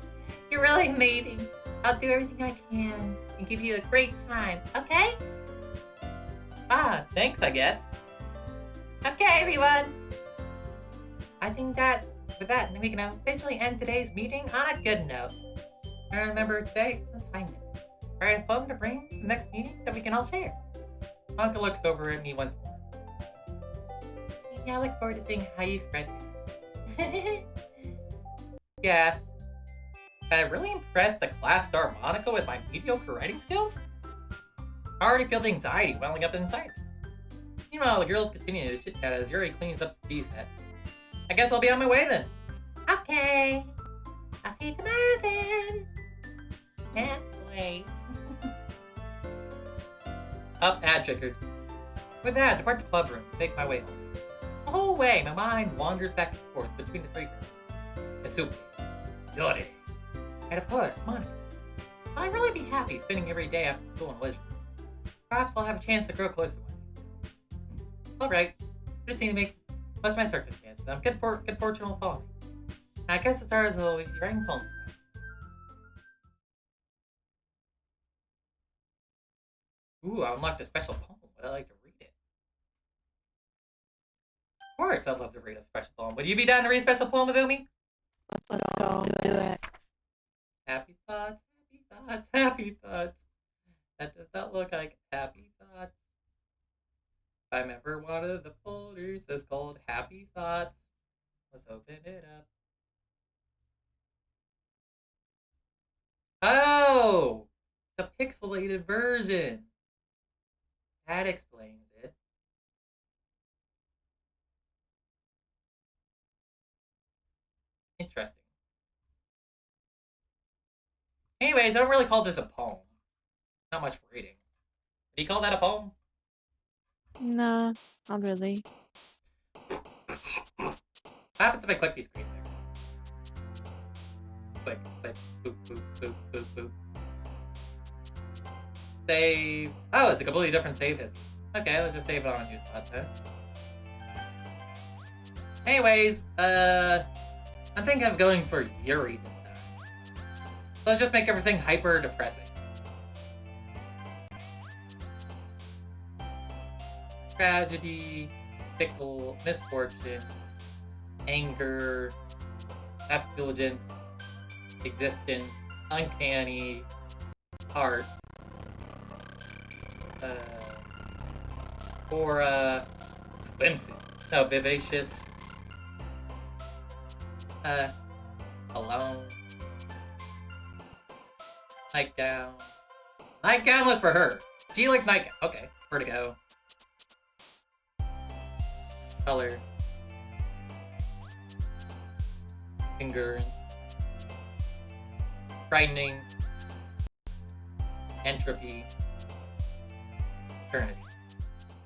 D: You're really amazing. I'll do everything I can and give you a great time, okay? Thanks, I guess. Okay, everyone. I think that with that, we can officially end today's meeting on a good note. I remember today it's assignment. Alright, a poem to bring to the next meeting that we can all share. Anka looks over at me once more. Yeah, I look forward to seeing how you express it. Yeah. I really impressed the class star Monica with my mediocre writing skills? I already feel the anxiety welling up inside. Meanwhile, the girls continue to chit-chat as Yuri cleans up the tea set. I guess I'll be on my way then. Okay. I'll see you tomorrow then. Can't wait. Up, ad triggered. With that, I depart the club room and make my way home. The whole way, my mind wanders back and forth between the three girls. Azumi, Yuri, and of course, Monica. I'd really be happy spending every day after school in leisure. Perhaps I'll have a chance to grow close to one of these girls. Alright, just need to make most of my circumstances. I'm good fortune will follow me. I guess the stars will be writing poems tonight. Ooh, I unlocked a special poem. Would I like to read it? Of course, I'd love to read a special poem. Would you be down to read a special poem, Azumi?
B: Let's go. Do it.
D: Happy thoughts, happy thoughts, happy thoughts. That does not look like happy thoughts. I remember one of the folders is called Happy Thoughts. Let's open it up. Oh! It's a pixelated version. That explains it. Interesting. Anyways, I don't really call this a poem. Not much reading. Do you call that a poem?
B: Nah, not really.
D: What happens if I click these green things? Click, click, boop, boop, boop, boop, boop. Save. Oh, it's a completely different save history. Okay, let's just save it on a new spot then. Anyways, I'm thinking of going for Yuri this time. So let's just make everything hyper depressing. Tragedy, fickle, misfortune, anger, effulgence, existence, uncanny, heart, Cora, swimsuit, no, vivacious, alone, nightgown. Nightgown was for her. She liked nightgown. Okay, where to go? Color. Finger. Frightening. Entropy. Eternity.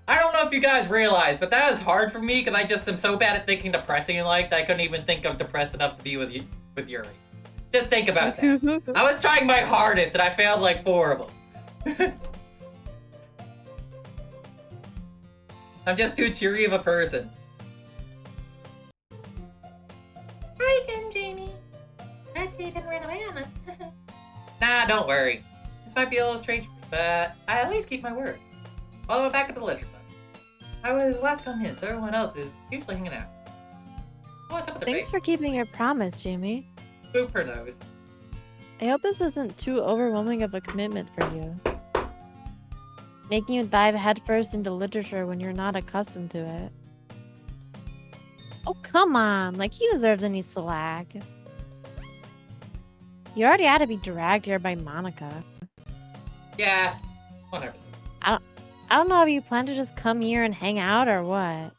D: I don't know if you guys realize, but that is hard for me because I just am so bad at thinking depressing and like that I couldn't even think of depressed enough to be with Yuri. Just think about that. I was trying my hardest and I failed like 4 of them. I'm just too cheery of a person.
E: Hi again, Jamie. I see you didn't run away on us.
D: Nah, don't worry. This might be a little strange, but I at least keep my word. Well, I'm back at the literature club. I was last come in, so everyone else is usually hanging out. What's up with the
B: Thanks for keeping your promise, Jamie.
D: Booper knows.
B: I hope this isn't too overwhelming of a commitment for you. Making you dive headfirst into literature when you're not accustomed to it. Oh, come on. Like, he deserves any slack. You already had to be dragged here by Monica.
D: Yeah, whatever.
B: I don't know if you plan to just come here and hang out or what.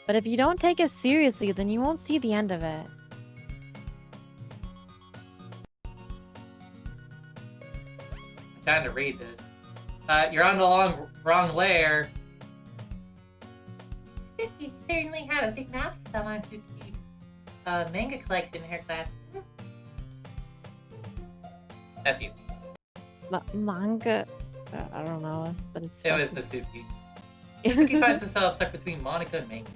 B: But if you don't take it seriously, then you won't see the end of it.
D: I'm trying to read this. You're on the wrong layer.
E: Suki certainly have a big mouth for someone who keeps a manga collection in her class.
D: That's you.
B: Manga? I don't know, but it's
D: It was Nasuki. Nasuki finds herself stuck between Monica and manga.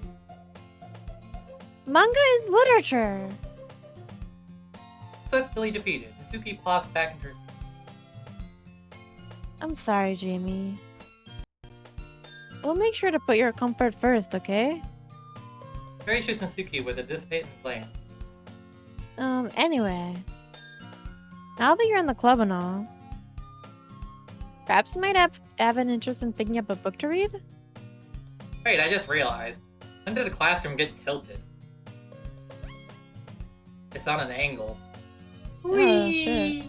B: Manga is literature.
D: Swiftly defeated, Nasuki plops back into her seat.
B: I'm sorry, Jamie. We'll make sure to put your comfort first, okay?
D: Gracious Nasuki with a dissipating glance.
B: Anyway. Now that you're in the club and all, perhaps you might have an interest in picking up a book to read?
D: Wait, I just realized. When did the classroom get tilted? It's on an angle.
B: Oh, shit.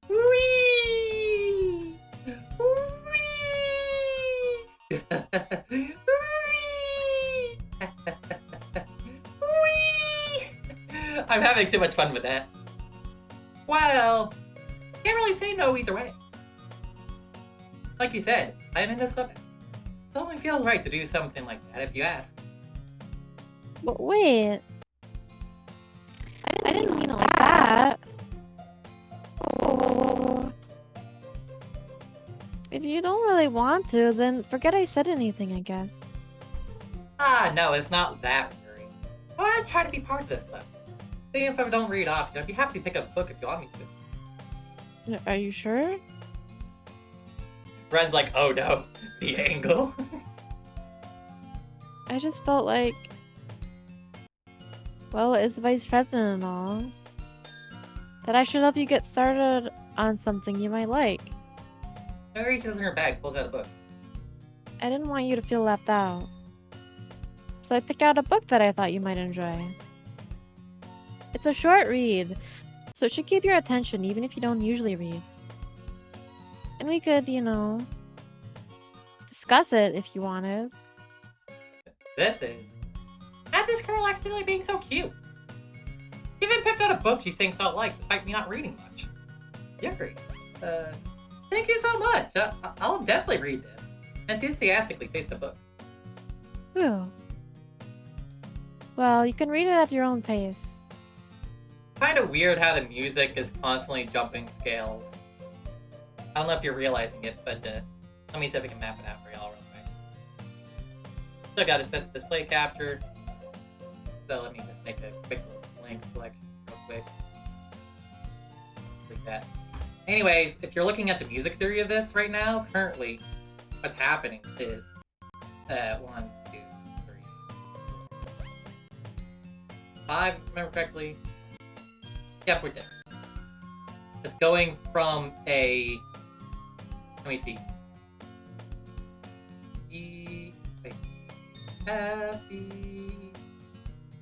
D: Whee! Whee! Whee! I'm having too much fun with that. Well, can't really say no either way. Like you said, I'm in this club now. So it only feels right to do something like that if you ask.
B: But wait. I didn't mean it like that. Oh. If you don't really want to, then forget I said anything, I guess.
D: Ah, no, it's not that weary. I want to try to be part of this club. So even if I don't read often, I'd be happy to pick up a book if you want me to.
B: Are you sure?
D: Ren's like, oh no, the angle.
B: I just felt like... Well, as vice president and all, that I should help you get started on something you might like.
D: She reaches in her bag, pulls out a book.
B: I didn't want you to feel left out. So I picked out a book that I thought you might enjoy. It's a short read, so it should keep your attention even if you don't usually read. And we could, you know, discuss it if you wanted.
D: This is... How'd this girl accidentally being so cute? She even picked out a book she thinks I'll like, despite me not reading much. Yuri, thank you so much. I'll definitely read this. Enthusiastically taste the book.
B: Ooh. Well, you can read it at your own pace.
D: Kinda weird how the music is constantly jumping scales. I don't know if you're realizing it, but let me see if I can map it out for y'all real quick.
A: Still got to set the display capture. So let me just make a quick little link selection real quick. Like that. Anyways, if you're looking at the music theory of this right now, currently, what's happening is 1, 2, 3, 5, if I remember correctly. Yep, we're dead. It's going from a. Let me see. E. Wait. F, E,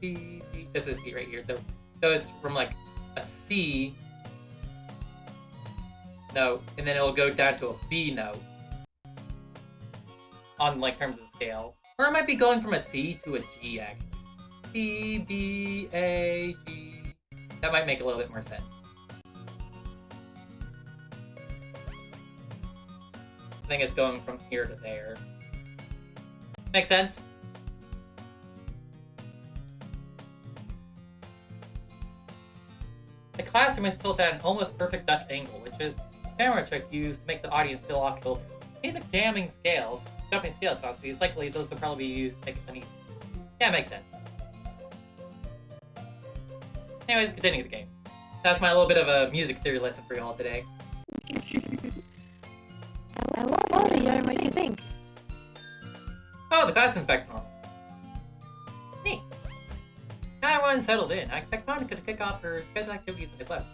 A: C, C. This is C right here. So it goes from like a C note, and then it'll go down to a B note on like terms of scale. Or it might be going from a C to a G actually. C, B, A, G. That might make a little bit more sense. I think it's going from here to there. Makes sense? The classroom is tilted at an almost perfect Dutch angle, which is a camera trick used to make the audience feel off kilter. Music jamming scales, jumping scales constantly is likely those will probably be used to make it uneven. Yeah, makes sense. Anyways, continue the game. That's my little bit of a music theory lesson for y'all today.
B: I love audio. What do you think?
A: Oh, the class back to normal. Neat. Now everyone's settled in. I expect Monica to kick off her scheduled activities in the club.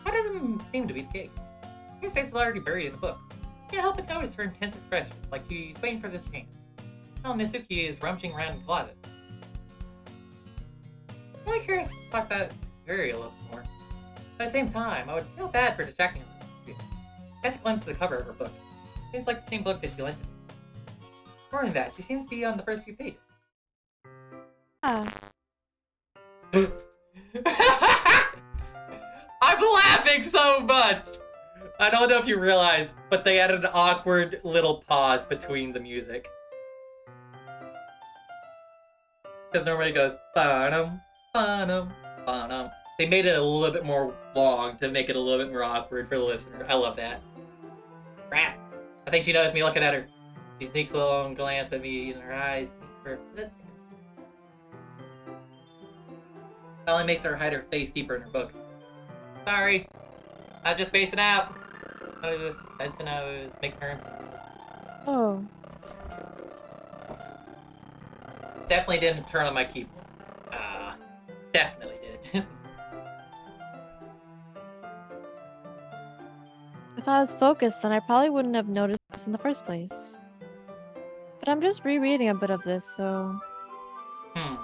A: That doesn't seem to be the case. Her face is already buried in the book. You can't help but notice her intense expression, like she's waiting for this chance. While Nisuki is rummaging around in the closet. I'm really curious to talk about Yuri a little more. But at the same time, I would feel bad for distracting her. Catch a glimpse of the cover of her book. Seems like the same book that she lent to me. More than that, she seems to be on the first few pages.
B: Ah.
A: I'm laughing so much! I don't know if you realize, but they added an awkward little pause between the music. Because normally it goes, ba-dum, ba-dum, ba-dum. They made it a little bit more long to make it a little bit more awkward for the listener. I love that. Crap. I think she noticed me looking at her. She sneaks a long glance at me, and her eyes meet for a split second. Finally makes her hide her face deeper in her book. Sorry. I'm just spacing out. I was just sensing I was making her.
B: Oh.
A: Definitely didn't turn on my keyboard. Definitely did.
B: If I was focused, then I probably wouldn't have noticed this in the first place. But I'm just rereading a bit of this, so...
A: Hmm.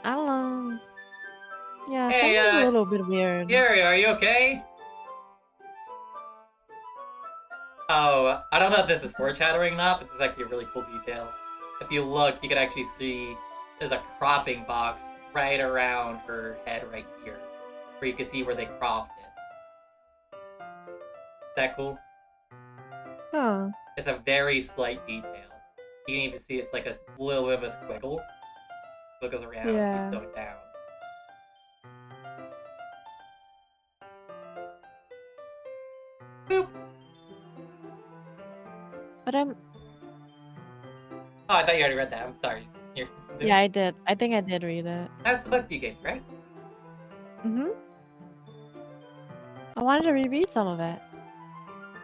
B: I don't know. Yeah,
A: Hey,
B: something's a little bit weird.
A: Yuri, are you okay? Oh, I don't know if this is foreshadowing or not, but this is actually a really cool detail. If you look, you can actually see there's a cropping box right around her head right here, where you can see where they cropped it. Is that cool?
B: Huh.
A: It's a very slight detail. You can even see it's like a little bit of a squiggle. Squiggles around,
B: Yeah.
A: keeps going down. Boop.
B: But I'm...
A: Oh, I thought you already read that. I'm sorry. Here.
B: Yeah, I did. I think I did read it.
A: That's the book you gave, right?
B: Mm-hmm. I wanted to reread some of it.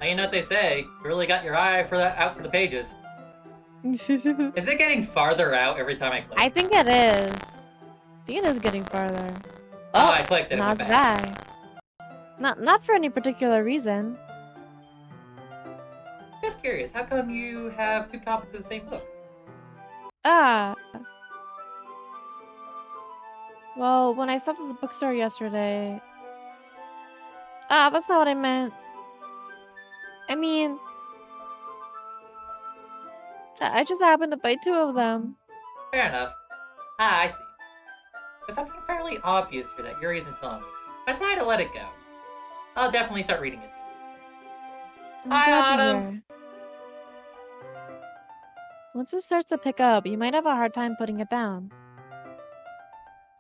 A: Now you know what they say. You really got your eye for that out for the pages. Is it getting farther out every time I click?
B: I think it is. I think it is getting farther.
A: Oh, I clicked it. It
B: Now
A: went
B: it's
A: back.
B: back. Not for any particular reason.
A: Just curious, how come you have 2 copies of the same book?
B: Ah. Well, when I stopped at the bookstore yesterday... Ah, that's not what I meant. I mean... I just happened to buy 2 of them.
A: Fair enough. Ah, I see. There's something fairly obvious here that Yuri isn't telling me. I decided to let it go. I'll definitely start reading it soon.
B: I'm
A: Hi,
B: glad to
A: Autumn!
B: hear. Once it starts to pick up, you might have a hard time putting it down.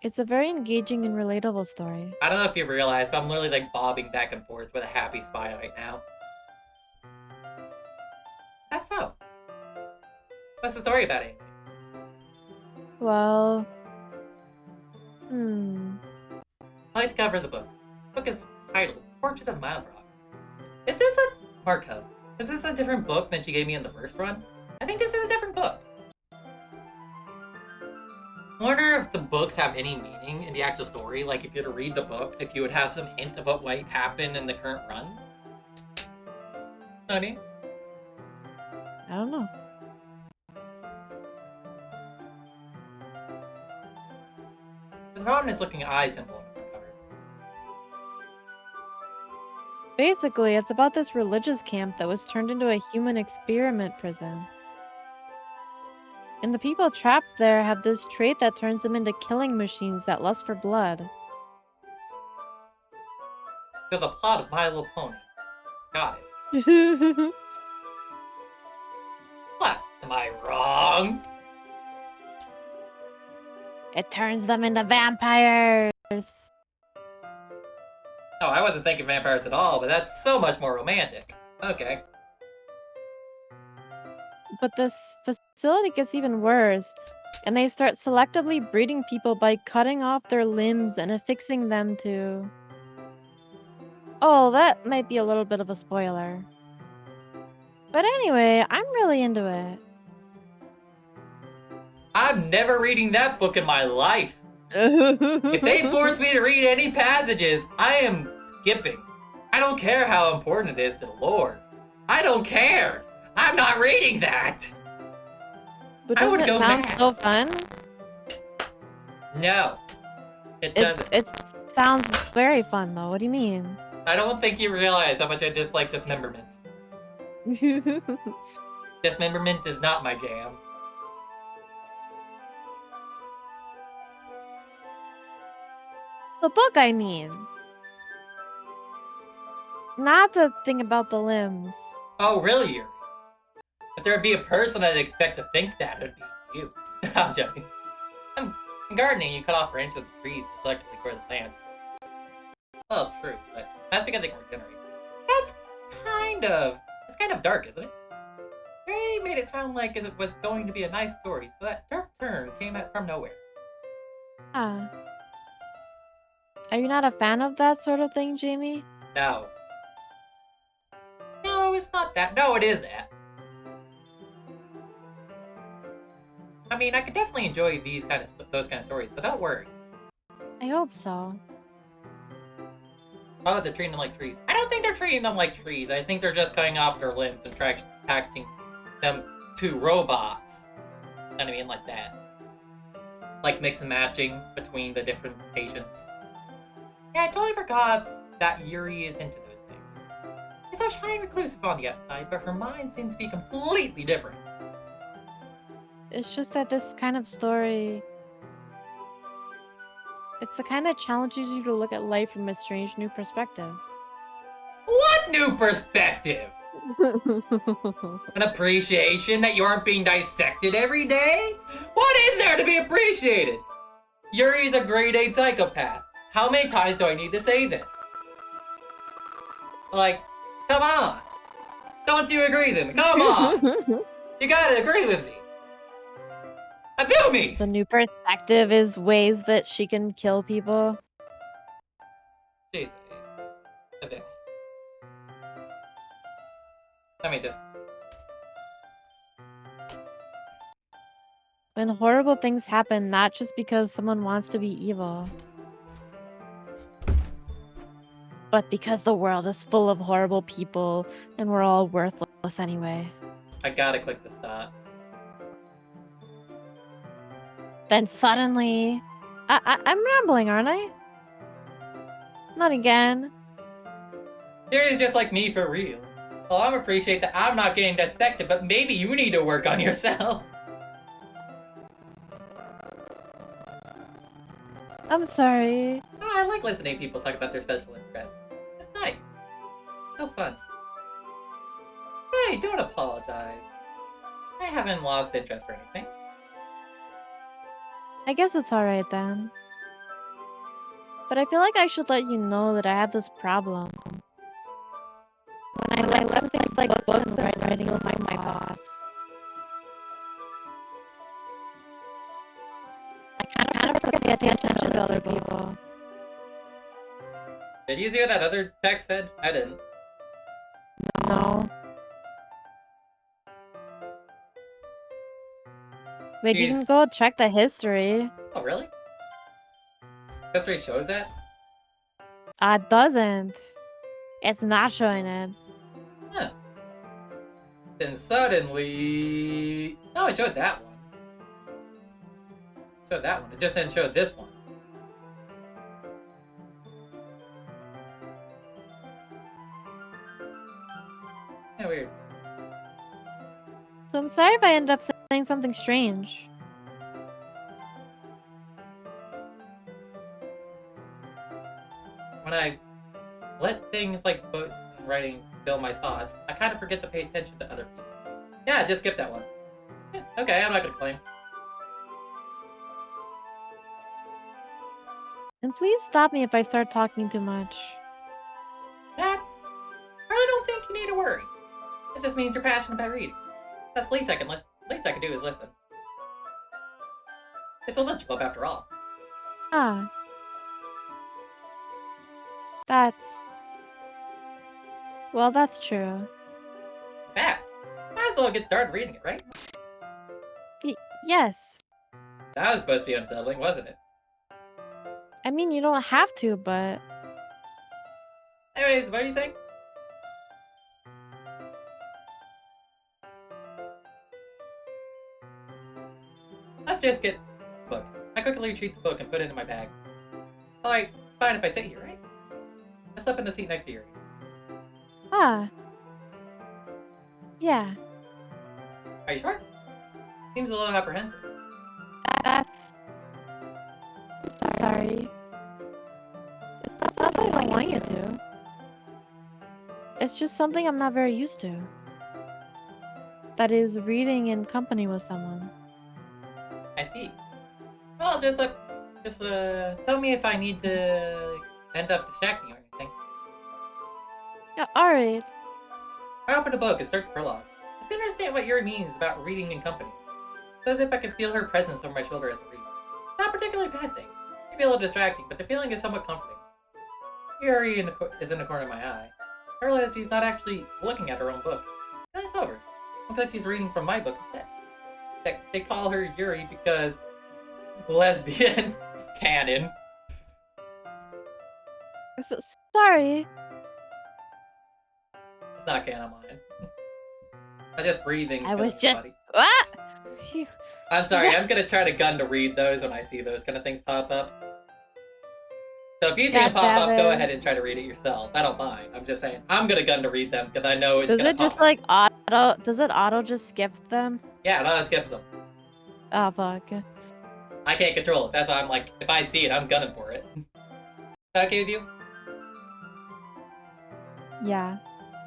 B: It's a very engaging and relatable story.
A: I don't know if you realize, but I'm literally like bobbing back and forth with a happy smile right now.
D: That's so. What's the story about it?
B: Well,
D: I like to cover the book. The book is titled Portrait of Mild Rock. Is this a Markov? Is this a different book than you gave me in the first run? I think this is a different book. I wonder if the books have any meaning in the actual story. Like, if you were to read the book, if you would have some hint of what might happen in the current run. Know what I mean?
B: I don't know.
D: There's an ominous looking eye symbol on the cover.
B: Basically, it's about this religious camp that was turned into a human experiment prison. And the people trapped there have this trait that turns them into killing machines that lust for blood.
D: So the plot of My Little Pony. Got it. What? Am I wrong?
B: It turns them into vampires.
D: No, I wasn't thinking vampires at all, but that's so much more romantic. Okay.
B: But this facility gets even worse, and they start selectively breeding people by cutting off their limbs and affixing them to... Oh, that might be a little bit of a spoiler. But anyway, I'm really into it.
A: I'm never reading that book in my life.
B: If
A: If they force me to read any passages, I am skipping. I don't care how important it is to the Lord. I don't care. I'm not reading that.
B: But
A: I
B: doesn't
A: would
B: it
A: go
B: sound
A: mad.
B: so fun?
A: No, it doesn't.
B: It sounds very fun, though. What do you mean?
A: I don't think you realize how much I dislike dismemberment. Dismemberment is not my jam.
B: The book, I mean. Not the thing about the limbs.
A: Oh, really, Yuri? If there'd be a person I'd expect to think that, it'd be you. I'm joking. In gardening, you cut off branches of the trees to selectively grow the plants. Well, true, but that's because they can regenerate. That's it's kind of dark, isn't it? They made it sound like it was going to be a nice story, so that dark turn came out from nowhere.
B: Ah. Are you not a fan of that sort of thing, Jamie?
A: No. No, it's not that. No, it is that. I mean, I could definitely enjoy those kind of stories, so don't worry.
B: I hope so.
A: Oh, they're treating them like trees. I don't think they're treating them like trees. I think they're just cutting off their limbs and attaching them to robots. You know what I mean? Like that. Like mix and matching between the different patients. Yeah, I totally forgot that Yuri is into those things. She's so shy and reclusive on the outside, but her mind seems to be completely different.
B: It's just that this kind of story... It's the kind that challenges you to look at life from a strange new perspective.
A: What new perspective? An appreciation that you aren't being dissected every day? What is there to be appreciated? Yuri's a grade A psychopath. How many times do I need to say this? Like, come on. Don't you agree with me? Come on. You gotta agree with me. Azumi!
B: The new perspective is ways that she can kill people.
A: Jeez, Azumi. Let me just...
B: When horrible things happen, not just because someone wants to be evil, but because the world is full of horrible people and we're all worthless anyway.
A: I gotta click this dot.
B: Then suddenly... I'm rambling, aren't I? Not again.
A: Yuri's just like me for real. Well, I appreciate that I'm not getting dissected, but maybe you need to work on yourself.
B: I'm sorry.
A: Oh, I like listening to people talk about their special interests. It's nice. So fun. Hey, don't apologize. I haven't lost interest or anything.
B: I guess it's alright then. But I feel like I should let you know that I have this problem. When I let things like books and writing my thoughts. I kind of forget to pay attention to other people.
A: Did you hear that other text said? I didn't.
B: No. Wait, you
A: Jeez.
B: can go check the history.
A: Oh, really? History shows that?
B: It doesn't. It's not showing it.
A: Huh. Then suddenly... No, it showed that one. It showed that one. It just didn't show this one. Yeah, weird.
B: So I'm sorry if I ended up saying something strange.
A: When I let things like books and writing fill my thoughts, I kind of forget to pay attention to other people. Yeah, just skip that one. Yeah, okay, I'm not gonna complain.
B: And please stop me if I start talking too much.
A: That's... I don't think you need to worry. It just means you're passionate about reading. That's the least I can listen. Least I can do is listen. It's a lunch club after all.
B: Ah. That's... Well, that's true.
A: In fact, might as well get started reading it, right?
B: Yes.
A: That was supposed to be unsettling, wasn't it?
B: I mean, you don't have to, but...
A: Anyways, what are you saying? Let's just get the book. I quickly retrieve the book and put it in my bag. Alright, fine if I sit here, right? I slip in the seat next to yours.
B: Ah. Yeah.
A: Are you sure? Seems a little apprehensive.
B: That's... Sorry. It's not that I don't want you to. It's just something I'm not very used to. That is, reading in company with someone.
A: I see. Well, just tell me if I need to end up distracting you or anything.
B: Yeah, alright.
A: I open the book and start the prologue. I still understand what Yuri means about reading in company. It's as if I can feel her presence over my shoulder as I read. Not a particularly bad thing. Maybe a little distracting, but the feeling is somewhat comforting. Yuri is in the corner of my eye. I realize she's not actually looking at her own book. That's over. Looks like she's reading from my book instead. They call her Yuri because lesbian canon.
B: So, sorry.
A: It's not canon mine. I'm just breathing.
B: I was
A: feeling
B: just...
A: body.
B: What?
A: I'm sorry, I'm gonna try to gun to read those when I see those kind of things pop up. So if you see them
B: God
A: pop up,
B: damn
A: go
B: it.
A: ahead and try to read it yourself. I don't mind. I'm just saying, I'm gonna gun to read them because I know it's
B: Does
A: gonna
B: it just
A: pop.
B: like auto... Does it auto just skip them?
A: Yeah, it auto skips them.
B: Oh, fuck.
A: I can't control it. That's why I'm like, if I see it, I'm gunning for it. Is that okay with you?
B: Yeah.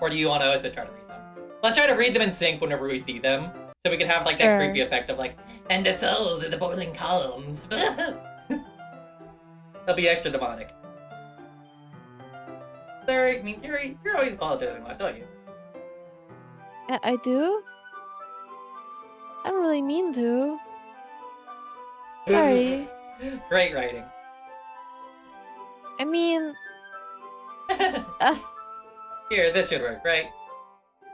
A: Or do you want us to try to read them? Let's try to read them in sync whenever we see them. So we can have like that
B: Sure.
A: creepy effect of like, and the souls in the boiling columns. They'll be extra demonic. Sorry, I mean, you're always apologizing a lot, don't you?
B: I do? I don't really mean to. Sorry.
A: Great writing.
B: I mean...
A: Here, this should work, right?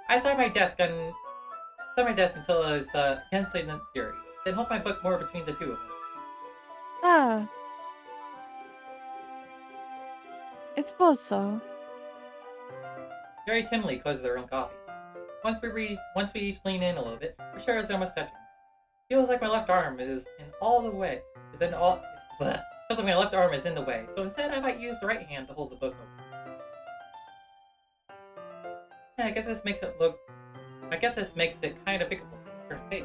A: I sat at my desk until I was against the series, then hold my book more between the two of them.
B: Ah. I suppose so.
A: Very timidly closes her own copy. Once we each lean in a little bit, for sure it's almost touching. Feels like my left arm is in all the way. Feels like my left arm is in the way, so instead I might use the right hand to hold the book open. Yeah, I guess this makes it kind of difficult to turn the page.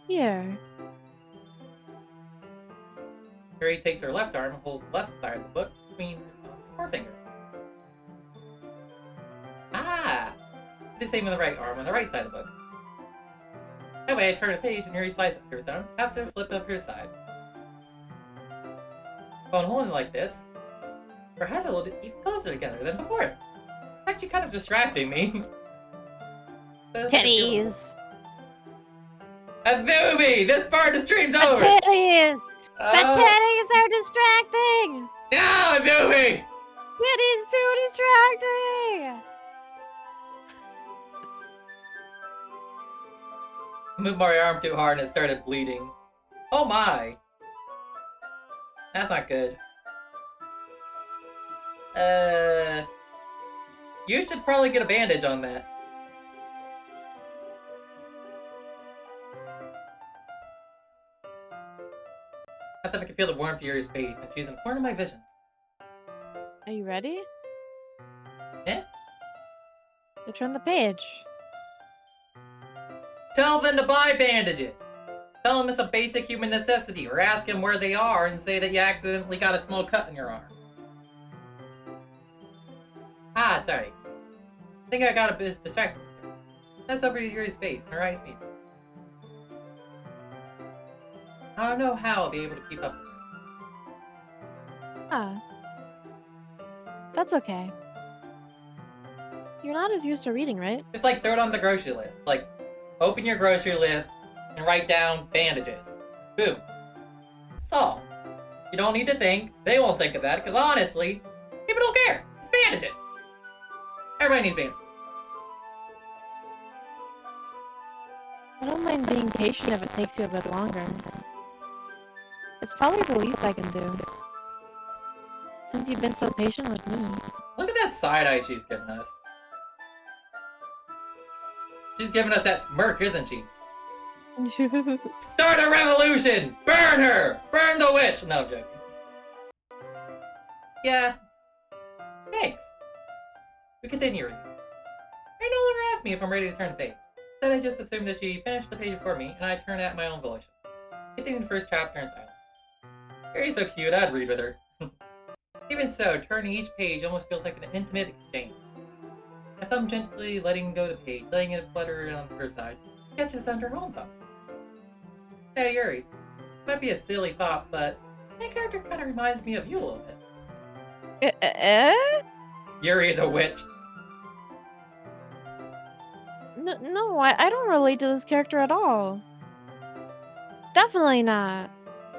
B: Here.
A: Yuri takes her left arm and holds the left side of the book between her thumb and forefinger. Ah! Do the same with the right arm on the right side of the book. That way I turn a page and Yuri slides under her thumb after the flip of her side. While holding it like this, her head a little bit even closer together than before. It's actually kind of distracting me.
B: Titties!
A: Azumi! This part of the stream's
B: The
A: over!
B: titties! The
A: Uh,
B: titties are distracting!
A: No, Azumi!
B: Titties too distracting!
A: Moved my arm too hard and it started bleeding. Oh my! That's not good. You should probably get a bandage on that. That's if I can feel the warmth of Yuri's face, and she's in the corner of my vision.
B: Are you ready?
A: Eh?
B: You turn the page.
A: Tell them to buy bandages! Tell them it's a basic human necessity, or ask them where they are and say that you accidentally got a small cut in your arm. Ah, sorry. I think I got a bit distracted. That's over Yuri's face, and her eyes meet. I don't know how I'll be able to keep up with her.
B: Ah. That's okay. You're not as used to reading, right?
A: Just like throw it on the grocery list. Like, open your grocery list and write down bandages. Boom. Solved. You don't need to think. They won't think of that, because honestly, people don't care. It's bandages. Everybody needs bandages.
B: I don't mind being patient if it takes you a bit longer. It's probably the least I can do. Since you've been so patient with me.
A: Look at that side eye she's giving us. She's giving us that smirk, isn't she? Start a revolution! Burn her! Burn the witch! No, I'm joking. Yeah. Thanks. We continue reading. Mary no longer asked me if I'm ready to turn the page. Instead, I just assumed that she finished the page for me, and I turned at my own volition. Continuing the first chapter in silence. Mary's so cute, I'd read with her. Even so, turning each page almost feels like an intimate exchange. My thumb gently letting go the page, letting it flutter on her side, catches under her own thumb. Hey, Yuri. This might be a silly thought, but my character kind of reminds me of you a little bit. Yuri is a witch.
B: No, I don't relate to this character at all. Definitely not.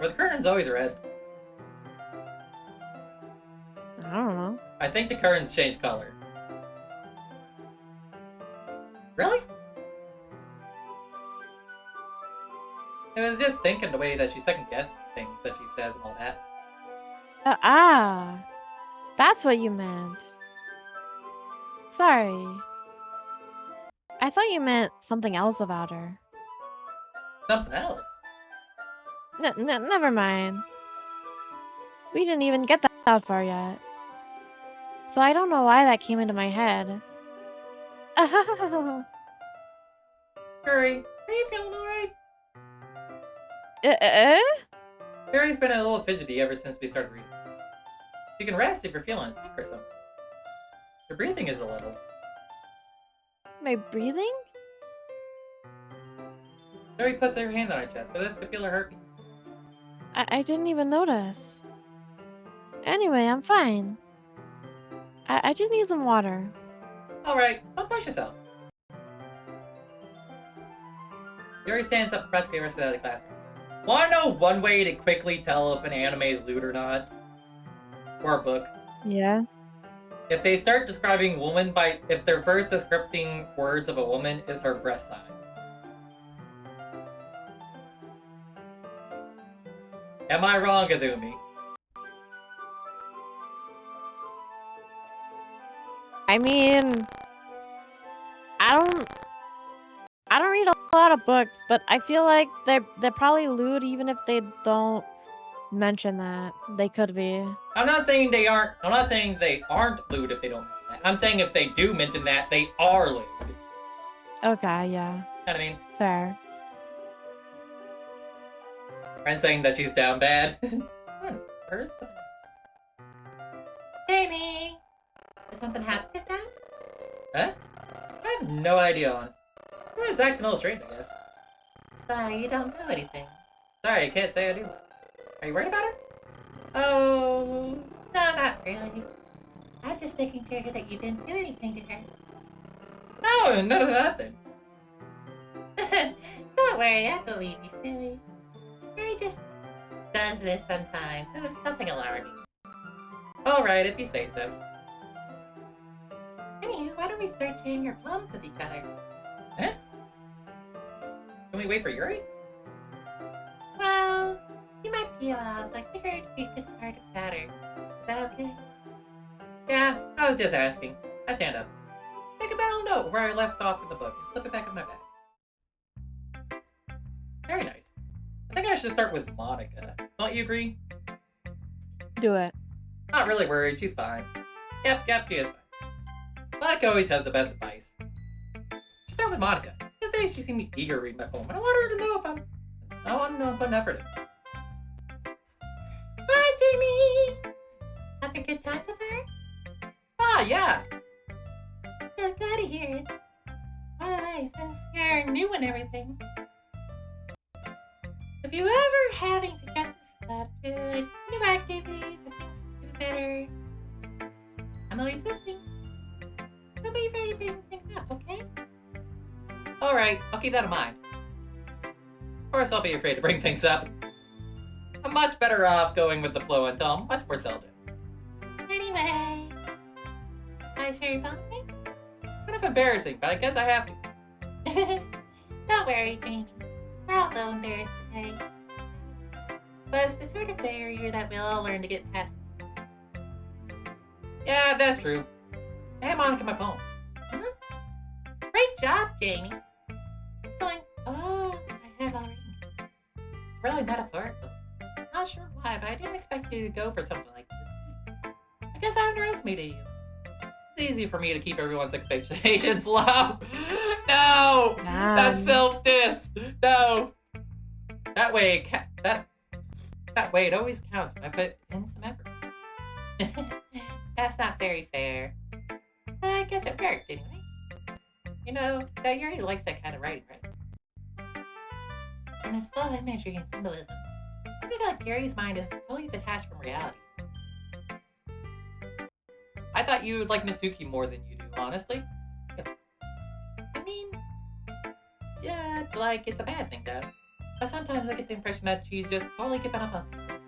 A: Were the curtains always red?
B: I don't know.
A: I think the curtains changed color. Really? I was just thinking the way that she second-guessed things that she says and all that.
B: That's what you meant. Sorry. I thought you meant something else about her.
A: Something else.
B: Never mind. We didn't even get that far yet. So I don't know why that came into my head.
A: Yuri, are you feeling alright? Yuri's been a little fidgety ever since we started reading. You can rest if you're feeling sick or something. Your breathing is a little.
B: My breathing?
A: Yuri puts her hand on her chest, so that to feel her heartbeat.
B: I didn't even notice. Anyway, I'm fine. I just need some water.
A: Alright, don't push yourself. Yuri stands up and practically rushes out of the classroom. Wanna know one way to quickly tell if an anime is lewd or not? Or a book?
B: Yeah.
A: If they start describing woman by if their first descripting words of a woman is her breast size. Am I wrong, Azumi?
B: I mean, I don't read a lot of books, but I feel like they're probably lewd even if they don't mention that. They could be.
A: I'm not saying they aren't. I'm not saying they aren't lewd if they don't mention that. I'm saying if they do mention that, they are lewd.
B: Okay, yeah.
A: You know what I mean?
B: Fair.
A: Friend saying that she's down bad. What on earth?
E: Jamie! Did something happen just now?
A: Huh? I have no idea, honestly. You're just acting a little strange, I guess.
E: So you don't know anything.
A: Sorry, I can't say I do. Are you worried about her?
E: Oh, no, not really. I was just making sure that you didn't do anything to her.
A: No, nothing.
E: Don't worry, I believe you, silly. Harry just does this sometimes, so it's nothing alarming.
A: Alright, if you say so.
E: Anywho, why don't we start sharing our poems with each other?
A: Huh? Can we wait for Yuri?
E: Well, you might be a while, so I figured we could start a pattern. Is that okay?
A: Yeah, I was just asking. I stand up. Make a mental note where I left off in the book and slip it back in my bag. Very nice. I think I should start with Monica. Don't you agree?
B: Do it.
A: Not really worried, she's fine. Yep, she is fine. Monica always has the best advice. Just start with Monica. Yesterday she seemed eager to read my poem, and I want her to know I want to know if I'm putting effort in.
E: Hi, Jamie! Having a good time so far?
A: Ah, yeah!
E: Yeah, glad to hear it. By the way, since you're new and everything, if you ever have any suggestions about good new activities or things we can do better, I'm always listening. Don't be afraid to bring things up, okay?
A: Alright, I'll keep that in mind. Of course I'll be afraid to bring things up. I'm much better off going with the flow until I'm much more settled in.
E: Anyway, nice hearing from me.
A: It's kind of embarrassing, but I guess I have to.
E: Don't worry, Jamie. We're all so embarrassed today. But it's the sort of barrier that we all learn to get past.
A: Yeah, that's true. Hey, Monica, my poem.
E: Great job, Jamie. It's going, oh, I have already.
A: It's really metaphorical.
E: Not sure why, but I didn't expect you to go for something like this.
A: I guess I underestimated you. It's easy for me to keep everyone's expectations low. No! That's self-diss! No! That way, that way it always counts when I put in some effort.
E: That's not very fair. But I guess it worked anyway. You know, that Yuri likes that kind of writing, right? And it's full of imagery and symbolism. I feel like Yuri's mind is totally detached from reality.
A: I thought you would like Natsuki more than you do, honestly.
E: I mean, yeah, like, it's a bad thing, though. But sometimes I get the impression that she's just totally given up on things.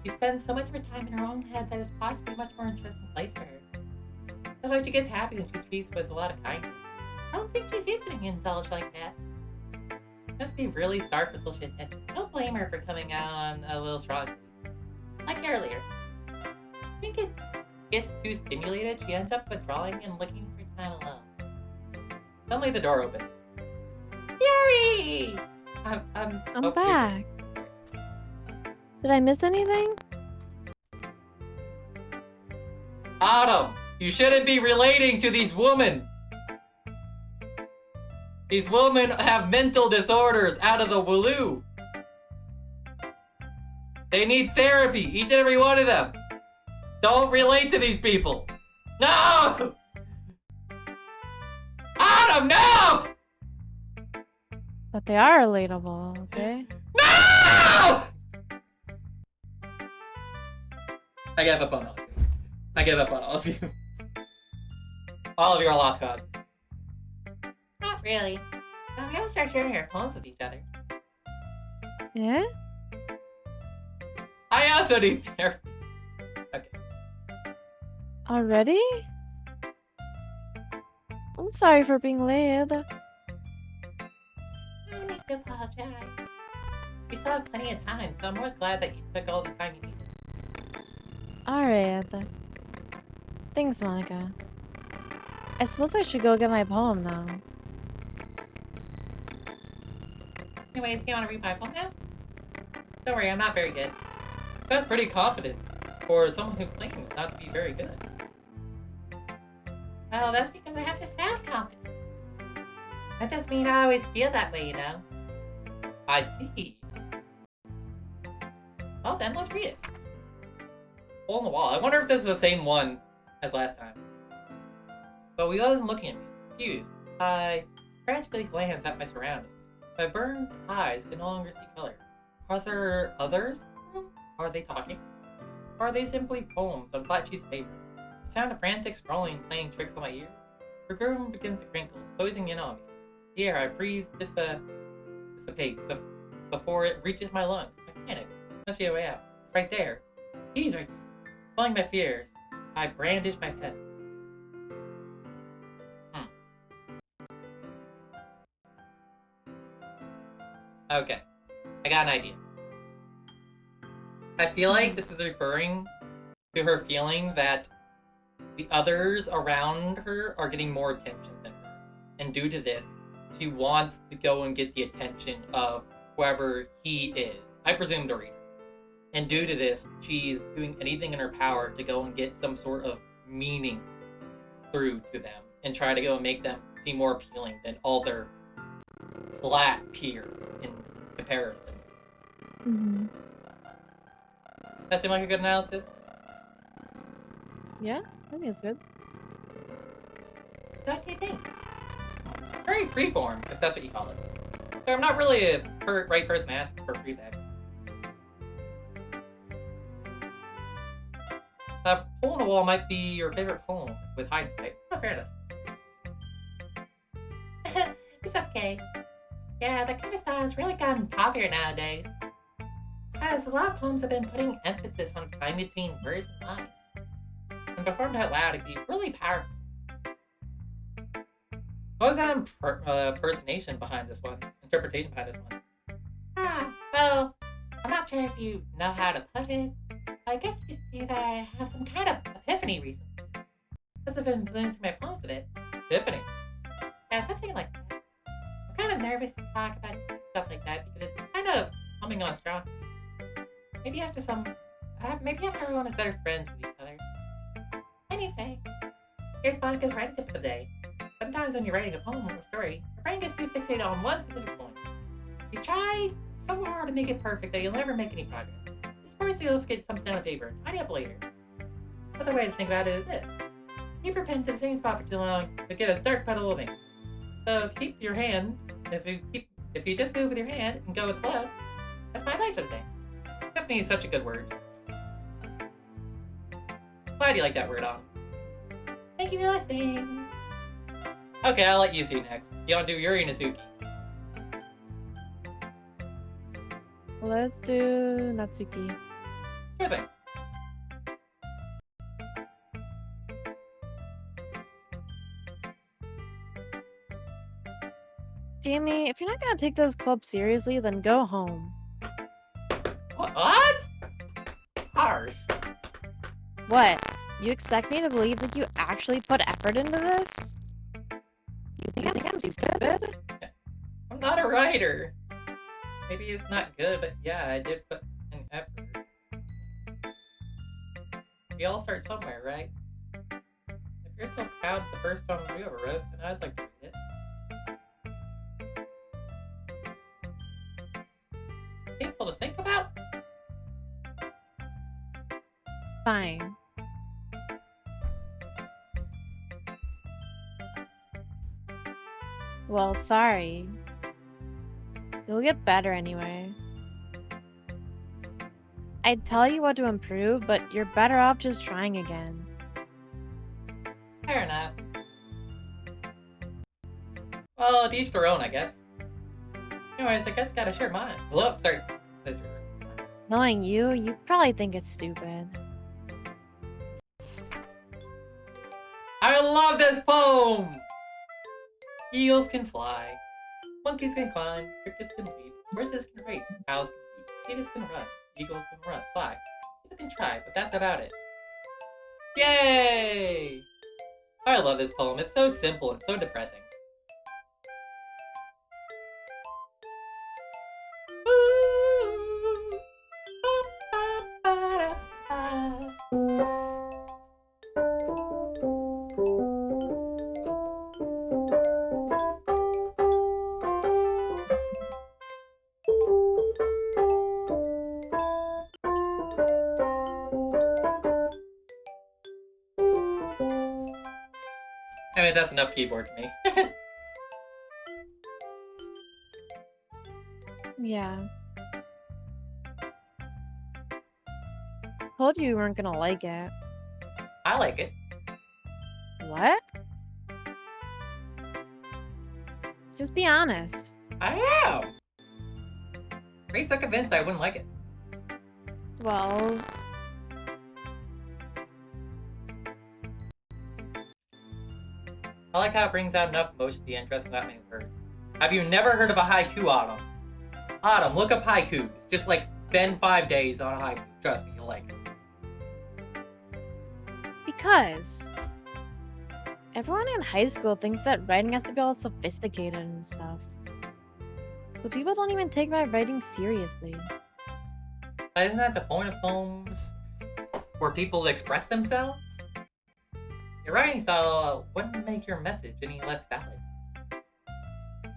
E: She spends so much of her time in her own head that it's possibly a much more interesting place for her. That's why she gets happy when she's treated with a lot of kindness. I don't think she's used to being indulged like that.
A: She must be really starved for social attention.
E: I don't blame her for coming out on a little strong. Like earlier. I think it gets too stimulated. She ends up withdrawing and looking for time alone.
A: Suddenly the door opens.
E: Yuri!
B: I'm
A: oh,
B: back. Did I miss anything?
A: Autumn, you shouldn't be relating to these women. These women have mental disorders out of the walloo. They need therapy, each and every one of them. Don't relate to these people. No! Autumn, no!
B: But they are relatable, okay?
A: No! I give up on all of you. I give up on all of you. All of you are lost causes.
E: Not really. We gotta start sharing our poems with each other.
B: Yeah?
A: I also need therapy. Okay.
B: Already? I'm sorry for being late.
E: No need to apologize. We still have plenty of time, so I'm more glad that you took all the time you needed.
B: Alright. Thanks, Monica. I suppose I should go get my poem now.
E: Anyways, do you want to read my poem now? Don't worry, I'm not very good.
A: Sounds pretty confident for someone who claims not to be very good.
E: Well, that's because I have to sound confident. That doesn't mean I always feel that way, you know.
A: I see.
E: Well then, let's read it.
A: Hole in the wall. I wonder if this is the same one as last time. But he wasn't looking at me, confused. I frantically glanced at my surroundings. My burned eyes could no longer see color. Are there others? Are they talking? Or are they simply poems on flat sheets of paper? The sound of frantic scrolling playing tricks on my ears. Her groom begins to crinkle, closing in on me.
E: Here, I breathe just a pace before it reaches my lungs. I panic. Must be a way out. It's right there. He's right there. Following my fears, I brandish my pen. Okay, I got an idea. I feel like this is referring to her feeling that the others around her are getting more attention than her. And due to this, she wants to go and get the attention of whoever he is. I presume the reader. And due to this, she's doing anything in her power to go and get some sort of meaning through to them and try to go and make them seem more appealing than all their flat peers in comparison.
B: Mm-hmm.
E: That seem like a good analysis?
B: Yeah, I think it's good.
E: What do you think? Very freeform, if that's what you call it. So I'm not really a right person to ask for feedback. Hole in the Wall might be your favorite poem with hindsight. Oh, fair enough. It's okay. Yeah, that kind of style has really gotten popular nowadays. Because a lot of poems have been putting emphasis on time between words and lines. When performed out loud, it can be really powerful. What was that impersonation behind this one? Interpretation behind this one? Well, I'm not sure if you know how to put it. I guess you could say that I have some kind of epiphany recently. This has been influencing my poems a bit. Epiphany? Yeah, something like that. I'm kind of nervous to talk about stuff like that because it's kind of coming on strong. Maybe after everyone is better friends with each other. Anyway, here's Monica's writing tip for the day. Sometimes when you're writing a poem or story, your brain gets too fixated on one specific point. You try so hard to make it perfect that you'll never make any progress. Just first you'll get something down on paper and tidy up later. Another way to think about it is this. Keep your pen to the same spot for too long, but get a dark puddle of ink. So if you just move with your hand and go with the flow, that's my advice for the day. Epiphany is such a good word. Glad you like that word on. Thank you for listening. Okay, I'll let you see next. You want to do Yuri Nazuki?
B: Let's do Natsuki.
E: Sure thing.
B: Jamie, if you're not gonna take this club seriously, then go home.
E: What? Harsh.
B: What? You expect me to believe that you actually put effort into this? You think I'm stupid?
E: I'm not a writer. Maybe it's not good, but yeah, I did put an effort. We all start somewhere, right? If you're still proud of the first poem we ever wrote, then I'd like to read it. Painful to think about?
B: Fine. Well, sorry. You'll get better anyway. I'd tell you what to improve, but you're better off just trying again.
E: Fair enough. Well, to each their own, I guess. Anyways, I guess I gotta share mine. Hello, sorry. This is
B: Knowing you probably think it's stupid.
E: I love this poem! Eagles can fly. Monkeys can climb. Crickets can leap. Horses can race. Cows can eat. Potatoes can run. Eagles can run. Fly. People can try, but that's about it. Yay! I love this poem. It's so simple and so depressing. I mean, that's enough keyboard to me.
B: Yeah. Told you weren't gonna like it.
E: I like it.
B: What? Just be honest.
A: I am. Ray's so convinced I wouldn't like it.
B: Well,
A: I like how it brings out enough emotion to be interesting without many words. Have you never heard of a haiku, Autumn? Autumn, look up haikus. Just like spend 5 days on a haiku. Trust me, you'll like it.
B: because everyone in high school thinks that writing has to be all sophisticated and stuff. So people don't even take my writing seriously.
A: Isn't that the point of poems? For people to express themselves? Your writing style wouldn't make your message any less valid.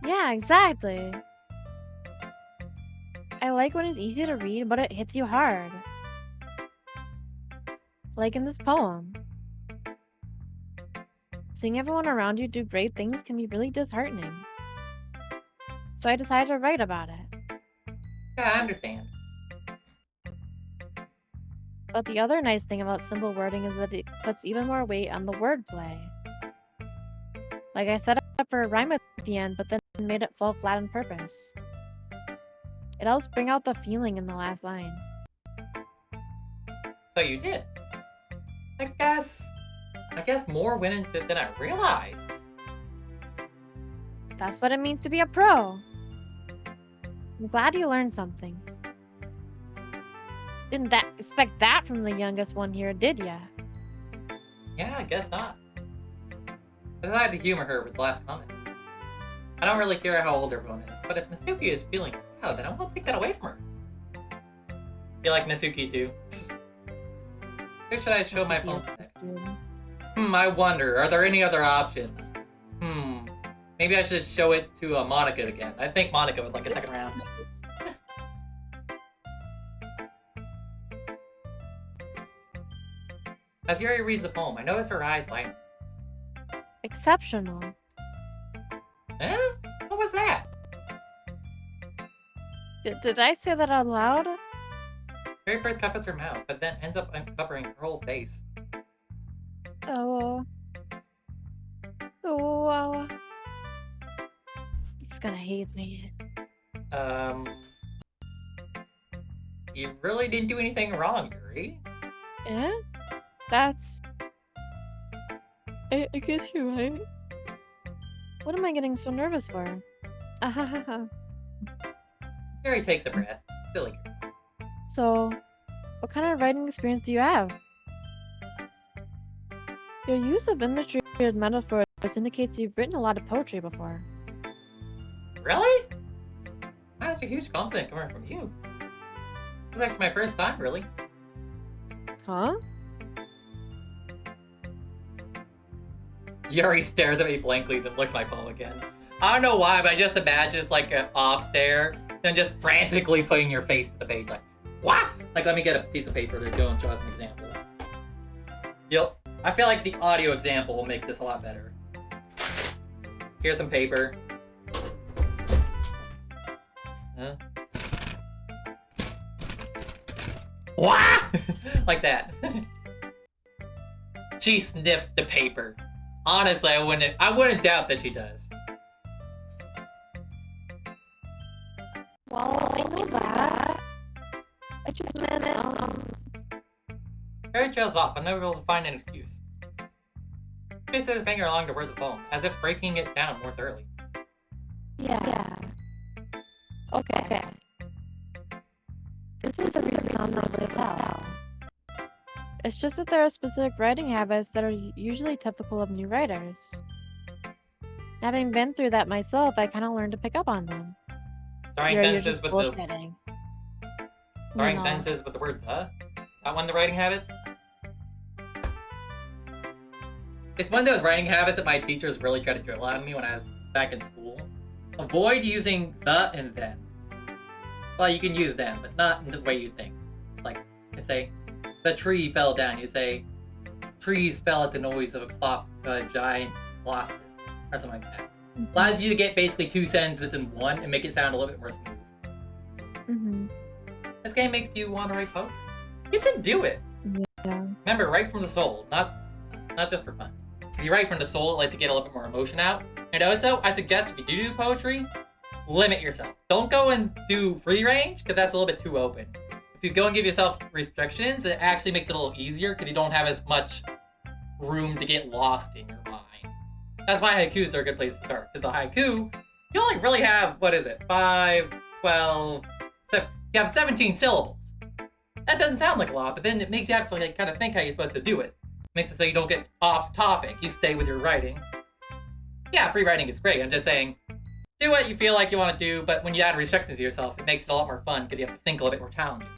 B: Yeah, exactly. I like when it's easy to read, but it hits you hard. Like in this poem. Seeing everyone around you do great things can be really disheartening. So I decided to write about it.
A: Yeah, I understand.
B: But the other nice thing about simple wording is that it puts even more weight on the wordplay. Like I set up for a rhyme at the end, but then made it fall flat on purpose. It helps bring out the feeling in the last line.
A: So you did. I guess more went into it than I realized.
B: That's what it means to be a pro. I'm glad you learned something. Didn't expect that from the youngest one here, did ya?
A: Yeah, I guess not. I decided to humor her with the last comment. I don't really care how old everyone is, but if Nasuki is feeling proud, then I won't take that away from her. You like Nasuki too? Who should I show my poem to next? I wonder, are there any other options? Maybe I should show it to Monica again. I think Monica would like a second round. As Yuri reads the poem, I notice her eyes light.
B: Exceptional.
A: Eh? What was that?
B: Did I say that out loud?
A: Very first covers her mouth, but then ends up uncovering her whole face.
B: Oh. Oh. He's gonna hate me.
A: You really didn't do anything wrong, Yuri.
B: Eh? That's... I guess you're right. What am I getting so nervous for? Ahahaha.
A: Yuri takes a breath. Silly girl.
B: So, what kind of writing experience do you have? Your use of imagery and metaphors indicates you've written a lot of poetry before.
A: Really? That's a huge compliment coming from you. This is actually my first time, really.
B: Huh?
A: Yuri stares at me blankly, then looks at my poem again. I don't know why, but I just imagine it's like an off stare, then just frantically putting your face to the page, like, what? Like, let me get a piece of paper to go and show us an example. I feel like the audio example will make this a lot better. Here's some paper. Huh? What? Like that. She sniffs the paper. Honestly, I wouldn't doubt that she does.
B: Well, I know that. I just meant,
A: Harry trails off, unable to find an excuse. She places her finger along the words of the poem, as if breaking it down more thoroughly.
B: Yeah. Okay. This is the reason I'm not lived out. It's just that there are specific writing habits that are usually typical of new writers. Having been through that myself, I kind of learned to pick up on them.
A: Starting
B: You're
A: sentences
B: just
A: with
B: bullshitting.
A: starting
B: No.
A: sentences with the word the? Is that one of the writing habits? It's one of those writing habits that my teachers really tried to drill on me when I was back in school. Avoid using the and then. Well, you can use them, but not in the way you think. Like, you say, the tree fell down. You say, trees fell at the noise of a giant colossus, or something like that. Allows you to get basically two sentences in one and make it sound a little bit more smooth. This game makes you want to write poetry. You should do it.
B: Yeah.
A: Remember, write from the soul, not just for fun. If you write from the soul, it lets you get a little bit more emotion out, and And also, I suggest if you do poetry, limit yourself. Don't go and do free range, because that's a little bit too open. If you go and give yourself restrictions, it actually makes it a little easier, because you don't have as much room to get lost in your mind. That's why haikus are a good place to start. Because the haiku, you only really have, 5, 12, 7, you have 17 syllables. That doesn't sound like a lot, but then it makes you have to like kind of think how you're supposed to do it. Makes it so you don't get off topic. You stay with your writing. Yeah, free writing is great. I'm just saying, do what you feel like you want to do, but when you add restrictions to yourself, it makes it a lot more fun because you have to think a little bit more challenging.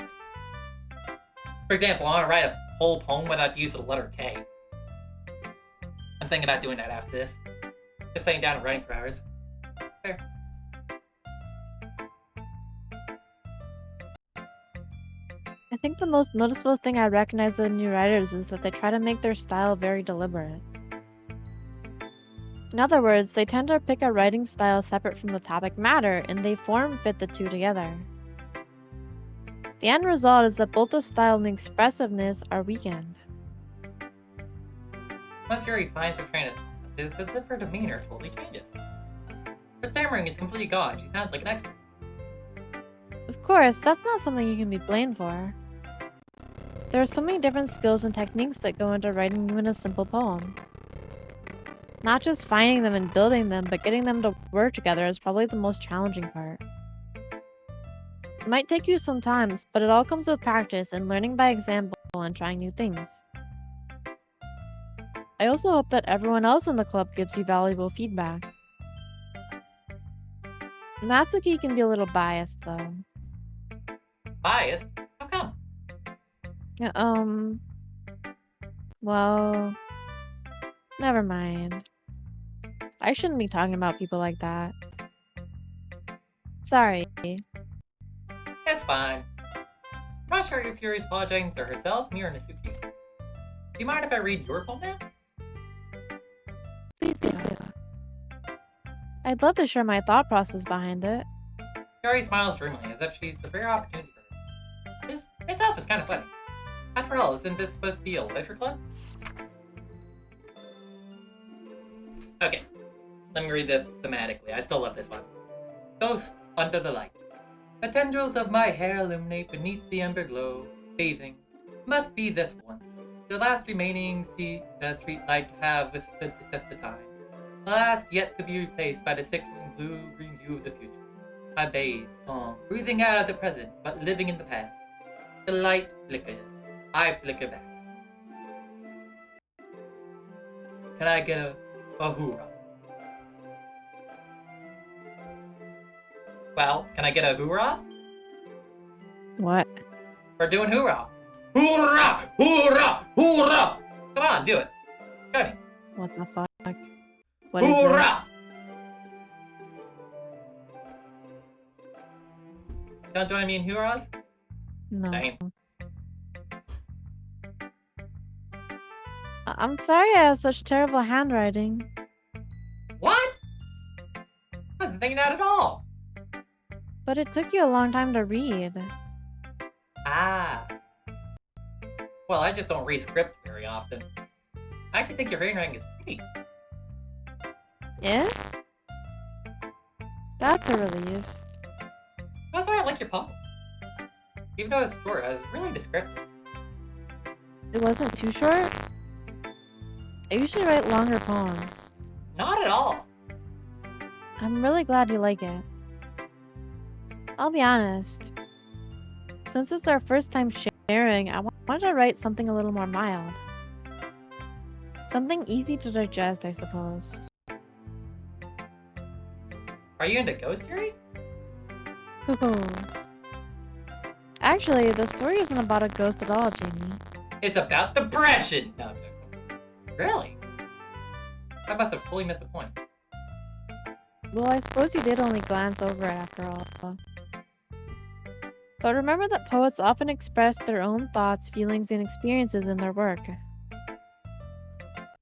A: For example, I want to write a whole poem without the use of the letter K. I'm thinking about doing that after this. Just sitting down and writing for hours. Fair.
B: I think the most noticeable thing I recognize in new writers is that they try to make their style very deliberate. In other words, they tend to pick a writing style separate from the topic matter, and they form fit the two together. The end result is that both the style and the expressiveness are weakened.
A: Once Yuri finds her train of thought, it's as if her demeanor totally changes. Her stammering is completely gone. She sounds like an expert.
B: Of course, that's not something you can be blamed for. There are so many different skills and techniques that go into writing even a simple poem. Not just finding them and building them, but getting them to work together is probably the most challenging part. It might take you some time, but it all comes with practice and learning by example and trying new things. I also hope that everyone else in the club gives you valuable feedback. Natsuki can be a little biased, though.
A: Biased? How come?
B: Well, never mind. I shouldn't be talking about people like that. Sorry.
A: It's fine. I'm not sure if Yuri's apologizing to herself, me, or Natsuki. Do you mind if I read your poem now?
B: Please do. I'd love to share my thought process behind it.
A: Yuri smiles dreamily, as if she's a rare opportunity for her. This itself is kind of funny. After all, isn't this supposed to be a literature club? Okay, let me read this thematically. I still love this one. Ghost under the light. The tendrils of my hair illuminate beneath the ember glow. Bathing. Must be this one. The last remaining street light have withstood the test of time. The last yet to be replaced by the sickling blue-green hue of the future. I bathe, calm, breathing out of the present, but living in the past. The light flickers. I flicker back. Can I get a hoorah? Well, can I get a hoorah?
B: What?
A: We're doing hoorah! Hoorah! Hoorah! Hoorah! Come on, do it. Show me.
B: What the fuck? What is
A: Hoorah!
B: this?
A: Don't join me in hoorahs?
B: No.
A: Dang.
B: I'm sorry I have such terrible handwriting.
A: What? I wasn't thinking that at all.
B: But it took you a long time to read.
A: Ah. Well, I just don't read script very often. I actually think your handwriting is pretty.
B: Yeah? That's a relief.
A: That's why I like your poem. Even though it's short, it's really descriptive.
B: It wasn't too short? I usually write longer poems.
A: Not at all.
B: I'm really glad you like it. I'll be honest. Since it's our first time sharing, I wanted to write something a little more mild. Something easy to digest, I suppose.
A: Are you into ghost theory?
B: Ooh. Actually, the story isn't about a ghost at all, Jamie.
A: It's about depression! No, I'm joking. Really? I must have totally missed the point.
B: Well, I suppose you did only glance over it after all. But remember that poets often express their own thoughts, feelings, and experiences in their work.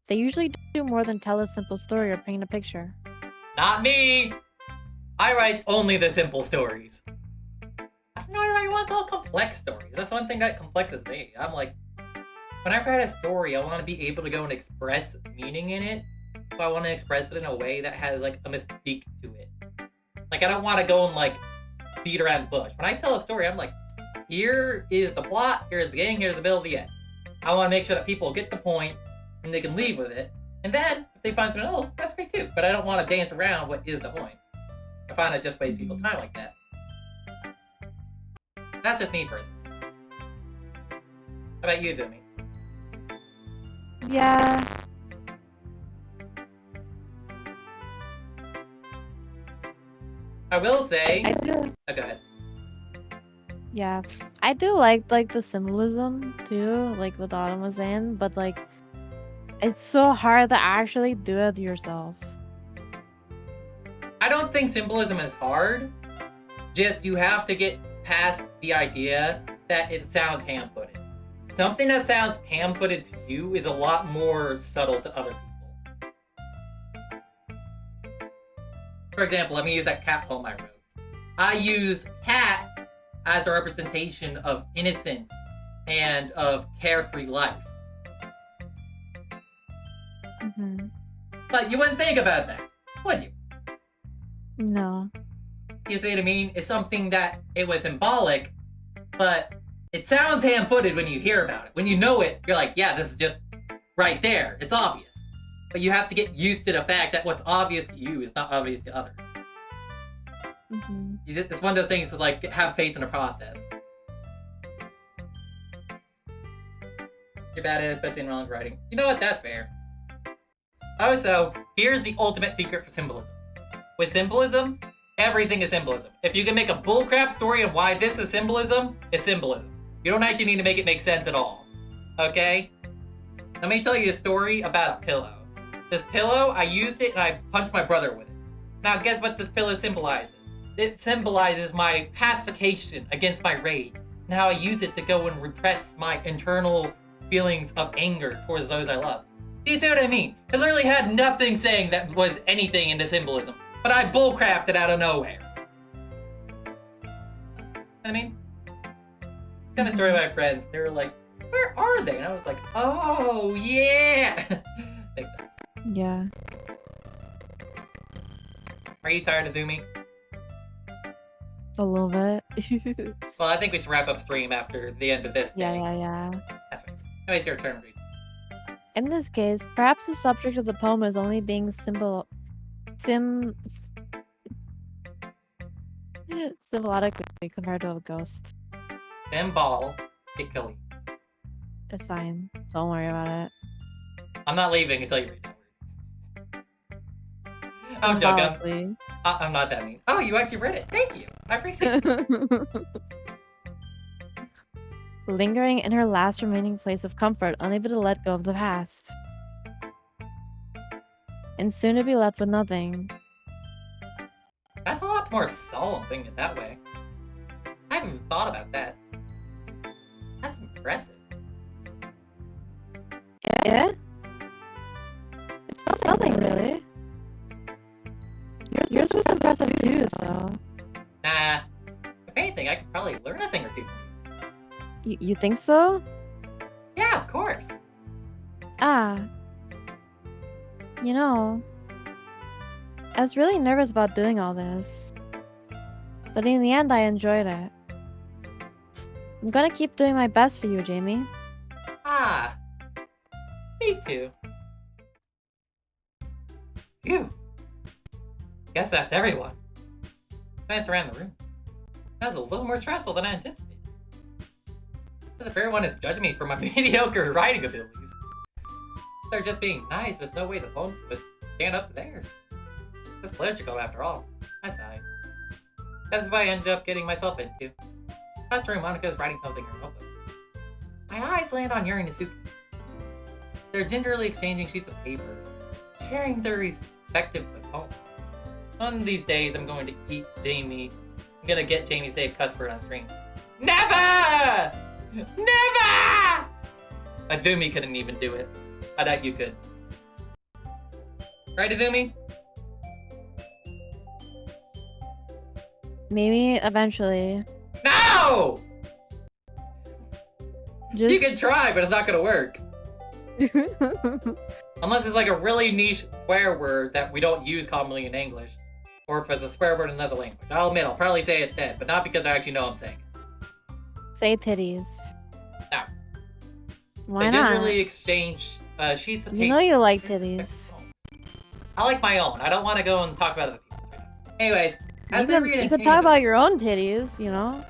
B: They usually do more than tell a simple story or paint a picture.
A: Not me! I write only the simple stories. I don't know, everybody wants all complex stories. That's one thing that complexes me. I'm like, when I write a story, I want to be able to go and express meaning in it but I want to express it in a way that has like a mystique to it. Like I don't want to go and like beat around the bush. When I tell a story, I'm like, here is the plot, here's the beginning, here's the middle, the end. I want to make sure that people get the point and they can leave with it. And then if they find something else, that's great too. But I don't want to dance around what is the point. I find it just wastes people's time like that. That's just me personally. How about you, Azumi?
B: Yeah.
A: I will say.
B: I do.
A: Oh, go ahead.
B: Yeah. I do like the symbolism too, like what Autumn was saying, but like it's so hard to actually do it yourself.
A: I don't think symbolism is hard. Just you have to get past the idea that it sounds ham-footed. Something that sounds ham-footed to you is a lot more subtle to other people. For example, let me use that cat poem I wrote. I use cats as a representation of innocence and of carefree life.
B: Mm-hmm.
A: But you wouldn't think about that, would you?
B: No.
A: You see what I mean? It's something that it was symbolic, but it sounds ham-footed when you hear about it. When you know it, you're like, yeah, this is just right there. It's obvious. But you have to get used to the fact that what's obvious to you is not obvious to others.
B: Mm-hmm.
A: It's one of those things to like have faith in the process. You're bad at it, especially in wrong writing. You know what? That's fair. Also, here's the ultimate secret for symbolism. With symbolism, everything is symbolism. If you can make a bullcrap story on why this is symbolism, it's symbolism. You don't actually need to make it make sense at all. Okay? Let me tell you a story about a pillow. This pillow, I used it and I punched my brother with it. Now, guess what this pillow symbolizes? It symbolizes my pacification against my rage, and how I use it to go and repress my internal feelings of anger towards those I love. Do you see what I mean? It literally had nothing saying that was anything into symbolism, but I bullcrapped it out of nowhere. I mean, kind of story of my friends. They were like, "Where are they?" And I was like, "Oh yeah." Makes sense.
B: Yeah.
A: Are you tired of Azumi?
B: A little bit.
A: Well, I think we should wrap up stream after the end of this
B: Yeah,
A: thing.
B: yeah.
A: That's right. Anyways, your turn, read.
B: In this case, perhaps the subject of the poem is only being symbolitically compared to a ghost.
A: Symbolically.
B: It's fine. Don't worry about it.
A: I'm not leaving until you read that word. I'm joking.
B: Symbolically.
A: I'm not that mean. Oh, you actually read it. Thank you. I appreciate it.
B: Lingering in her last remaining place of comfort, unable to let go of the past. And soon to be left with nothing.
A: That's a lot more solemn putting it that way. I haven't even thought about that. That's impressive.
B: Yeah? It's nothing really. Yours was impressive too, so.
A: Nah. If anything, I could probably learn a thing or two from you.
B: You think so?
A: Yeah, of course.
B: Ah. You know, I was really nervous about doing all this. But in the end, I enjoyed it. I'm gonna keep doing my best for you, Jamie.
A: Ah. Me too. Phew. Guess that's everyone. Glance around the room. That was a little more stressful than I anticipated. As if everyone is judging me for my mediocre writing abilities. They're just being nice, there's no way the poems must stand up to theirs. It's logical after all. I sigh. That's what I ended up getting myself into. That's where Monica is writing something in her notebook. My eyes land on Yuri and Isuki. They're gingerly exchanging sheets of paper, sharing their respective poems. One of these days, I'm going to eat Jamie. I'm gonna get Jamie to say a cuss word on screen. Never! Never! Azumi couldn't even do it. I doubt you could. Right, Azumi?
B: Maybe eventually.
A: No!
B: Just
A: You can try, but it's not gonna work. Unless it's like a really niche swear word that we don't use commonly in English. Or if it's a swear word in another language. I'll admit, I'll probably say it then, but not because I actually know I'm saying it.
B: Say titties.
A: No.
B: Why
A: They
B: not?
A: generally exchange sheets of
B: You
A: paper.
B: know you like titties.
A: I like my own. I don't want to go and talk about other people's right now. Anyways, as they read
B: You
A: in
B: could talk
A: tandem-
B: about your own titties, you know?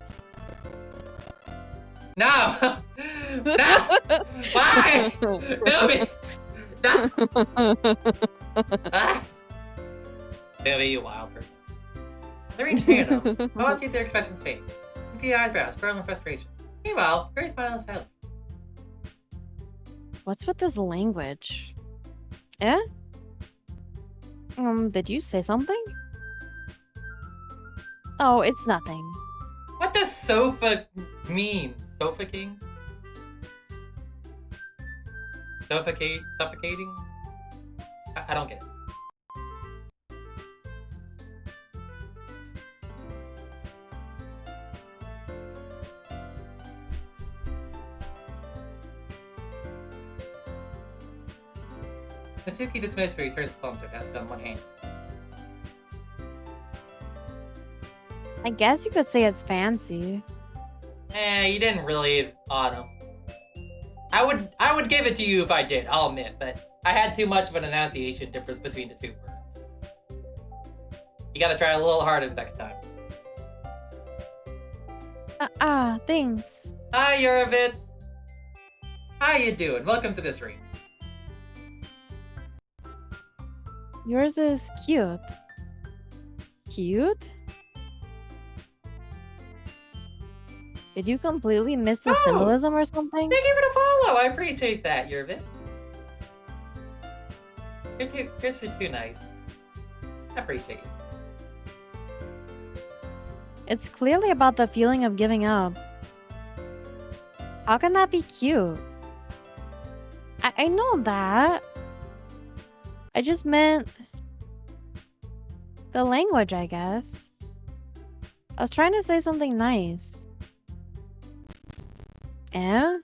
A: No! No! Why? No! No! Ah! Maybe you wild person. They're in tandem. How about you their expressions change? Look at eyebrows, furrow and frustration. Meanwhile, very smiling sadly.
B: What's with this language? Eh? Did you say something? Oh, it's nothing.
A: What does sofa mean? Sofa king? Suffocating? I don't get it. Mitsuki dismissed, but he turns the poem to desk on one hand.
B: I guess you could say it's fancy.
A: You didn't really Autumn. I would give it to you if I did, I'll admit, but I had too much of an enunciation difference between the two words. You gotta try a little harder next time.
B: Thanks.
A: Hi, Yurvit. How you doing? Welcome to the stream.
B: Yours is cute. Cute? Did you completely miss the
A: Oh!
B: symbolism or something?
A: Thank you for the follow. I appreciate that, Yurvit. You're too nice. I appreciate you.
B: It's clearly about the feeling of giving up. How can that be cute? I know that. I just meant the language, I guess. I was trying to say something nice. Eh?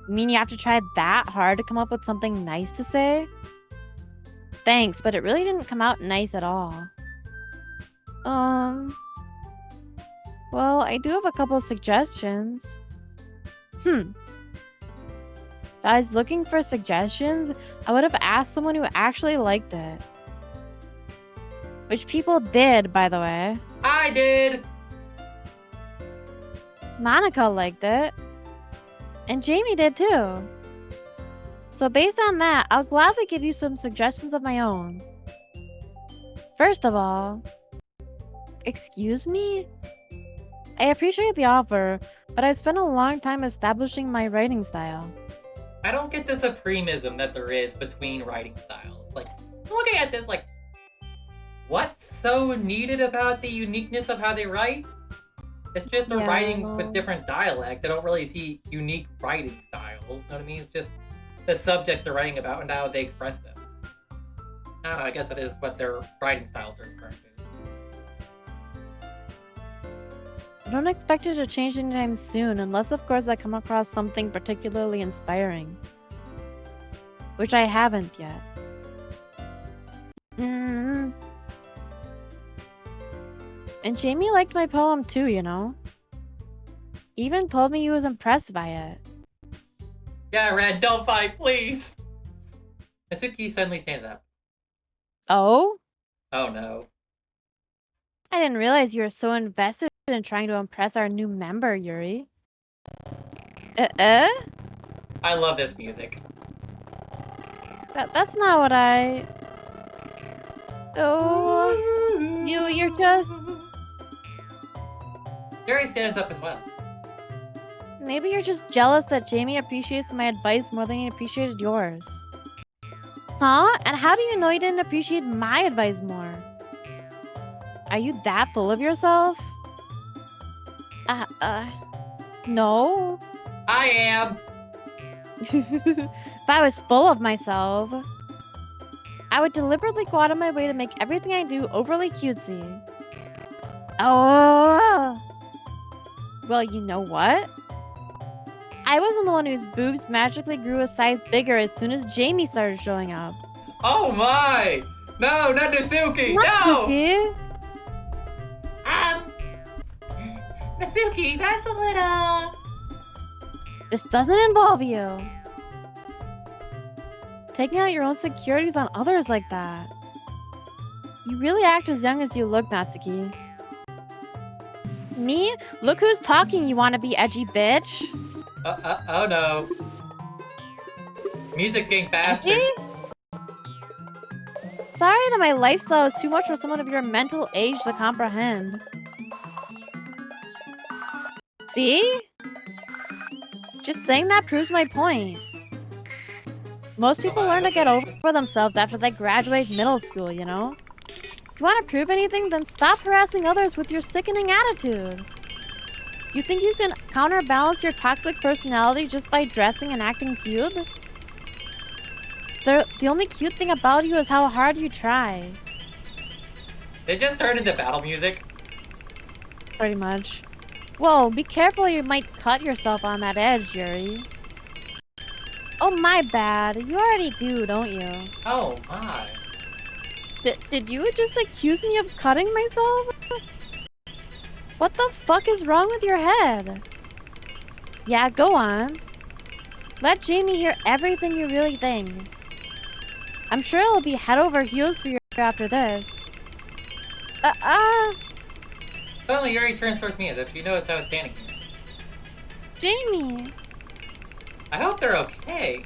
B: You mean you have to try that hard to come up with something nice to say? Thanks, but it really didn't come out nice at all. Well, I do have a couple suggestions. If I was looking for suggestions, I would have asked someone who actually liked it. Which people did, by the way.
A: I did!
B: Monica liked it. And Jamie did too. So based on that, I'll gladly give you some suggestions of my own. First of all, excuse me? I appreciate the offer, but I've spent a long time establishing my writing style.
A: I don't get the supremism that there is between writing styles. Like, I'm looking at this like, what's so needed about the uniqueness of how they write? It's just a writing with different dialect. I don't really see unique writing styles. You know what I mean? It's just the subjects they're writing about and how they express them. I don't know, I guess that is what their writing styles are referring to.
B: I don't expect it to change anytime soon, unless of course I come across something particularly inspiring. Which I haven't yet. And Jamie liked my poem too, you know? Even told me he was impressed by it.
A: Yeah, Red, don't fight, please! Mitsuki suddenly stands up.
B: Oh?
A: Oh no.
B: I didn't realize you were so invested in trying to impress our new member, Yuri.
A: I love this music.
B: That's not what I... Oh... You're just...
A: Yuri stands up as well.
B: Maybe you're just jealous that Jamie appreciates my advice more than he appreciated yours. Huh? And how do you know you didn't appreciate my advice more? Are you that full of yourself? No.
A: I am!
B: If I was full of myself, I would deliberately go out of my way to make everything I do overly cutesy. Oh! Well, you know what? I wasn't the one whose boobs magically grew a size bigger as soon as Jamie started showing up.
A: Oh my! No, not Natsuki! No!
B: Natsuki!
E: Natsuki, that's a little...
B: This doesn't involve you. Taking out your own securities on others like that. You really act as young as you look, Natsuki. Me? Look who's talking, you wanna be edgy bitch.
A: Oh no. Music's getting faster.
B: Edgy? Sorry that my lifestyle is too much for someone of your mental age to comprehend. See? Just saying that proves my point. Most people learn to get over themselves after they graduate middle school, you know? If you want to prove anything, then stop harassing others with your sickening attitude. You think you can counterbalance your toxic personality just by dressing and acting cute? The only cute thing about you is how hard you try.
A: They just turned into battle music.
B: Pretty much. Whoa, be careful, you might cut yourself on that edge, Yuri. Oh, my bad. You already do, don't you?
A: Oh my.
B: Did you just accuse me of cutting myself? What the fuck is wrong with your head? Yeah, go on. Let Jamie hear everything you really think. I'm sure it'll be head over heels for you after this.
A: Suddenly Yuri turns towards me as if she noticed I was standing here.
B: Jamie.
A: I hope they're okay.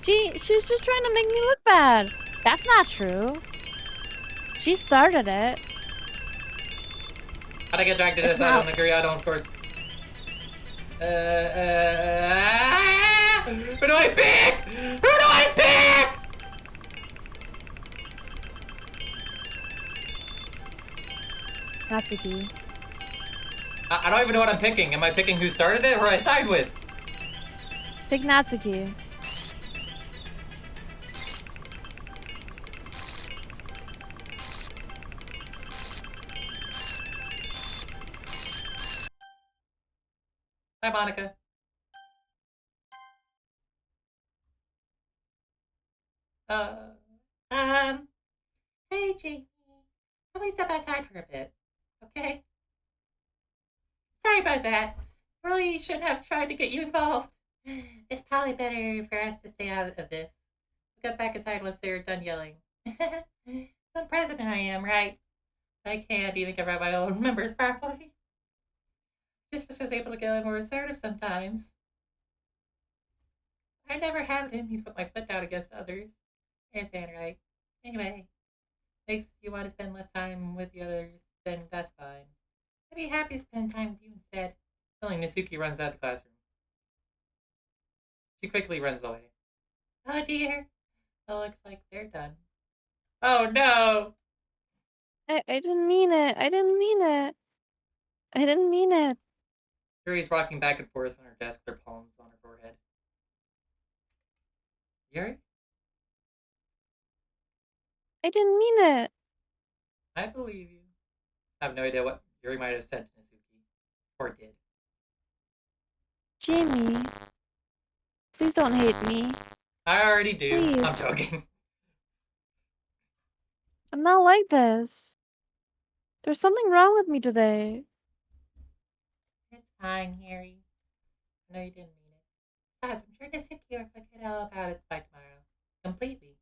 B: She's just trying to make me look bad. That's not true. She started it.
A: How'd I get dragged to
B: It's
A: this? I
B: not-
A: don't agree. I don't, of course. Who do I pick? Who do I pick?
B: Natsuki.
A: I don't even know what I'm picking. Am I picking who started it or who I side with?
B: Pick Natsuki.
A: Hi, Monica.
E: Hey, Jamie. Let me step outside for a bit, okay? Sorry about that. Really shouldn't have tried to get you involved. It's probably better for us to stay out of this. We'll get back inside once they're done yelling. I'm president I am, right? I can't even get around my own members properly. Just was able to get more assertive sometimes. I never have it in me to put my foot down against others. I understand, right? Anyway, makes you want to spend less time with the others, then that's fine. I'd be happy to spend time with you instead.
A: Suddenly, Nasuki runs out of the classroom. She quickly runs away.
E: Oh dear. It looks like they're done.
A: Oh no!
B: I didn't mean it. I didn't mean it. I didn't mean it.
A: Yuri's rocking back and forth on her desk with her palms on her forehead. Yuri?
B: I didn't mean it.
A: I believe you. I have no idea what Yuri might have said to Nasuki. Or did.
B: Jamie. Please don't hate me.
A: I already do.
B: Please.
A: I'm joking.
B: I'm not like this. There's something wrong with me today.
E: It's fine, Harry. I know you didn't mean it. Besides, I'm sure Nasuki will forget all about it by tomorrow. Completely.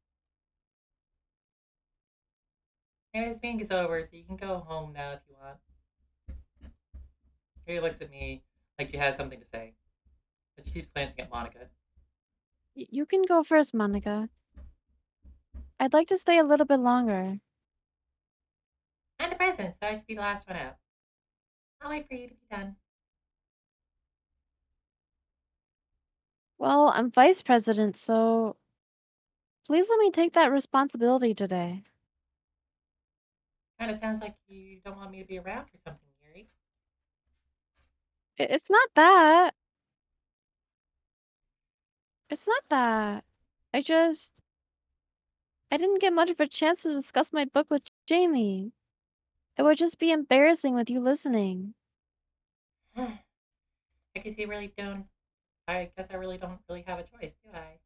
E: Anyway, this meeting is over, so you can go home now if you want. Harry looks at me like she has something to say, but she keeps glancing at Monica.
B: You can go first, Monica. I'd like to stay a little bit longer.
E: I'm the president, so I should be the last one out. I'll wait for you to be done.
B: Well, I'm vice president, so please let me take that responsibility today.
E: Kinda sounds like you don't want me to be around for something, Harry.
B: It's not that. It's not that. I didn't get much of a chance to discuss my book with Jamie. It would just be embarrassing with you listening.
E: I guess you really don't I guess I really don't really have a choice, do I?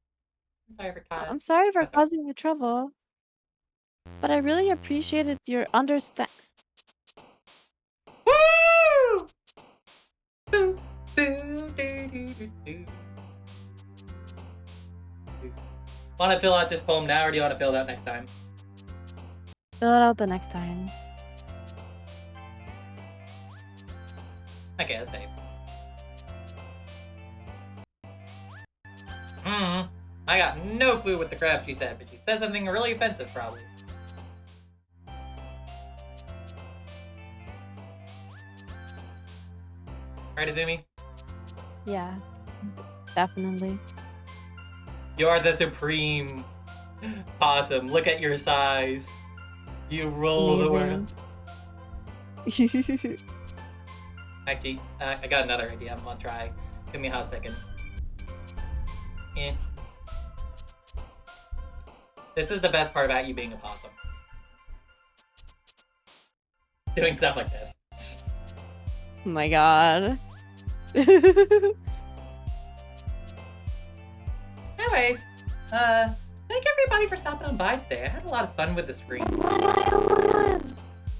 E: I'm sorry for
B: I'm sorry for
E: That's all right.
B: causing you trouble, but I really appreciated your understand.
E: Woo! Boo, boo, doo, doo, doo, doo.
A: Want to fill out this poem now, or do you want to fill it out next time?
B: Fill it out the next time.
A: Okay, let's save. I got no clue what the crap she said, but she said something really offensive, probably. Right, Azumi?
B: Yeah, definitely.
A: You're the supreme possum. Look at your size. You rule the world.
B: Amazing.
A: Actually, I got another idea. I'm gonna try. Give me a hot second. Yeah. This is the best part about you being a possum. Doing stuff like this.
B: Oh my god.
E: Anyways, thank everybody for stopping on by today. I had a lot of fun with the screen.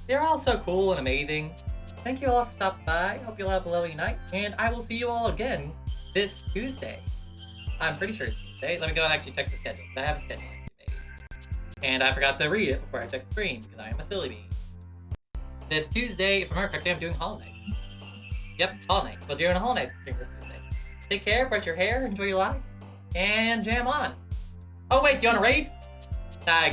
E: They're all so cool and amazing. Thank you all for stopping by. Hope you'll have a lovely night, and I will see you all again this Tuesday. I'm pretty sure it's Tuesday. Let me go and actually check the schedule. I have a schedule today. And I forgot to read it before I checked the screen, because I am a silly bee. This Tuesday, if I remember correctly, I'm doing Hall Night. Yep, Hall Night. We're doing a Hall Night stream this Tuesday. Take care, brush your hair, enjoy your lives, and jam on. Oh wait, do you want to raid? Nah,